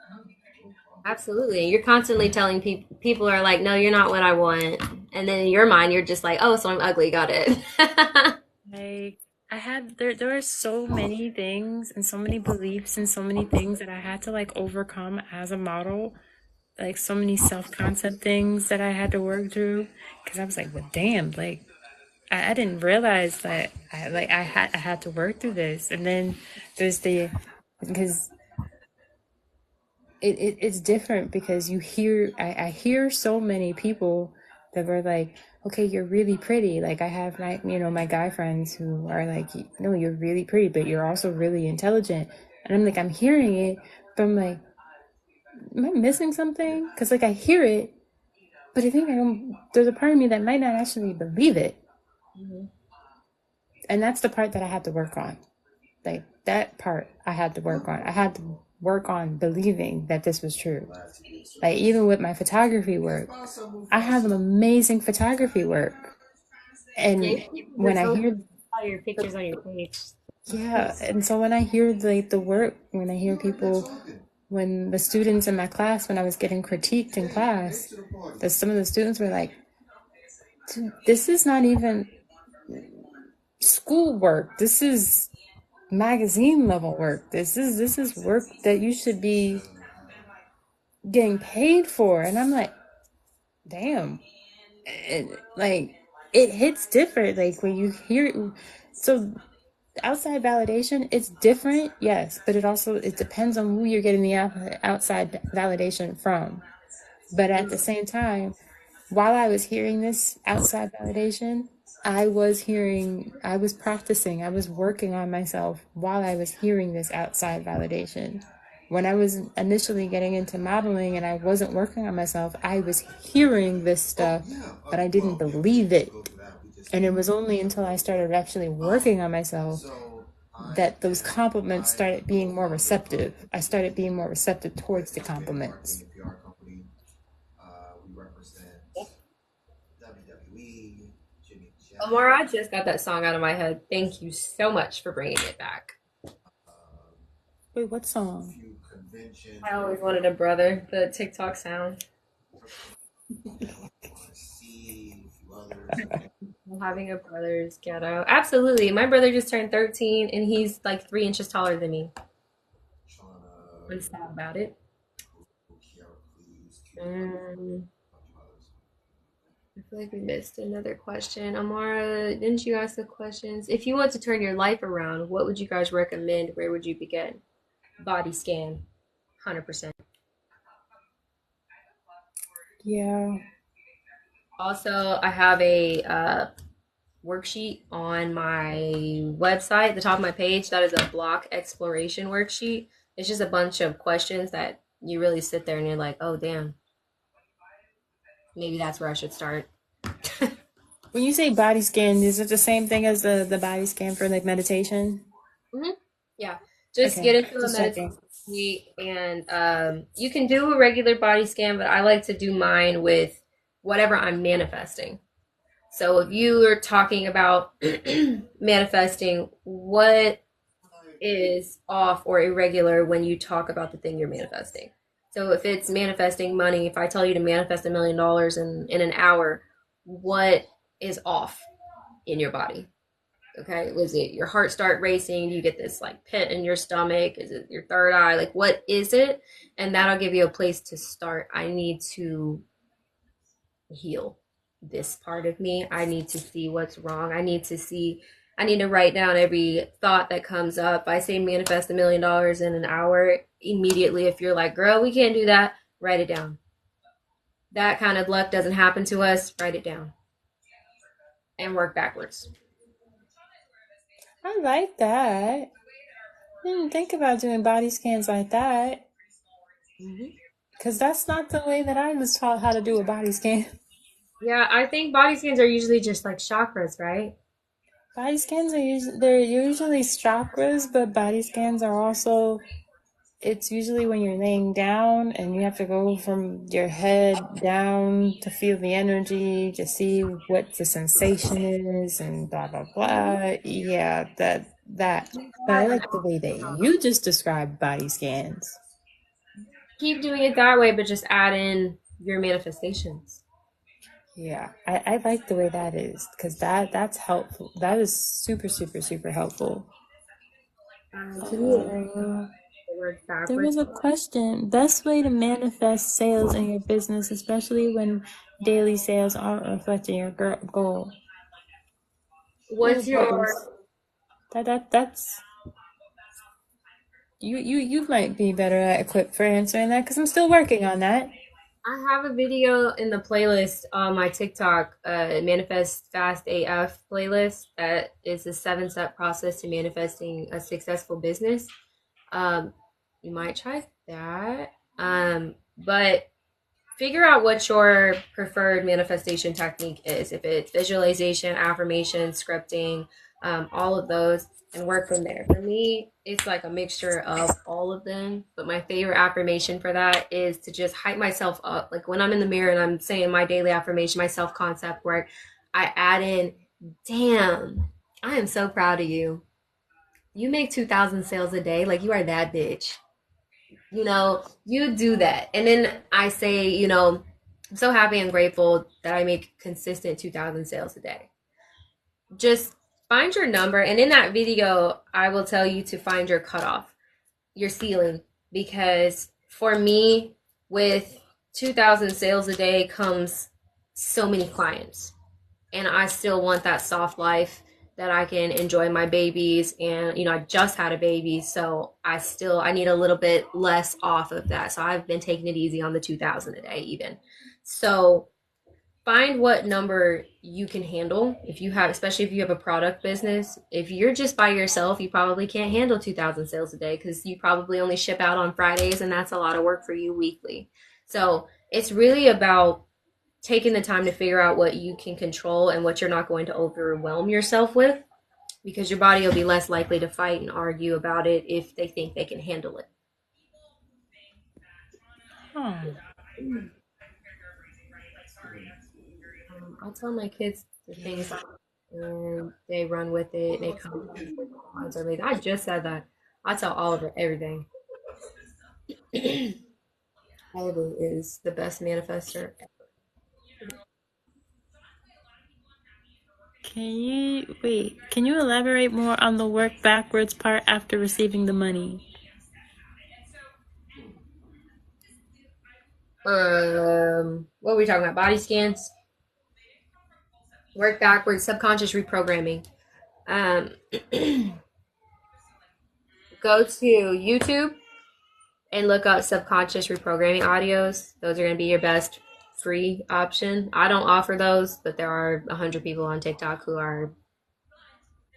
Absolutely. You're constantly telling people are like, no, you're not what I want. And then in your mind, you're just like, oh, so I'm ugly. Got it. like I had there were so many things and so many beliefs and so many things that I had to like overcome as a model. Like so many self-concept things that I had to work through because I was like, well, damn, like I didn't realize that I had to work through this. And then there's the because it's different because I hear so many people that were like, okay, you're really pretty. Like I have my guy friends who are like, no, you're really pretty, but you're also really intelligent. And I'm like, I'm hearing it, but I'm like, am I missing something? Because like I hear it, but I think there's a part of me that might not actually believe it. Mhm. And that's the part that I had to work on. Like that part I had to work on. I had to work on believing that this was true. Like even with my photography work, I have an amazing photography work. And when I hear all your pictures on your page. yeah, and so when I hear like the work, when I hear people when the students in my class, when I was getting critiqued in class, that some of the students were like, this is not even schoolwork. This is magazine level work. This is work that you should be getting paid for. And I'm like, damn. Like it hits different. Like when you hear so outside validation, it's different, yes, but it depends on who you're getting the outside validation from. But at the same time, while I was hearing this outside validation, I was practicing, I was working on myself while I was hearing this outside validation. When I was initially getting into modeling and I wasn't working on myself, I was hearing this stuff, but I didn't believe it. And it was only until I started actually working on myself that those compliments started being more receptive. I started being more receptive towards the compliments. Amara, I just got that song out of my head. Thank you so much for bringing it back. Wait, what song? I always wanted a brother, the TikTok sound. Having a brother is ghetto. Absolutely. My brother just turned 13 and he's like 3 inches taller than me. I'm sad about it. Um, I feel like we missed another question. Amara, didn't you ask the questions? If you want to turn your life around, what would you guys recommend? Where would you begin? Body scan, 100%. Yeah. Also, I have a worksheet on my website, the top of my page. That is a block exploration worksheet. It's just a bunch of questions that you really sit there and you're like, oh, damn, maybe that's where I should start. When you say body scan, is it the same thing as the body scan for like meditation? Mm-hmm. Yeah, just Okay, get into a just meditation checking. state, and you can do a regular body scan, but I like to do mine with whatever I'm manifesting. So if you are talking about manifesting, what is off or irregular when you talk about the thing you're manifesting? So if it's manifesting money, if I tell you to manifest $1 million in an hour, what is off in your body? Okay, was it your heart start racing? Do you get this like pit in your stomach? Is it your third eye? Like what is it? And that'll give you a place to start. I need to heal this part of me. I need to see what's wrong. I need to write down every thought that comes up. I say manifest $1 million in an hour. Immediately, if you're like, girl, we can't do that, write it down. That kind of luck doesn't happen to us, write it down and work backwards. I like that. I didn't think about doing body scans like that. Mm-hmm. Because that's not the way that I was taught how to do a body scan. Yeah, I think body scans are usually just like chakras, right? Body scans they're usually chakras, but body scans are also it's usually when you're laying down and you have to go from your head down to feel the energy, to see what the sensation is and blah blah blah. Yeah, that. But I That, like the way that you just described body scans. keep doing it that way, but just add in your manifestations. Yeah, I like the way that is because that's helpful. That is super super super helpful. To me, it Uh, works there backwards. was a question. Best way to manifest sales in your business, especially when daily sales aren't reflecting your goal. Oh What's your goodness, that's you might be better equipped for answering that because I'm still working on that. I have a video in the playlist on my TikTok, Manifest Fast AF playlist. That is a 7-step process to manifesting a successful business. Um, you might try that. But figure out what your preferred manifestation technique is. If it's visualization, affirmation, scripting, all of those, and work from there. For me, it's like a mixture of all of them. But my favorite affirmation for that is to just hype myself up. Like when I'm in the mirror and I'm saying my daily affirmation, my self concept work, I add in, damn, I am so proud of you. You make 2,000 sales a day. Like you are that bitch. You do that. And then I say, I'm so happy and grateful that I make consistent 2,000 sales a day. Just find your number. And in that video, I will tell you to find your cutoff, your ceiling. Because for me, with 2,000 sales a day comes so many clients. And I still want that soft life that I can enjoy my babies. And I just had a baby, so I need a little bit less off of that. So I've been taking it easy on the 2,000 a day even. So find what number you can handle. If you have, especially if you have a product business, if you're just by yourself, you probably can't handle 2,000 sales a day because you probably only ship out on Fridays, and that's a lot of work for you weekly. So it's really about taking the time to figure out what you can control and what you're not going to overwhelm yourself with, because your body will be less likely to fight and argue about it if they think they can handle it. Huh. I tell my kids the things and they run with it. They come to me. I just said that. I tell Oliver everything. Oliver is the best manifester. Can you elaborate more on the work backwards part after receiving the money? What are we talking about? Body scans, work backwards, subconscious reprogramming. Um, Go to YouTube and look up subconscious reprogramming audios. Those are going to be your best free option. I don't offer those, but there are 100 people on TikTok who are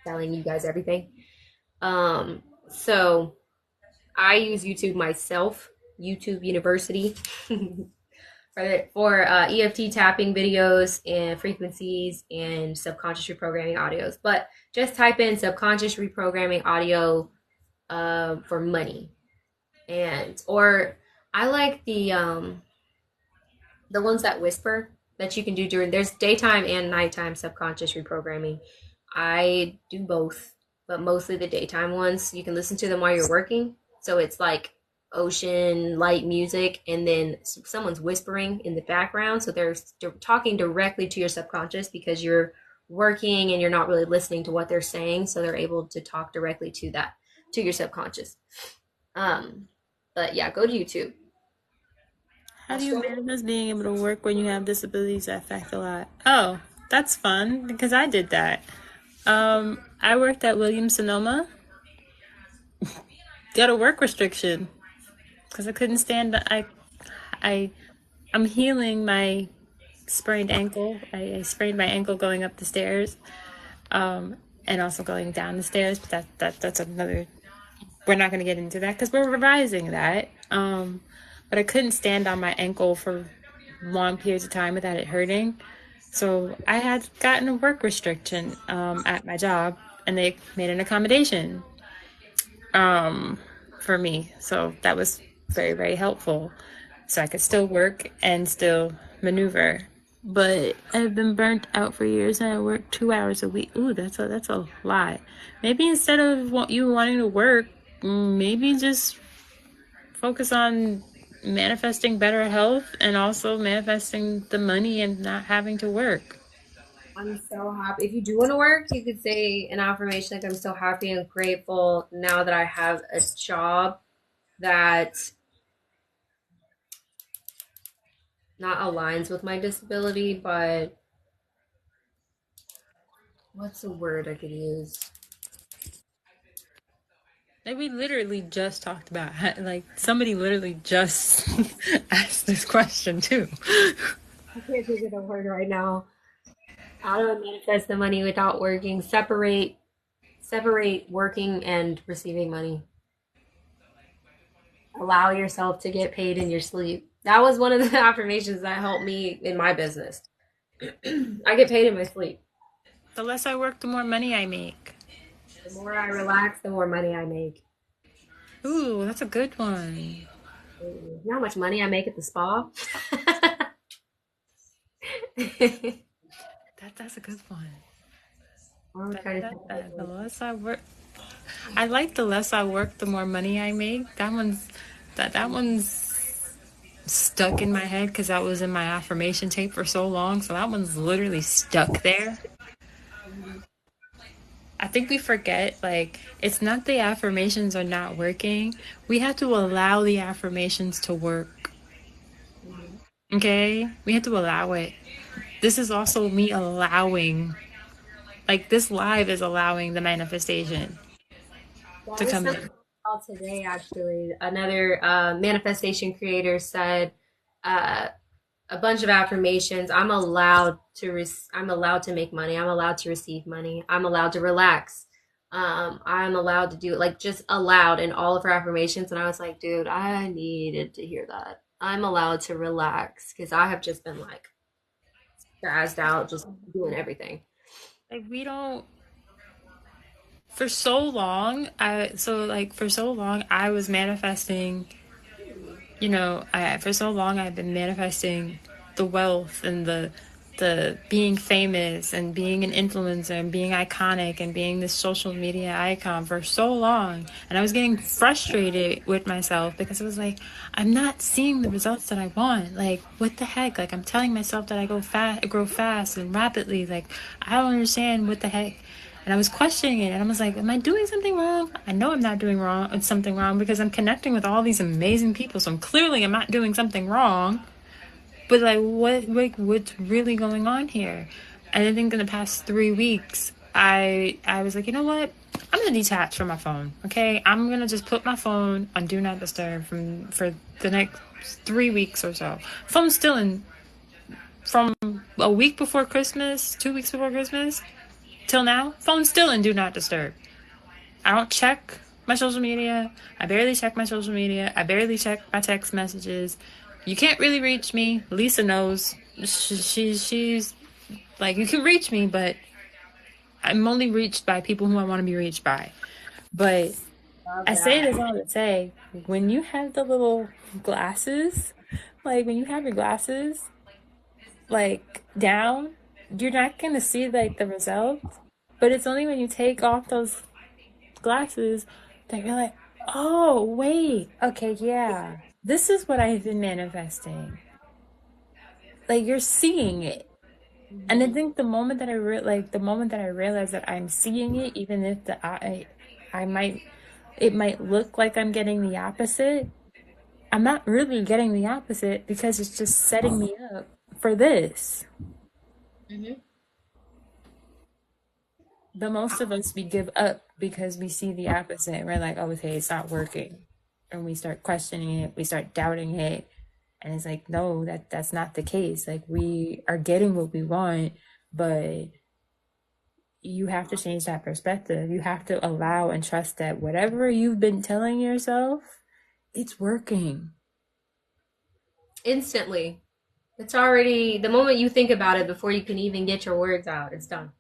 telling you guys everything. So I use YouTube myself, YouTube University, for EFT tapping videos and frequencies and subconscious reprogramming audios. But just type in subconscious reprogramming audio for money, or I like the ones that whisper that you can do during, there's daytime and nighttime subconscious reprogramming. I do both, but mostly the daytime ones. You can listen to them while you're working. So it's like ocean light music, and then someone's whispering in the background. So they're talking directly to your subconscious because you're working and you're not really listening to what they're saying. So they're able to talk directly to your subconscious. But yeah, go to YouTube. How do you manage being able to work when you have disabilities that affect a lot? Oh, that's fun because I did that. I worked at Williams Sonoma. Got a work restriction because I couldn't stand. I, I'm healing my sprained ankle. I sprained my ankle going up the stairs, and also going down the stairs. But that's another. We're not going to get into that because we're revising that. But I couldn't stand on my ankle for long periods of time without it hurting. So I had gotten a work restriction at my job, and they made an accommodation for me. So that was very, very helpful. So I could still work and still maneuver. But I've been burnt out for years, and I work 2 hours a week. Ooh, that's a lot. Maybe instead of you wanting to work, maybe just focus on manifesting better health and also manifesting the money and not having to work. I'm so happy. If you do want to work, you could say an affirmation like, I'm so happy and grateful now that I have a job that not aligns with my disability, but what's a word I could use? Like we literally just talked about, like somebody literally just asked this question too. I can't think of the word right now. How do I manifest the money without working? Separate working and receiving money. Allow yourself to get paid in your sleep. That was one of the affirmations that helped me in my business. I get paid in my sleep. The less I work, the more money I make. The more I relax, the more money I make. Ooh, that's a good one. You know how much money I make at the spa? That's a good one. I'm trying to think of The less I work, I like the less I work, the more money I make. That one's stuck in my head because that was in my affirmation tape for so long. So that one's literally stuck there. Mhm. I think we forget, like, it's not the affirmations are not working. We have to allow the affirmations to work. Mhm. Okay? We have to allow it. This is also me allowing, like, this live is allowing the manifestation That to was come something in. I saw today, actually. Another manifestation creator said uh, a bunch of affirmations. I'm allowed to make money. I'm allowed to receive money. I'm allowed to relax. I'm allowed to do it, like just allowed in all of her affirmations. And I was like, dude, I needed to hear that. I'm allowed to relax because I have just been like spazzed out, just doing everything. Like, we don't, for so long, for so long, I was manifesting, for so long I've been manifesting the wealth and the being famous and being an influencer and being iconic and being this social media icon for so long. And I was getting frustrated with myself because I was like, I'm not seeing the results that I want. Like, what the heck? Like, I'm telling myself that grow fast and rapidly. Like, I don't understand what the heck. And I was questioning it, and I was like, "Am I doing something wrong? I know I'm not doing something wrong because I'm connecting with all these amazing people. So I'm not doing something wrong. But like, what's really going on here?" And I think in the past 3 weeks, I was like, you know what? I'm gonna detach from my phone. Okay, I'm gonna just put my phone on do not disturb for the next 3 weeks or so. Phone's still in from a week before Christmas, 2 weeks before Christmas till now. Phone's still in do not disturb. I don't check my social media. I barely check my social media. I barely check my text messages. You can't really reach me. Lisa knows. She's like, you can reach me, but I'm only reached by people who I want to be reached by. But Love I say that. this all to say, when you have the little glasses, like when you have your glasses like down, you're not gonna see like the results. But it's only when you take off those glasses that you're like, oh, wait, okay, yeah, this is what I've been manifesting. Like, you're seeing it. And I Mhm. think the moment that I realize that I'm seeing it, even if I might, it might look like I'm getting the opposite. I'm not really getting the opposite because it's just setting me up for this. Mhm. The most of us, we give up because we see the opposite. We're like, oh, okay, it's not working. And we start questioning it, we start doubting it. And it's like, no, that's not the case. Like, we are getting what we want, but you have to change that perspective. You have to allow and trust that whatever you've been telling yourself, it's working. Instantly. It's already the moment you think about it before you can even get your words out, it's done.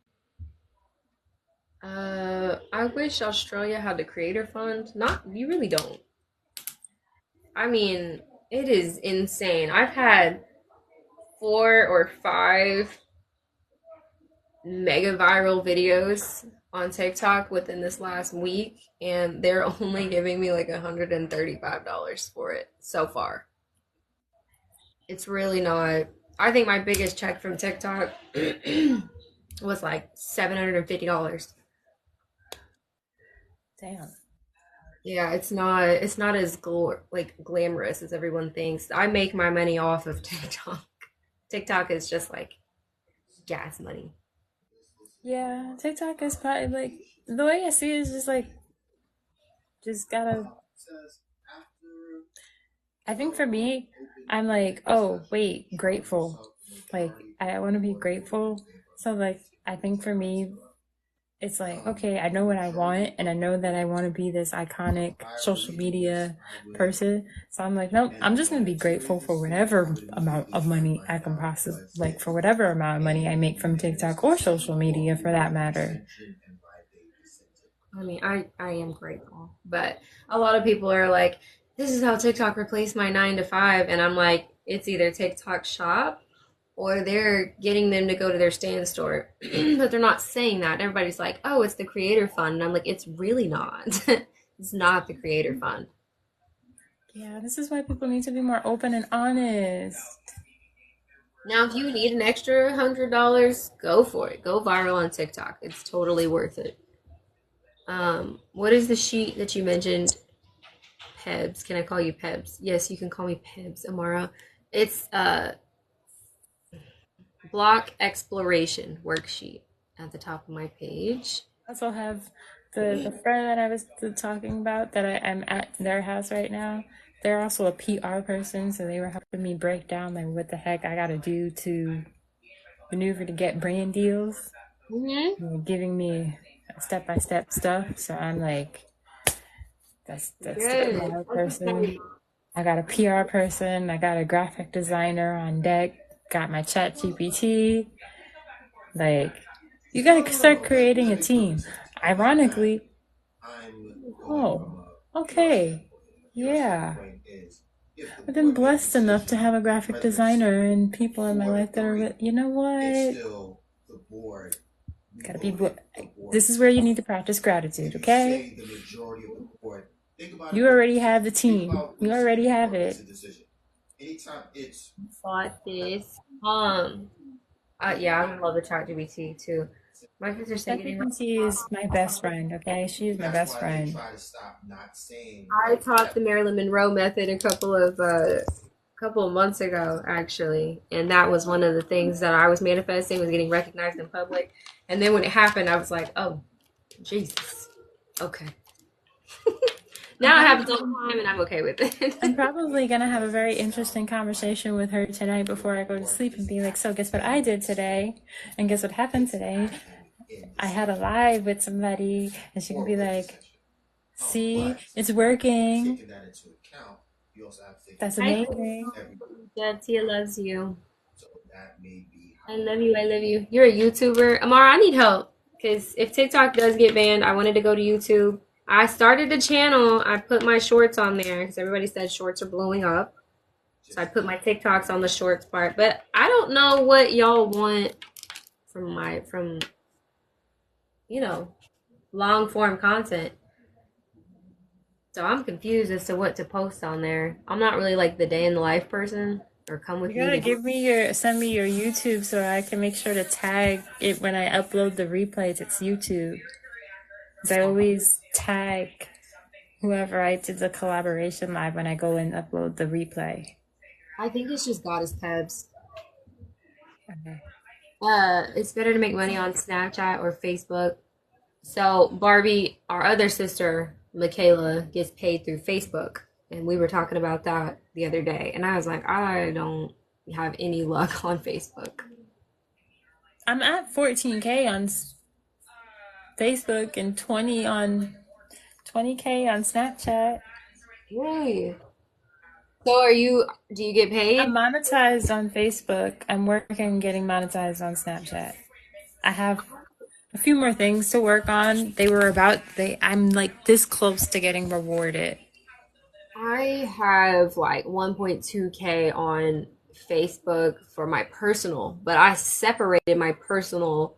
I wish Australia had the creator fund. Not, you really don't. I mean, it is insane. I've had 4 or 5 mega viral videos on TikTok within this last week, and they're only giving me like $135 for it so far. It's really not. I think my biggest check from TikTok was like $750. Damn. Yeah, it's not as like glamorous as everyone thinks. I make my money off of TikTok. TikTok is just like gas money. Yeah, TikTok is probably like, the way I see it is just like, just gotta, I think for me, I'm like, oh, wait, grateful. Like, I want to be grateful. So, like, I think for me, it's like, okay, I know what I want, and I know that I want to be this iconic social media person. So I'm like, nope, I'm just going to be grateful for whatever amount of money I can possibly, like, for whatever amount of money I make from TikTok or social media for that matter. I mean, I am grateful, but a lot of people are like, "This is how TikTok replaced my 9 to 5," and I'm like, it's either TikTok Shop or they're getting them to go to their stand store, but they're not saying that. Everybody's like, "Oh, it's the Creator Fund," and I'm like, it's really not. It's not the Creator Fund. Yeah, this is why people need to be more open and honest. Now, if you need an extra $100, go for it. Go viral on TikTok. It's totally worth it. What is the sheet that you mentioned? Pebs. Can I call you Pebs? Yes, you can call me Pebs, Amara. It's a block exploration worksheet at the top of my page. I also have the friend that I was talking about that I'm at their house right now. They're also a PR person, so they were helping me break down like what the heck I gotta do to maneuver to get brand deals. Mm-hmm. They were giving me step by step stuff. So I'm like, that's the Good. PR That's person. exciting. I got a PR person. I got a graphic designer on deck. Got my chat GPT. Like, you gotta start creating a team. Ironically, oh, okay. Yeah. I've been blessed enough to have a graphic designer and people in my life that are, you know what? Gotta be, this is where you need to practice gratitude, okay? You already have the team. You already have it. Bought this. Yeah, I love the ChatGPT too. My sister's taking it. ChatGPT is my best friend, okay? She is my best friend. I taught the Marilyn Monroe method a couple of months ago, actually, and that was one of the things that I was manifesting was getting recognized in public. And then when it happened, I was like, "Oh, Jesus, okay." I'm Now it happens all probably, the time, and I'm okay with I'm it. probably gonna have a very interesting conversation with her tonight before I go to sleep and be like, so guess what I did today? And guess what happened today? I had a live with somebody, and she can be like, see, it's working. That's Hi, amazing. Tia. Tia loves you. I love you. I love you. You're a YouTuber. Amara, I need help. Because if TikTok does get banned, I wanted to go to YouTube. I started a channel. I put my shorts on there because everybody said shorts are blowing up. So I put my TikToks on the shorts part. But I don't know what y'all want from you know, long form content. So I'm confused as to what to post on there. I'm not really like the day in the life person or come You with me gotta to send me your YouTube so I can make sure to tag it when I upload the replays. It's YouTube. 'Cause I always tag whoever I did the collaboration live when I go and upload the replay. I think it's just Goddess Pebs. Okay. It's better to make money on Snapchat or Facebook. So Barbie, our other sister, Michaela, gets paid through Facebook. And we were talking about that the other day. And I was like, I don't have any luck on Facebook. I'm at 14K on Facebook and 20K on Snapchat. Yay. So do you get I'm paid? monetized on Facebook. I'm working on getting monetized on Snapchat. I have a few more things to work on. I'm like this close to getting rewarded. I have like 1.2K on Facebook for my personal, but I separated my personal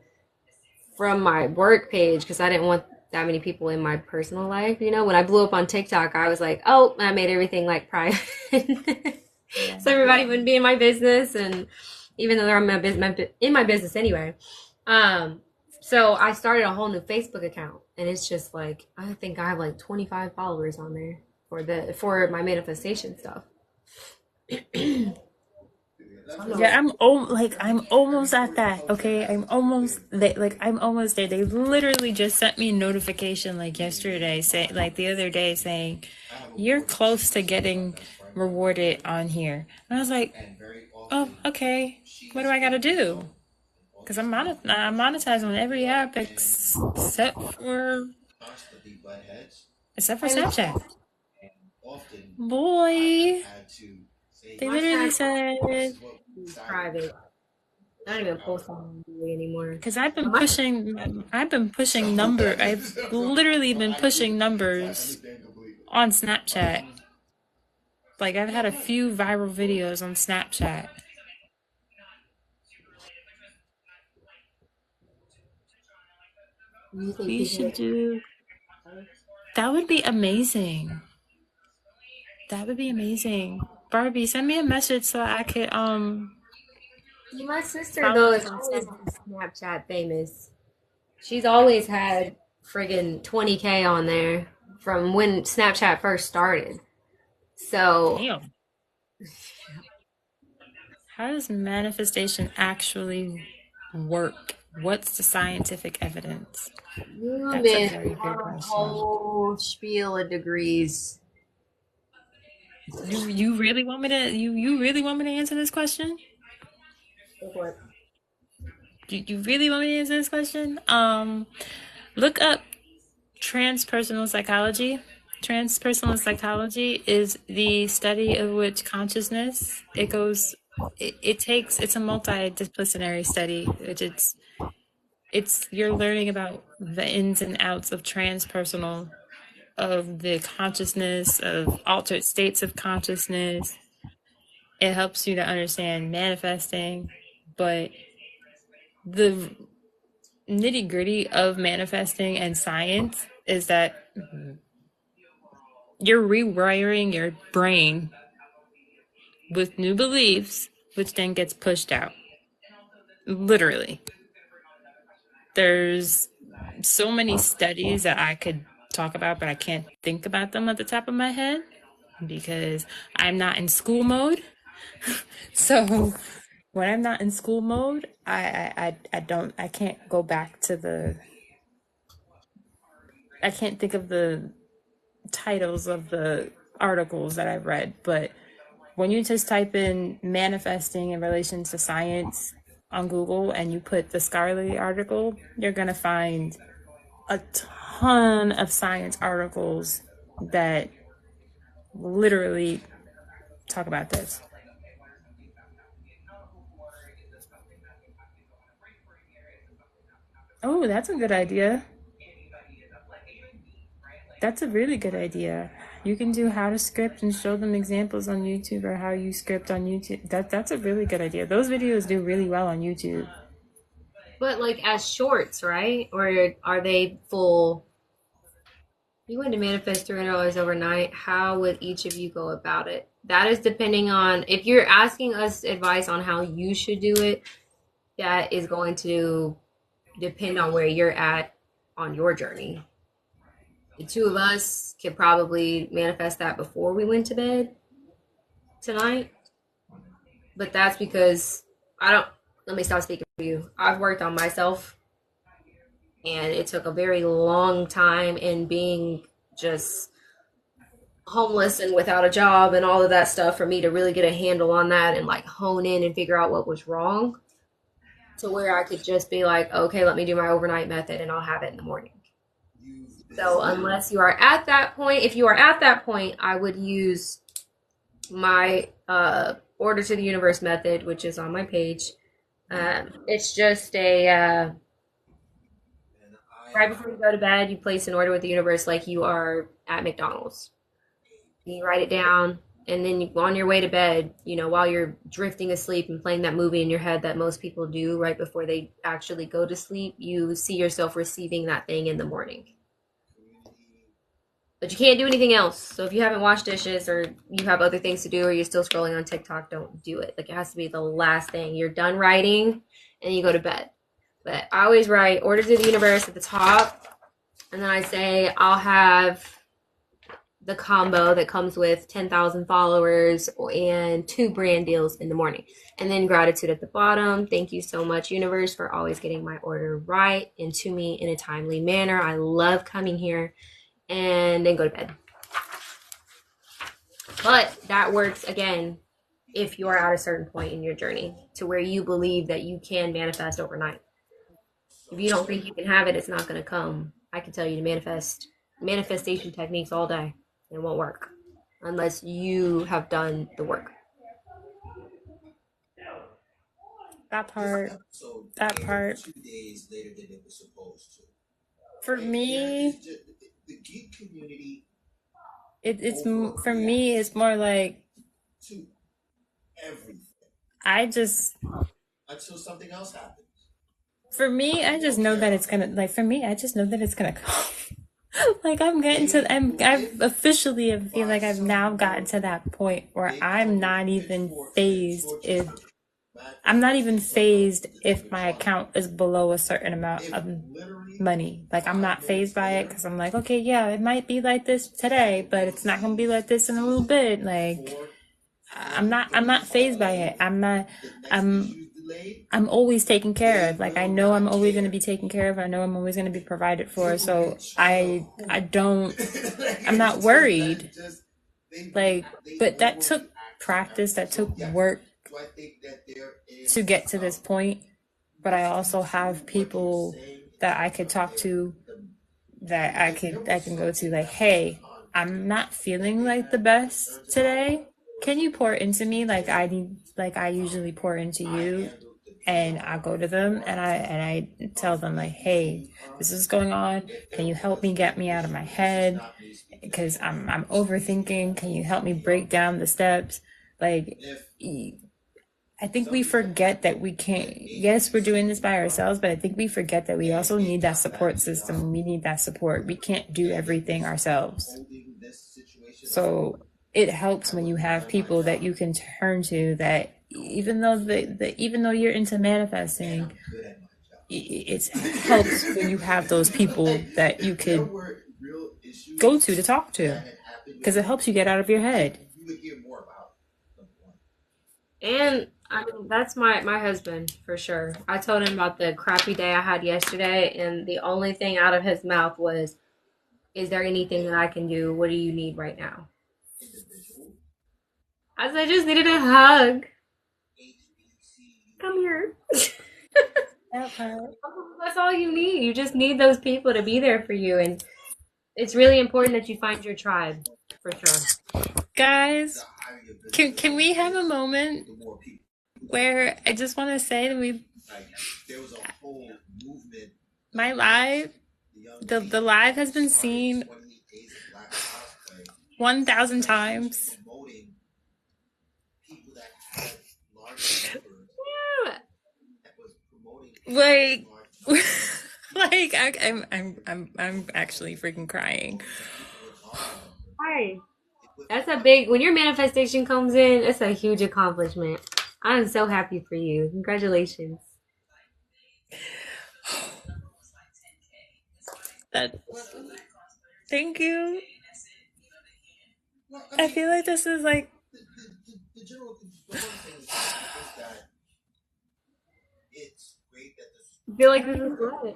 from my work page because I didn't want that many people in my personal life. When I blew up on TikTok, I was like, oh, I made everything like private. Yeah. So everybody wouldn't be in my business. And even though they're in my business anyway. So I started a whole new Facebook account and it's just like, I think I have like 25 followers on there for my manifestation stuff. Yeah, I'm almost at that. Okay, I'm almost there. They literally just sent me a notification like yesterday, like the other day, saying you're close to getting rewarded on here. And I was like, oh, okay. What do I gotta do? Because I'm monetized on every app except for Snapchat. Boy, they My literally Snapchat said is private. I don't even post on it anymore. because I've literally been pushing numbers on Snapchat. Like I've had a few viral videos on Snapchat. You think We people should do that would be amazing. That would be amazing. Barbie, send me a message so I could See, my sister follow though you is on always stuff. been Snapchat famous. She's always had friggin' 20K on there from when Snapchat first started. So Damn. How does manifestation actually work? What's the scientific evidence? you've That's a been very good on a question. whole spiel of degrees. You really want me to you really want me to answer this question? Look what- You really want me to answer this question? Look up transpersonal psychology. Transpersonal psychology is the study of which consciousness it goes it takes it's a multidisciplinary study which it's you're learning about the ins and outs of transpersonal of the consciousness of altered states of consciousness. It helps you to understand manifesting, but the nitty gritty of manifesting and science is that you're rewiring your brain with new beliefs, which then gets pushed out. Literally. There's so many studies that I could talk about, but I can't think about them at the top of my head because I'm not in school mode. So when I'm not in school mode, I can't go back to I can't think of the titles of the articles that I've read, but when you just type in manifesting in relation to science on Google and you put the scholarly article, you're going to find a ton of science articles that literally talk about this. Oh, that's a good idea. That's a really good idea. You can do how to script and show them examples on YouTube or how you script on YouTube. That's a really good idea. Those videos do really well on YouTube. But like as shorts, right? Or are they full? You want to manifest $300 overnight. How would each of you go about it? That is depending on if you're asking us advice on how you should do it, that is going to depend on where you're at on your journey. The two of us could probably manifest that before we went to bed tonight, but that's because I don't. Let me stop speaking for you. I've worked on myself, and it took a very long time in being just homeless and without a job and all of that stuff for me to really get a handle on that and like hone in and figure out what was wrong to where I could just be like, okay, let me do my overnight method and I'll have it in the morning. So unless you are at that point, if you are at that point, I would use my order to the universe method, which is on my page. It's just a right before you go to bed, you place an order with the universe like you are at McDonald's. You write it down, and then you, on your way to bed, you know, while you're drifting asleep and playing that movie in your head that most people do right before they actually go to sleep, you see yourself receiving that thing in the morning. But you can't do anything else. So if you haven't washed dishes or you have other things to do or you're still scrolling on TikTok, don't do it. Like it has to be the last thing. You're done writing and you go to bed. But I always write order to the universe at the top, and then I say I'll have the combo that comes with 10,000 followers and 2 brand deals in the morning. And then gratitude at the bottom. Thank you so much, universe, for always getting my order right and to me in a timely manner. I love coming here, and then go to bed. But that works again if you are at a certain point in your journey to where you believe that you can manifest overnight. If you don't think you can have it, it's not going to come. I can tell you to manifestation techniques all day. It won't work unless you have done the work. That part, that part. 2 days later than it was supposed to. For me, The geek community it's for me. It's more like to everything I just until something else happens. for me, I just know that it's gonna like for me, I just know that it's gonna come. Like I'm getting to I've officially feel like I've now gotten to that point where I'm not even phased if my account is below a certain amount of money. Like I'm not phased by it because I'm like, okay, yeah, it might be like this today, but it's not gonna be like this in a little bit. Like I'm not phased by it. I'm I'm always taken care of. Like I know I'm always going to be taken care of. I know I'm always going to be provided for. So I don't I'm not worried. Like but that took practice, that took work to get to this point. But I also have people that I could talk to, that I can go to, like, hey, I'm not feeling like the best today. Can you pour into me like I usually pour into you? And I go to them and I tell them like, hey, this is going on. Can you help me get me out of my head? Because I'm overthinking. Can you help me break down the steps? Like I think we forget that we can't, yes, we're doing this by ourselves, but I think we forget that we also need that support system. We need that support. We can't do everything ourselves. So it helps when you have people that you can turn to, that even though you're into manifesting, it helps when you have those people that you could go to talk to, because it helps you get out of your head. And I mean, that's my husband for sure. I told him about the crappy day I had yesterday, and the only thing out of his mouth was, "Is there anything that I can do? What do you need right now?" I said, "I just needed a hug. Come here." That part. That's all you need. You just need those people to be there for you, and it's really important that you find your tribe for sure. Guys, can we have a moment where I just want to say that my live the live has been seen 1,000 times. Like like I'm actually freaking crying. Hi. That's a big, when your manifestation comes in, it's a huge accomplishment. I'm so happy for you. Congratulations. That Thank you. I feel like this is like I feel like this is good.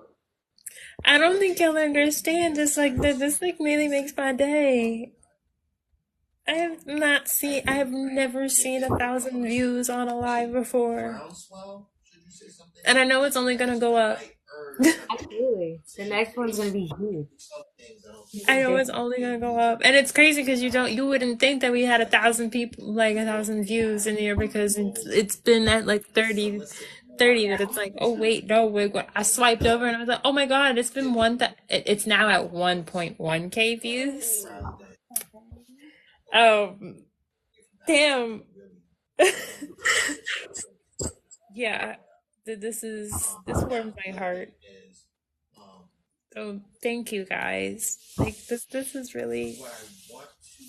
I don't think you'll understand. Just like this like really makes my day. I have never seen 1,000 views on a live before. And I know it's only gonna go up. Absolutely. The next one's gonna be huge. I know it's Different. only gonna go up. And it's crazy because you wouldn't think that we had 1,000 people, like 1,000 views in here, because it's been at like 30, that it's like, oh wait, no, wait, what? I swiped over and I was like, oh my God, it's been it's now at 1.1K views. Um, damn. Yeah, this warms my heart. So thank you guys. Like this is really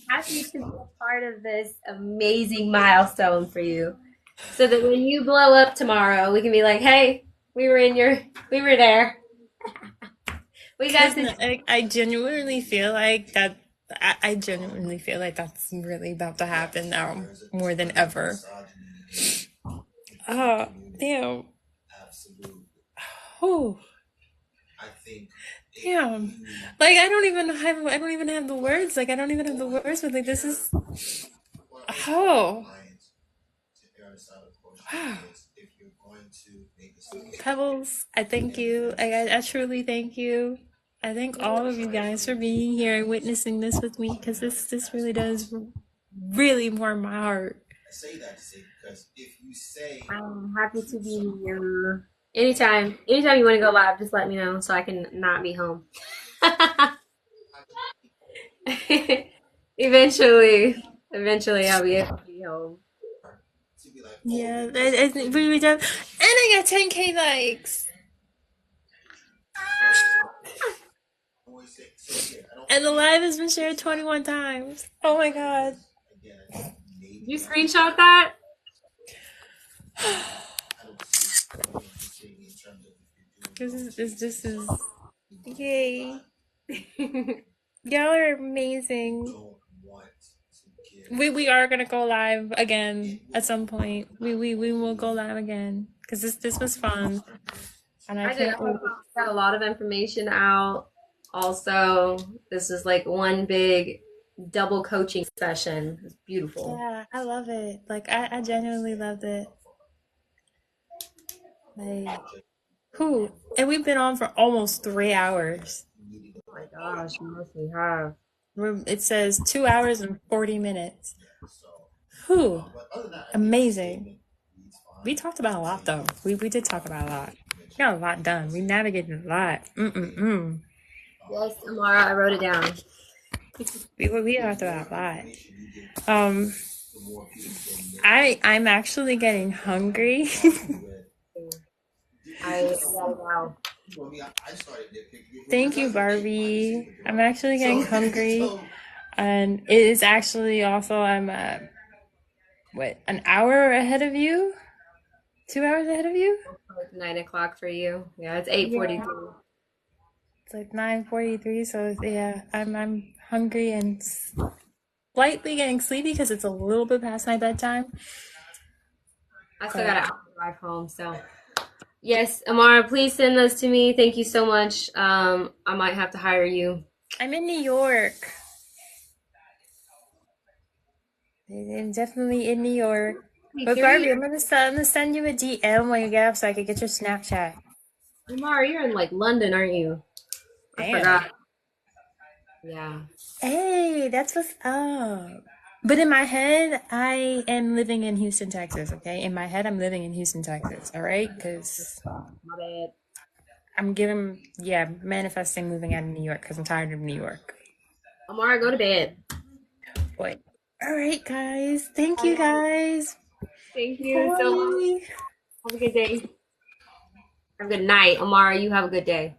Happy to be a part of this amazing milestone for you. So that when you blow up tomorrow, we can be like, hey, we were there. We got because this. I genuinely feel like that. I genuinely feel like that's really about to happen now more than ever. Oh, damn. Oh, damn. Like I don't even have the words. Like I don't even have the words. But like this is oh wow. Pebbles, I thank you. I truly thank you. I thank all of you guys for being here and witnessing this with me, because this really does really warm my heart. I'm happy to be here. Anytime you want to go live, just let me know so I can not be home. Eventually, I'll be able to be home. Yeah, I think we really do. And I got 10K likes. And the live has been shared 21 times. Oh my god. Again, Did maybe you that's screenshot that? I don't see just saying in terms of if you're doing This is you know, yay. I Y'all are amazing. don't want to give We are gonna go live again at some point. We will go live again because this was fun, and I did. I can't wait. got a lot of information out. Also, this is like one big double coaching session. It's beautiful. Yeah, I love it. Like I genuinely loved it. Like who? And we've been on for almost 3 hours. Oh my gosh, yes, we have. It says 2 hours and 40 minutes. so Who? but other than that, Amazing. it's We fine. talked about a lot though. We did talk about a lot. We got a lot done. We navigated a lot. Mm-mm-mm. Yes, Amara, I wrote it down. We talked about a lot. Um, I'm actually getting hungry. Wow. Thank you, Barbie. I'm actually getting hungry, and it is actually also I'm what, an hour ahead of you, 2 hours ahead of you. It's 9 o'clock for you. Yeah, it's 8:43. It's like 9:43, so yeah, I'm hungry and slightly getting sleepy because it's a little bit past my bedtime. I still got an hour drive home, so yes, Amara, please send those to me. Thank you so much. I might have to hire you. I'm in New York. I'm definitely in New York. But Barbie, I'm gonna send you a DM when you get up so I can get your Snapchat. Amara, you're in like London, aren't you? I Damn. forgot. Yeah. Hey, that's what's up. But in my head, I am living in Houston, Texas, okay? In my head, I'm living in Houston, Texas, all right? Because My bad. I'm manifesting moving out of New York because I'm tired of New York. Amara, go to bed. Boy. All right, guys. Thank you, guys. Thank you so much. Bye. Have a good day. Have a good night. Amara, you have a good day.